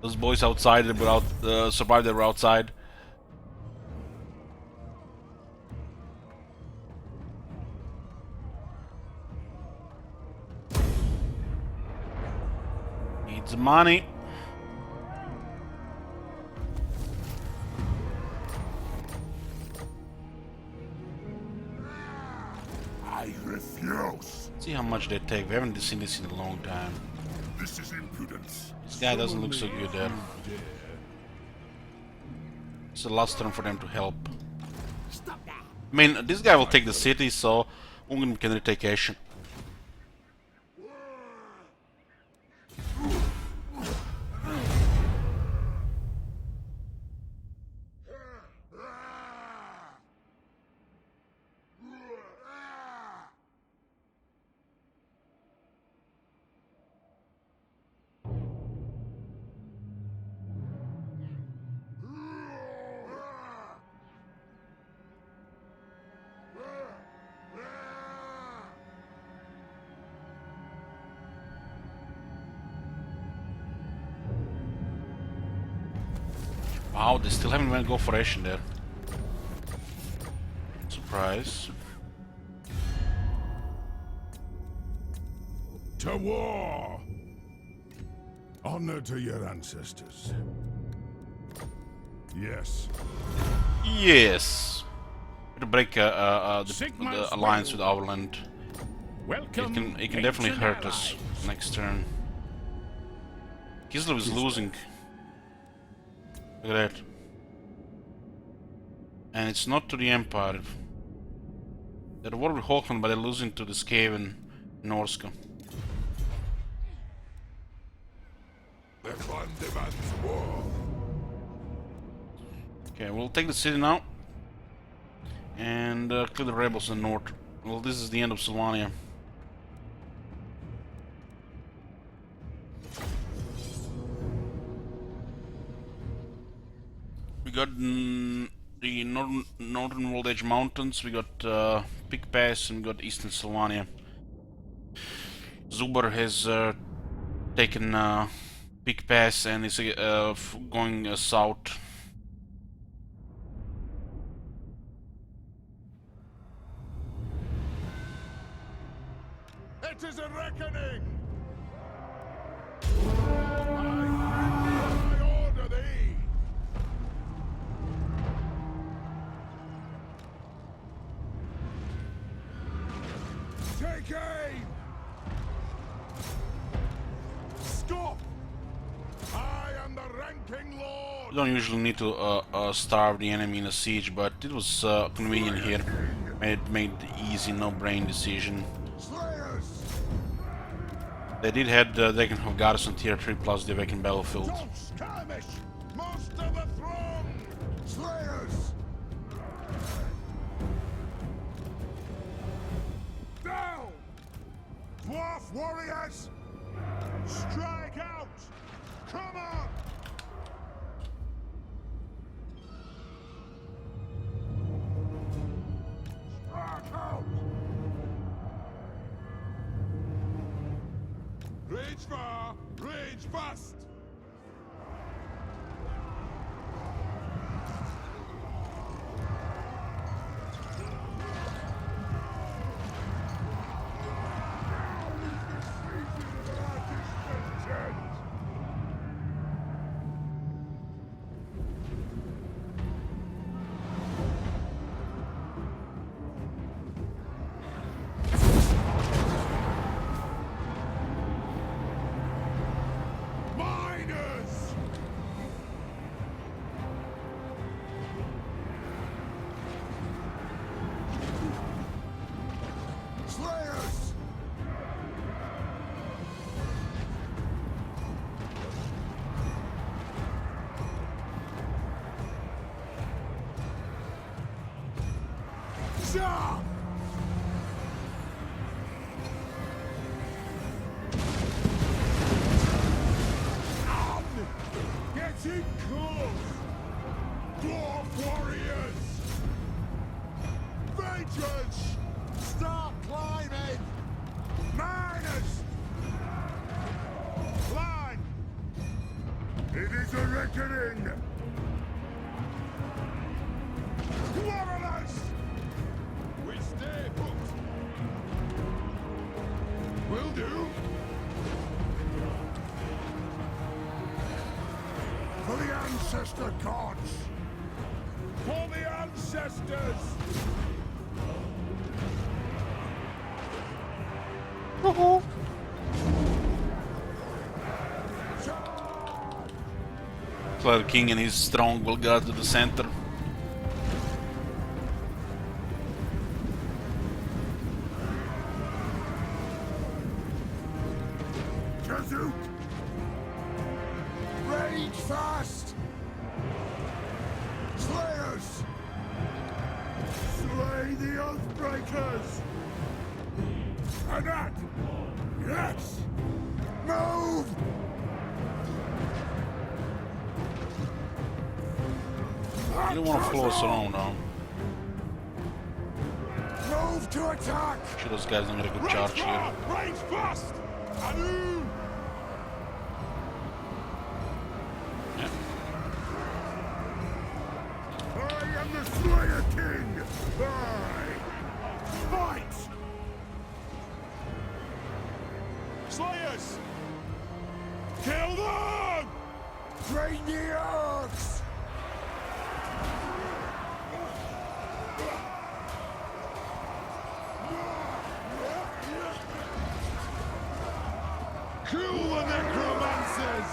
Those boys outside, they were out, survived. They were outside. Needs money. I refuse! See how much they take. We haven't seen this in a long time. This is impudence. This guy doesn't look so good there. It's the last turn for them to help. Stop that! I mean, this guy will take the city, so Ungen can retake Ashen. Wow, they still haven't went go for Ashen there. Surprise. To war! Honor to your ancestors. Yes. Yes. To break the Sigmar's alliance with will. Overland. Welcome, It can definitely ancient hurt us allies. next turn. Kislev is losing. Look at that. And it's not to the Empire. They're at war with Hawkland, but they're losing to the Skaven Norska. The clan demands war. Okay, we'll take the city now. And clear the rebels in the north. Well, this is the end of Sylvania. We got the northern World Edge Mountains, we got Pig Pass, and we got Eastern Sylvania. Zubar has taken Pig Pass and is going south. It is a reckoning! I order thee! Take aim! Stop! I am the ranking lord! You don't usually need to starve the enemy in a siege, but it was convenient here. Made the easy, no-brain decision. Slayers! They did have they can have garrison tier 3 plus the vacant battlefield. Don't skirmish! Most of the throng! Slayers! Down! Dwarf warriors! Strike out! Come on! Strike out! Rage far, rage fast! Miners! Slayers! Shah! Getting close! Dwarf warriors! Vengeance! Start climbing! Miners! Climb! It is a reckoning! Warriors! We stay put! Will do! For the ancestor gods! For the ancestors! Cloud King and his strong will guard to the center. Kazook! Rage fast! Slayers! Slay the Oathbreakers! Anak! Yes! Move! You don't want to follow us around now. Move to attack! Sure, those guys don't get a good charge here. Rage fast! Anu! Yeah. Drain the orcs! Kill the necromancers!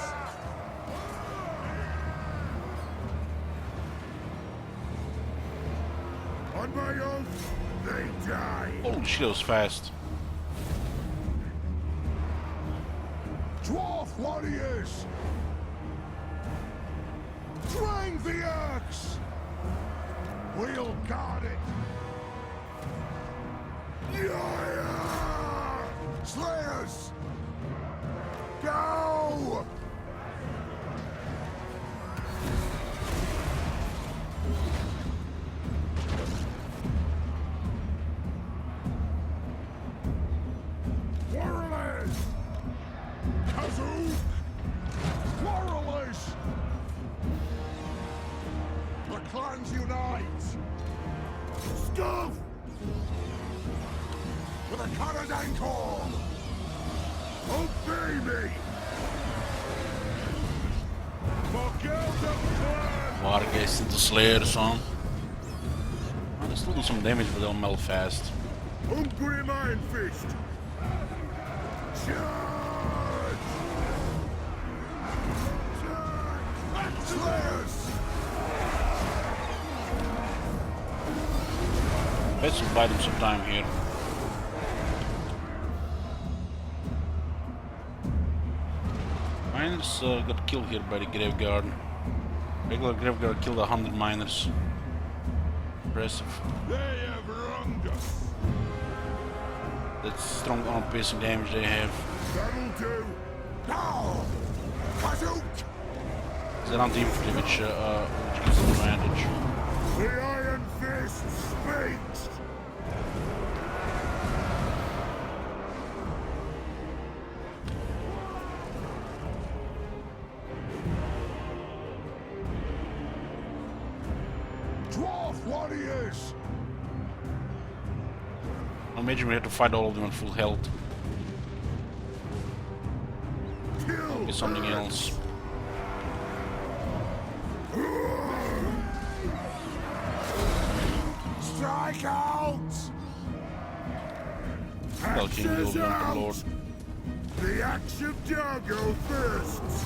On my oath, they die! Holy shit, that was fast. Dwarf warriors! Drain the orcs! We'll guard it! Yeah! Slayers! Go! Warriors! Kazook! Warriors! The clans unite! Stuff! With a Kadrin call! Obey me! For girls of clan! Vargas into Slayers on. Oh, they still do some damage, but they'll melt fast. Hungry Iron Fist! Charge! Charge! Slayers! Let's buy them some time here. Miners got killed here by the Graveguard. Regular Graveguard killed 100 miners. Impressive. They have wronged us! That's strong armor-piercing damage they have. That'll do! Now! Kazook! They're anti-infantry, which gives them advantage. The Iron Fist speaks! Dwarf warriors! Imagine we had to fight all of them at full health. Kill! Be something else. Strike out! Well, King will Axes be on out! the Lord. The axe of Dargo thirsts!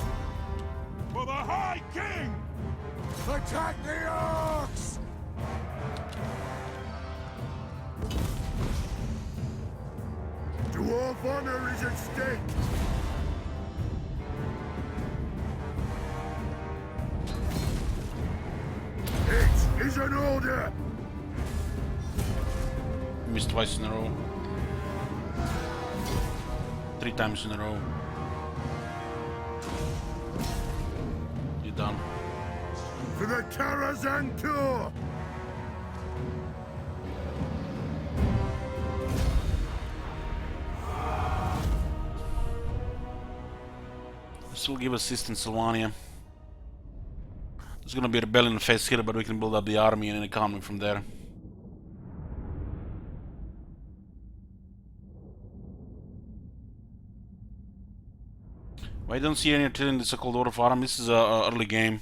For the High King! Attack the orcs! Dwarf honor is at stake! It is an order! Missed twice in a row. 3 times in a row. You're done. For the Karazhan Tour! This will give assistance Sylvania. There's gonna be a rebellion phase here, but we can build up the army and an economy from there. I don't see any artillery in the so-called Order of Aram. This is a early game.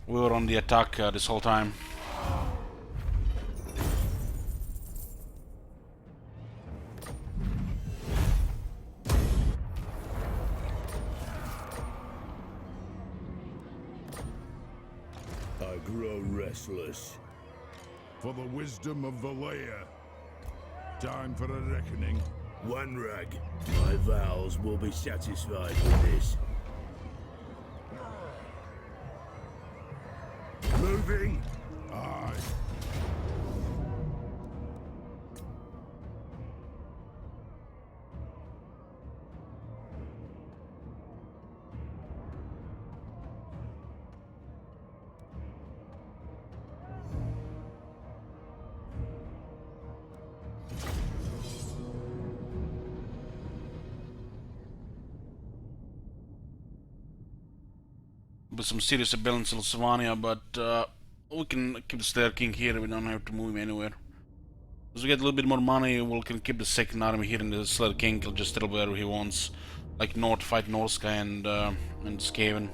We were on the attack this whole time. I grow restless. For the wisdom of Valea. Time for a reckoning. One rag. My vows will be satisfied with this. Moving. Aye. With some serious rebellions in Sylvania, but we can keep the Slayer King here. We don't have to move him anywhere. As we get a little bit more money, we can keep the second army here in the Slayer King. He'll just settle wherever he wants. like North fight Norska and Skaven.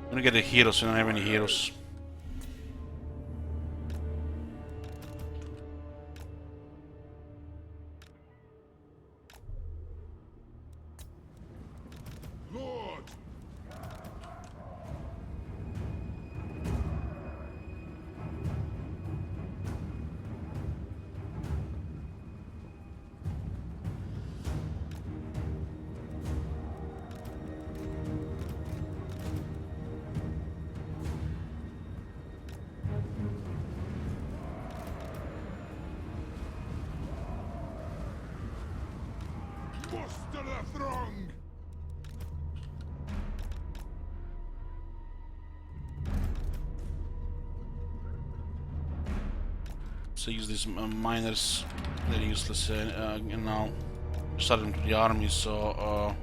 I'm gonna get the heroes. We don't have any heroes. Lord! Muster the throng! So use these miners. They're useless now. Start them to the army, so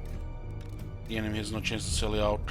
the enemy has no chance to sell you out.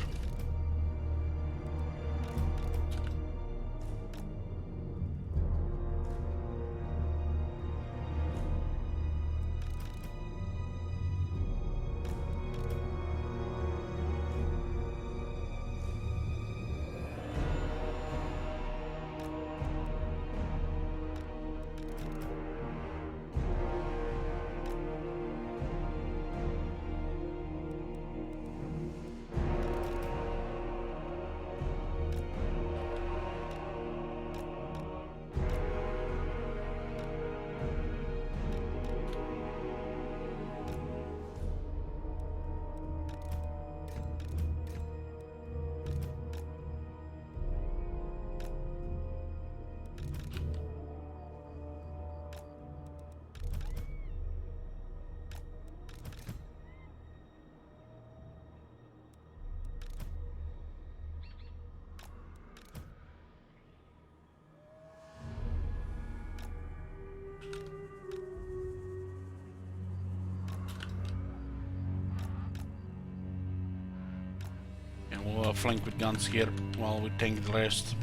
And we'll flank with guns here while we tank the rest.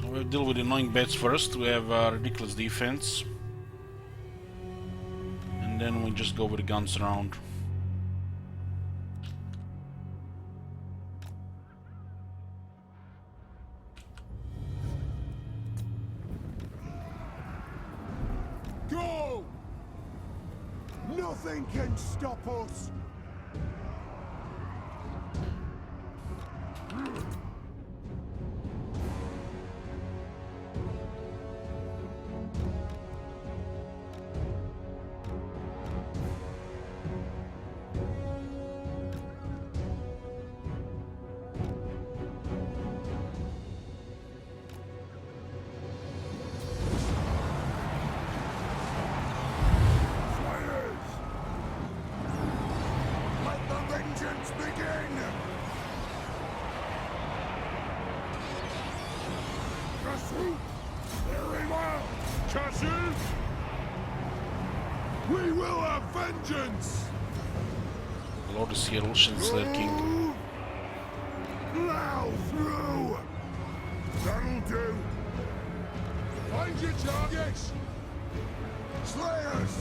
So we'll deal with the annoying bats first. We have ridiculous defense. And then we just go with the guns around. Go! Nothing can stop us! We will have vengeance! The Lord is here, Slayer King. Plow through! That'll do! Find your targets! Slayers!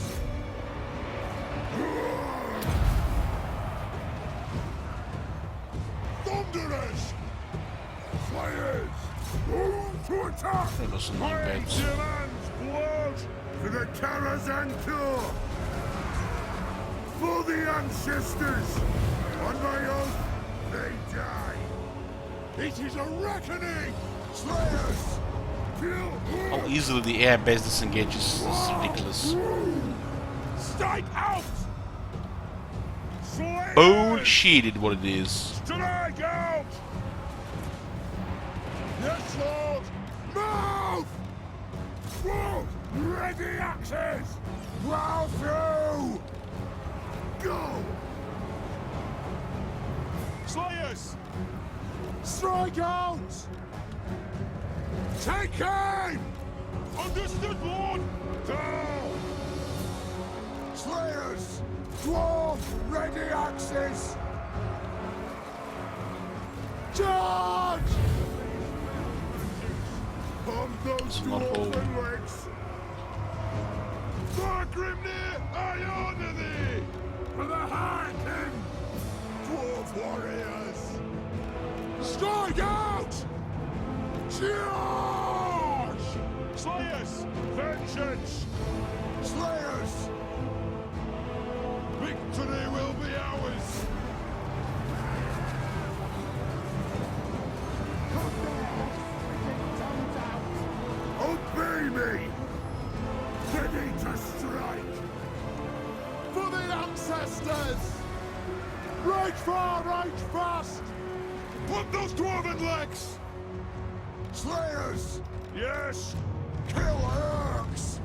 Thunderers! Slayers! Move to attack! That was annoying bats. Demands blood! For the Karazhan Tour! For the ancestors! On my oath, they die! It is a reckoning! Slayers! Kill! How easily the air base disengages is ridiculous. Strike out! Slayers! Bullshit is what it is. Strike out! Yes, Lord! Move! Move! Ready axes! Plow through! Go! Slayers! Strike out! Take aim! Understood, Lord! Down! Slayers! Dwarf! Ready axes! Charge! On those dwarven legs! For Grimnir, I honor thee! For the High King! Dwarf warriors! Strike out! Charge! Slayers! Vengeance! Slayers! Victory will be ours! Obey me! Ready to strike! For the ancestors! Right far, right fast! Put those dwarven legs! Slayers! Yes! Kill orcs!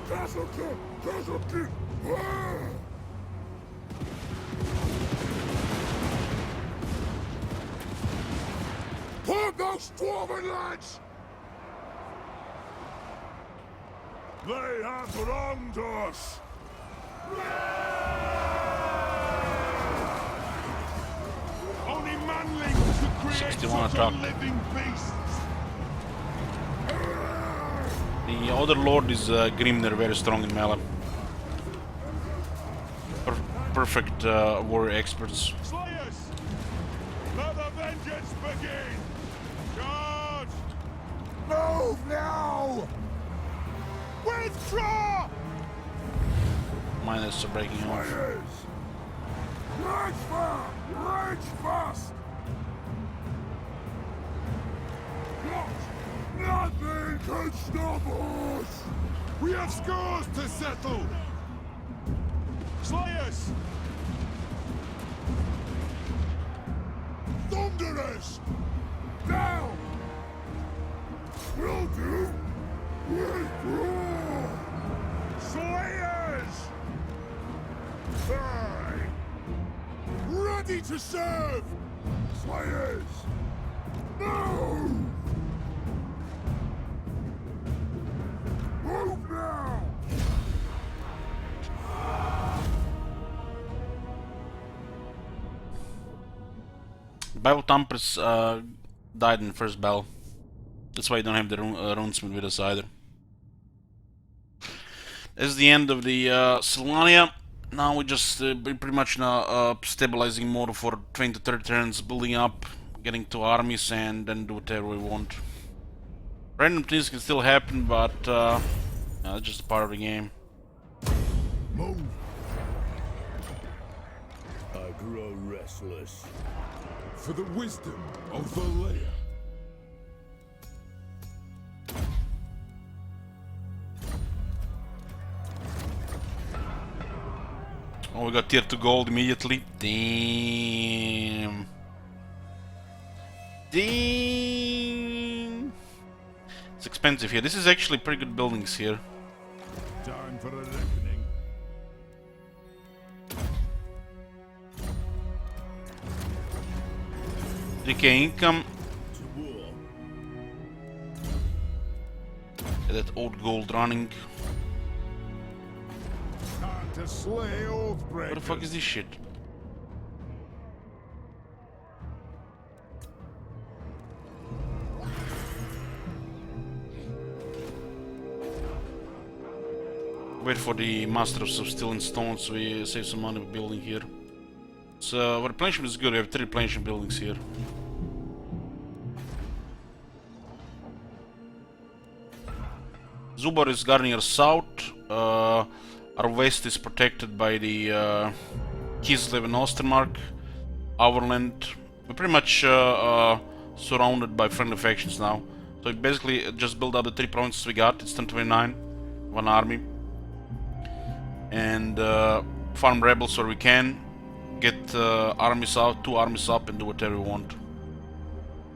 Castle kill! Castle kill! Ah! Put those dwarven legs! They have wronged us! Only manlings could create 61 such a attack. living beast! The other lord is Grimnir, very strong in melee. Perfect warrior experts. Slayers! Let the vengeance begin! Charge! Move now! Withdraw! Miners are breaking off. Rage fast! Rage fast! Nothing can stop us! We have scores to settle! Slayers! Thunderers! Now! Will do! Withdraw! Slayers! Aye! Ready to serve! Slayers! No! Move now! Battle Thumpers died in the first battle. That's why you don't have the runesmith with us either. This is the end of the Solania. Now we just pretty much now stabilizing mode for 20 to 30 turns, building up, getting two armies, and then do whatever we want. Random things can still happen, but that's just part of the game. Move! I grow restless. For the wisdom of the layer. Oh, we got tier 2 gold immediately. Damn. Damn. It's expensive here. This is actually pretty good buildings here. Time for a reckoning. DK income. To war. That old gold running. Time to slay oath breakers. What the fuck is this shit? Wait for the Masters of Steel and Stone, so we save some money building here. So our replenishment is good. We have 3 replenishment buildings here. Zubar is guarding our south. Our west is protected by the Kislev and Ostermark. Our land, we're pretty much surrounded by friendly factions now. So we basically just build up the 3 provinces we got. It's 1029, 1 army. And farm rebels where we can. Get armies out, 2 armies up, and do whatever we want.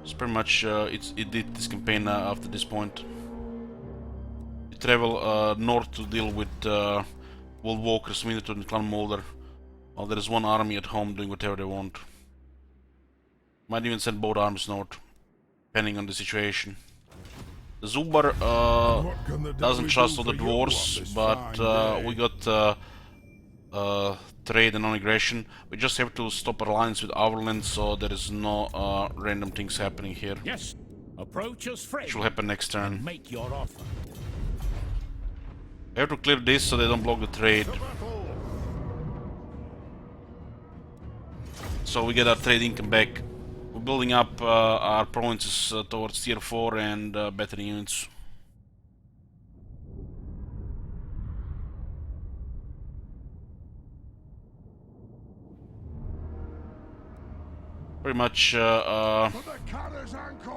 It's pretty much it did this campaign after this point. We travel north to deal with World Walkers, Minotaur and Clan Molder Well, there is one army at home doing whatever they want. Might even send both armies north, depending on the situation. The Zubar doesn't trust all the dwarves, but we got trade and non-aggression. We just have to stop our alliance with Overland, so there is no random things happening here. Yes. Approach us free. Which will happen next turn. Make your offer. We have to clear this so they don't block the trade. So we get our trade income back. We're building up our provinces towards tier 4 and better units. Pretty much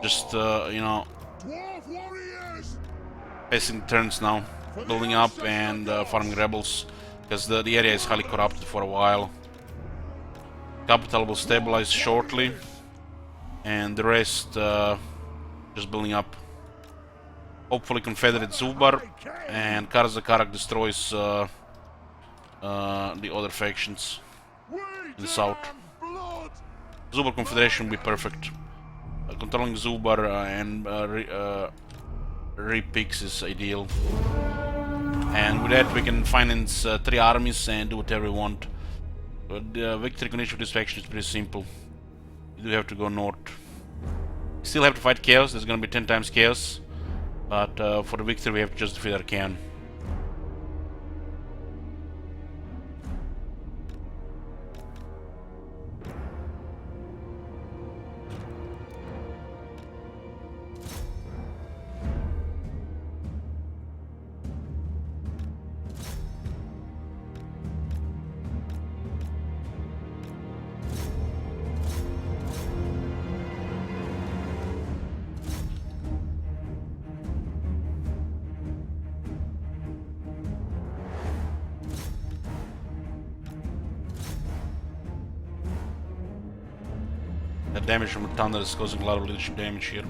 just you know, passing turns now, building up and farming rebels, because the area is highly corrupted for a while. Capital will stabilize shortly, and the rest just building up. Hopefully Confederate Zubar and Karak destroys the other factions in the south. Zubar Confederation will be perfect. Controlling Zubar and repicks is ideal. And with that we can finance 3 armies and do whatever we want. But the victory condition for this faction is pretty simple. You do have to go north. You still have to fight chaos, there's gonna be 10 times chaos. But for the victory we have to just defeat Arcan. The damage from the thunder is causing a lot of leadership damage here.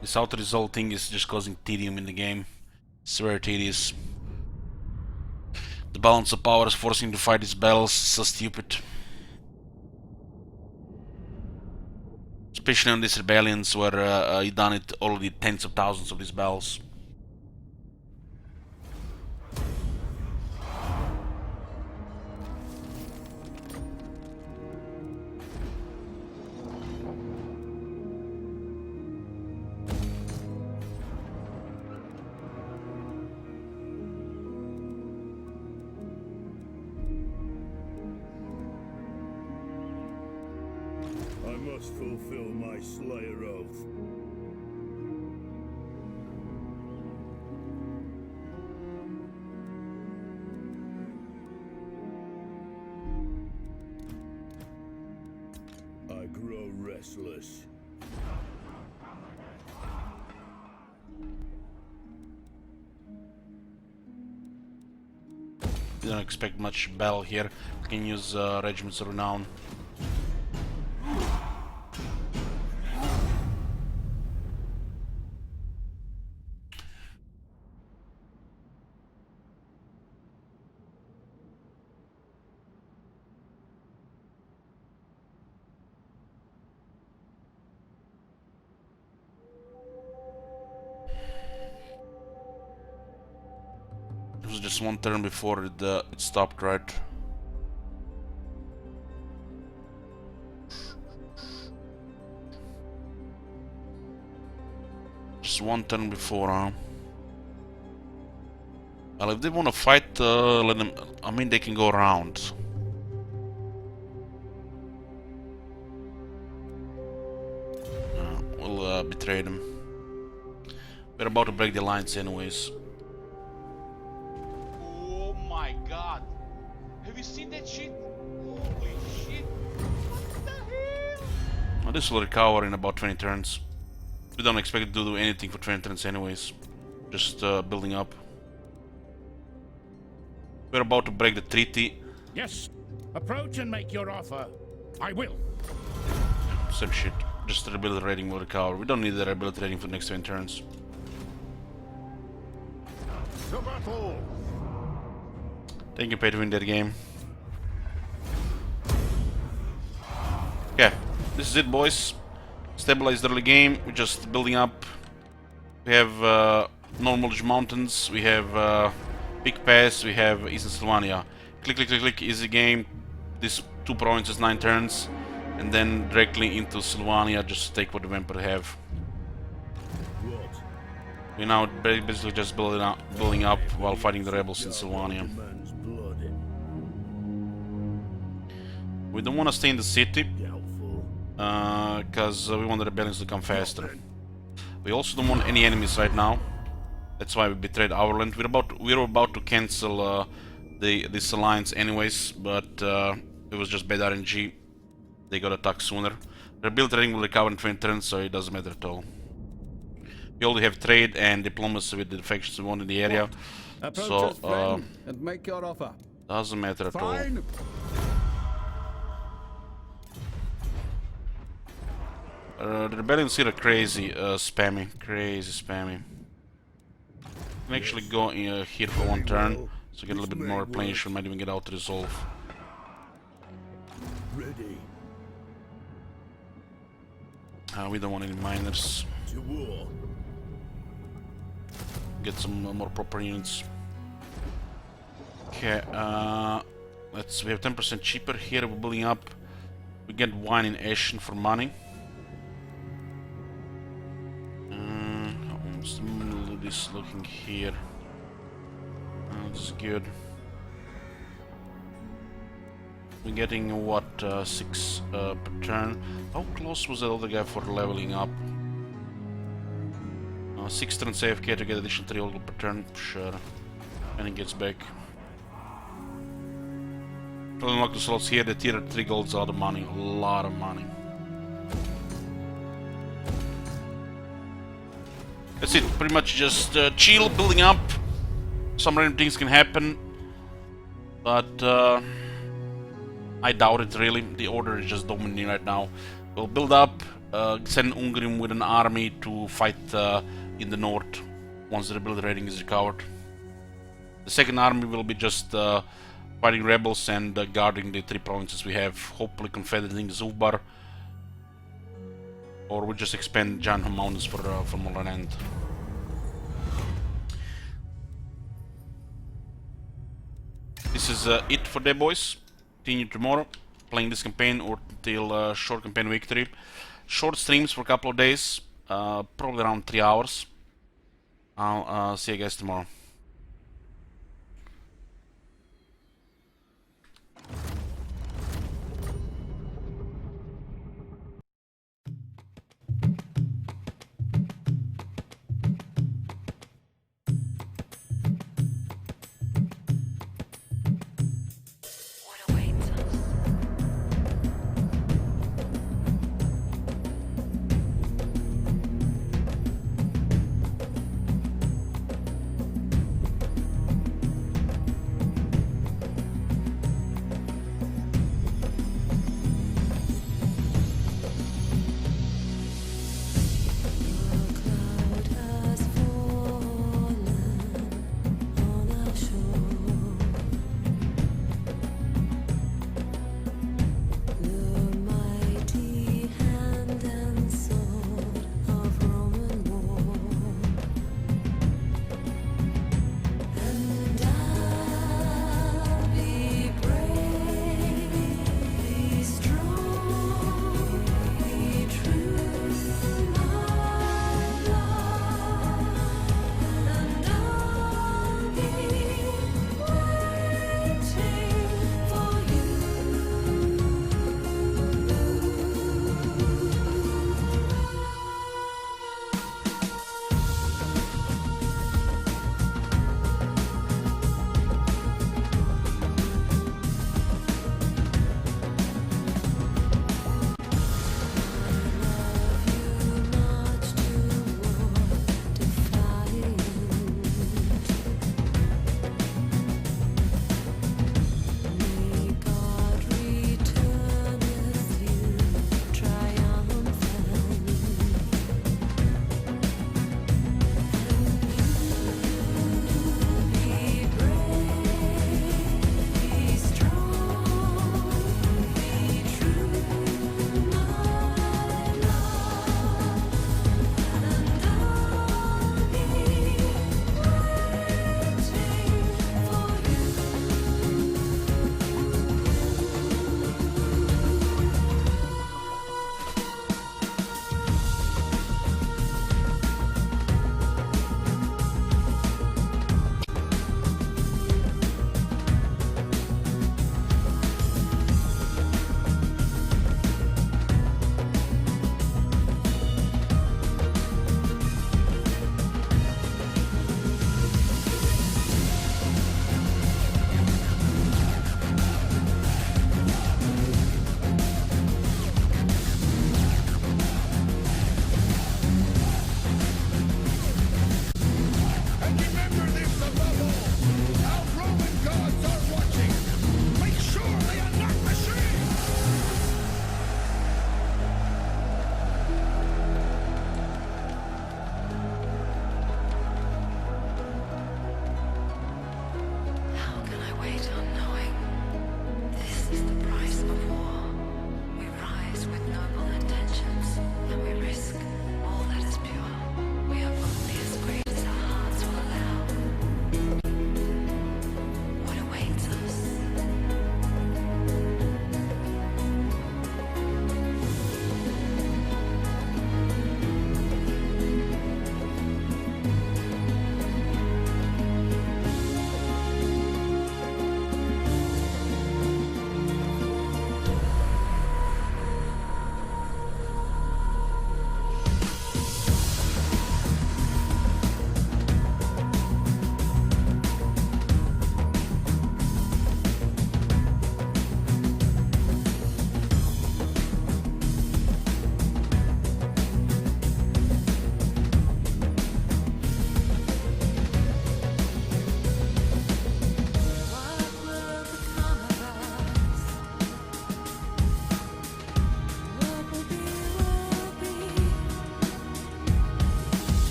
This auto-resolve thing is just causing tedium in the game. It's very tedious. The balance of power is forcing to fight these battles. So stupid. Especially on these rebellions where you done it already tens of thousands of these battles. I must fulfill my Slayer oath. I grow restless. You don't expect much battle here. You can use regiments of renown. It was just one turn before it stopped, right? Just one turn before, huh? Well, if they want to fight, let them. I mean, they can go around. We'll betray them. We're about to break the alliance, anyways. Oh my god! Have you seen that shit? Holy shit! What the hell? Well, this will recover in about 20 turns. We don't expect it to do anything for 20 turns anyways. Just building up. We're about to break the treaty. Yes. Approach and make your offer. I will. Same shit. Just the ability rating will recover. We don't need the ability rating for the next 20 turns. To battle! Thank you, pay to win that game. Okay, this is it, boys. Stabilize the early game. We're just building up. We have Knowledge Mountains. We have Big Pass. We have Eastern Sylvania. Click, click, click, click. Easy game. These 2 provinces, 9 turns, and then directly into Sylvania. Just take what the Vampire have. What? We're now basically just building up while fighting the rebels in Sylvania. Demands blood. We don't want to stay in the city Doubtful. because we want the rebellions to come faster. We also don't want any enemies right now. That's why we betrayed our land. We're about to cancel this alliance anyways, but it was just bad RNG. They got attacked sooner. Rebuild rating will recover in 20 turns, so it doesn't matter at all. We already have trade and diplomacy with the factions we want in the area, Approach so us, friend, and make your offer. doesn't matter at all. Fine. The rebellions here are crazy spammy, You can actually go here for 1 turn, so get a little bit more replenishment, might even get out to resolve. Ready. We don't want any miners. To war. Get some more proper units. Okay, we have 10% cheaper here, we're building up. We get wine in Ashen for money. How's this looking here? This is good. We're getting what, 6 per turn. How close was the other guy for leveling up? 6 turns AFK to get additional 3 gold per turn, sure. And he gets back. To unlock the slots here, the tier 3 gold's a lot of money, a lot of money. That's it, pretty much just chill, building up. Some random things can happen, but I doubt it really. The order is just dominating right now. We'll build up, send Ungrim with an army to fight in the north once the rebel rating is recovered. The second army will be just fighting rebels and guarding the 3 provinces we have, hopefully confederating Zubbar, or we just expand Giant Mountains for more land. This is it for the boys. Continue tomorrow, playing this campaign or till short campaign victory. Short streams for a couple of days, probably around 3 hours. I'll see you guys tomorrow.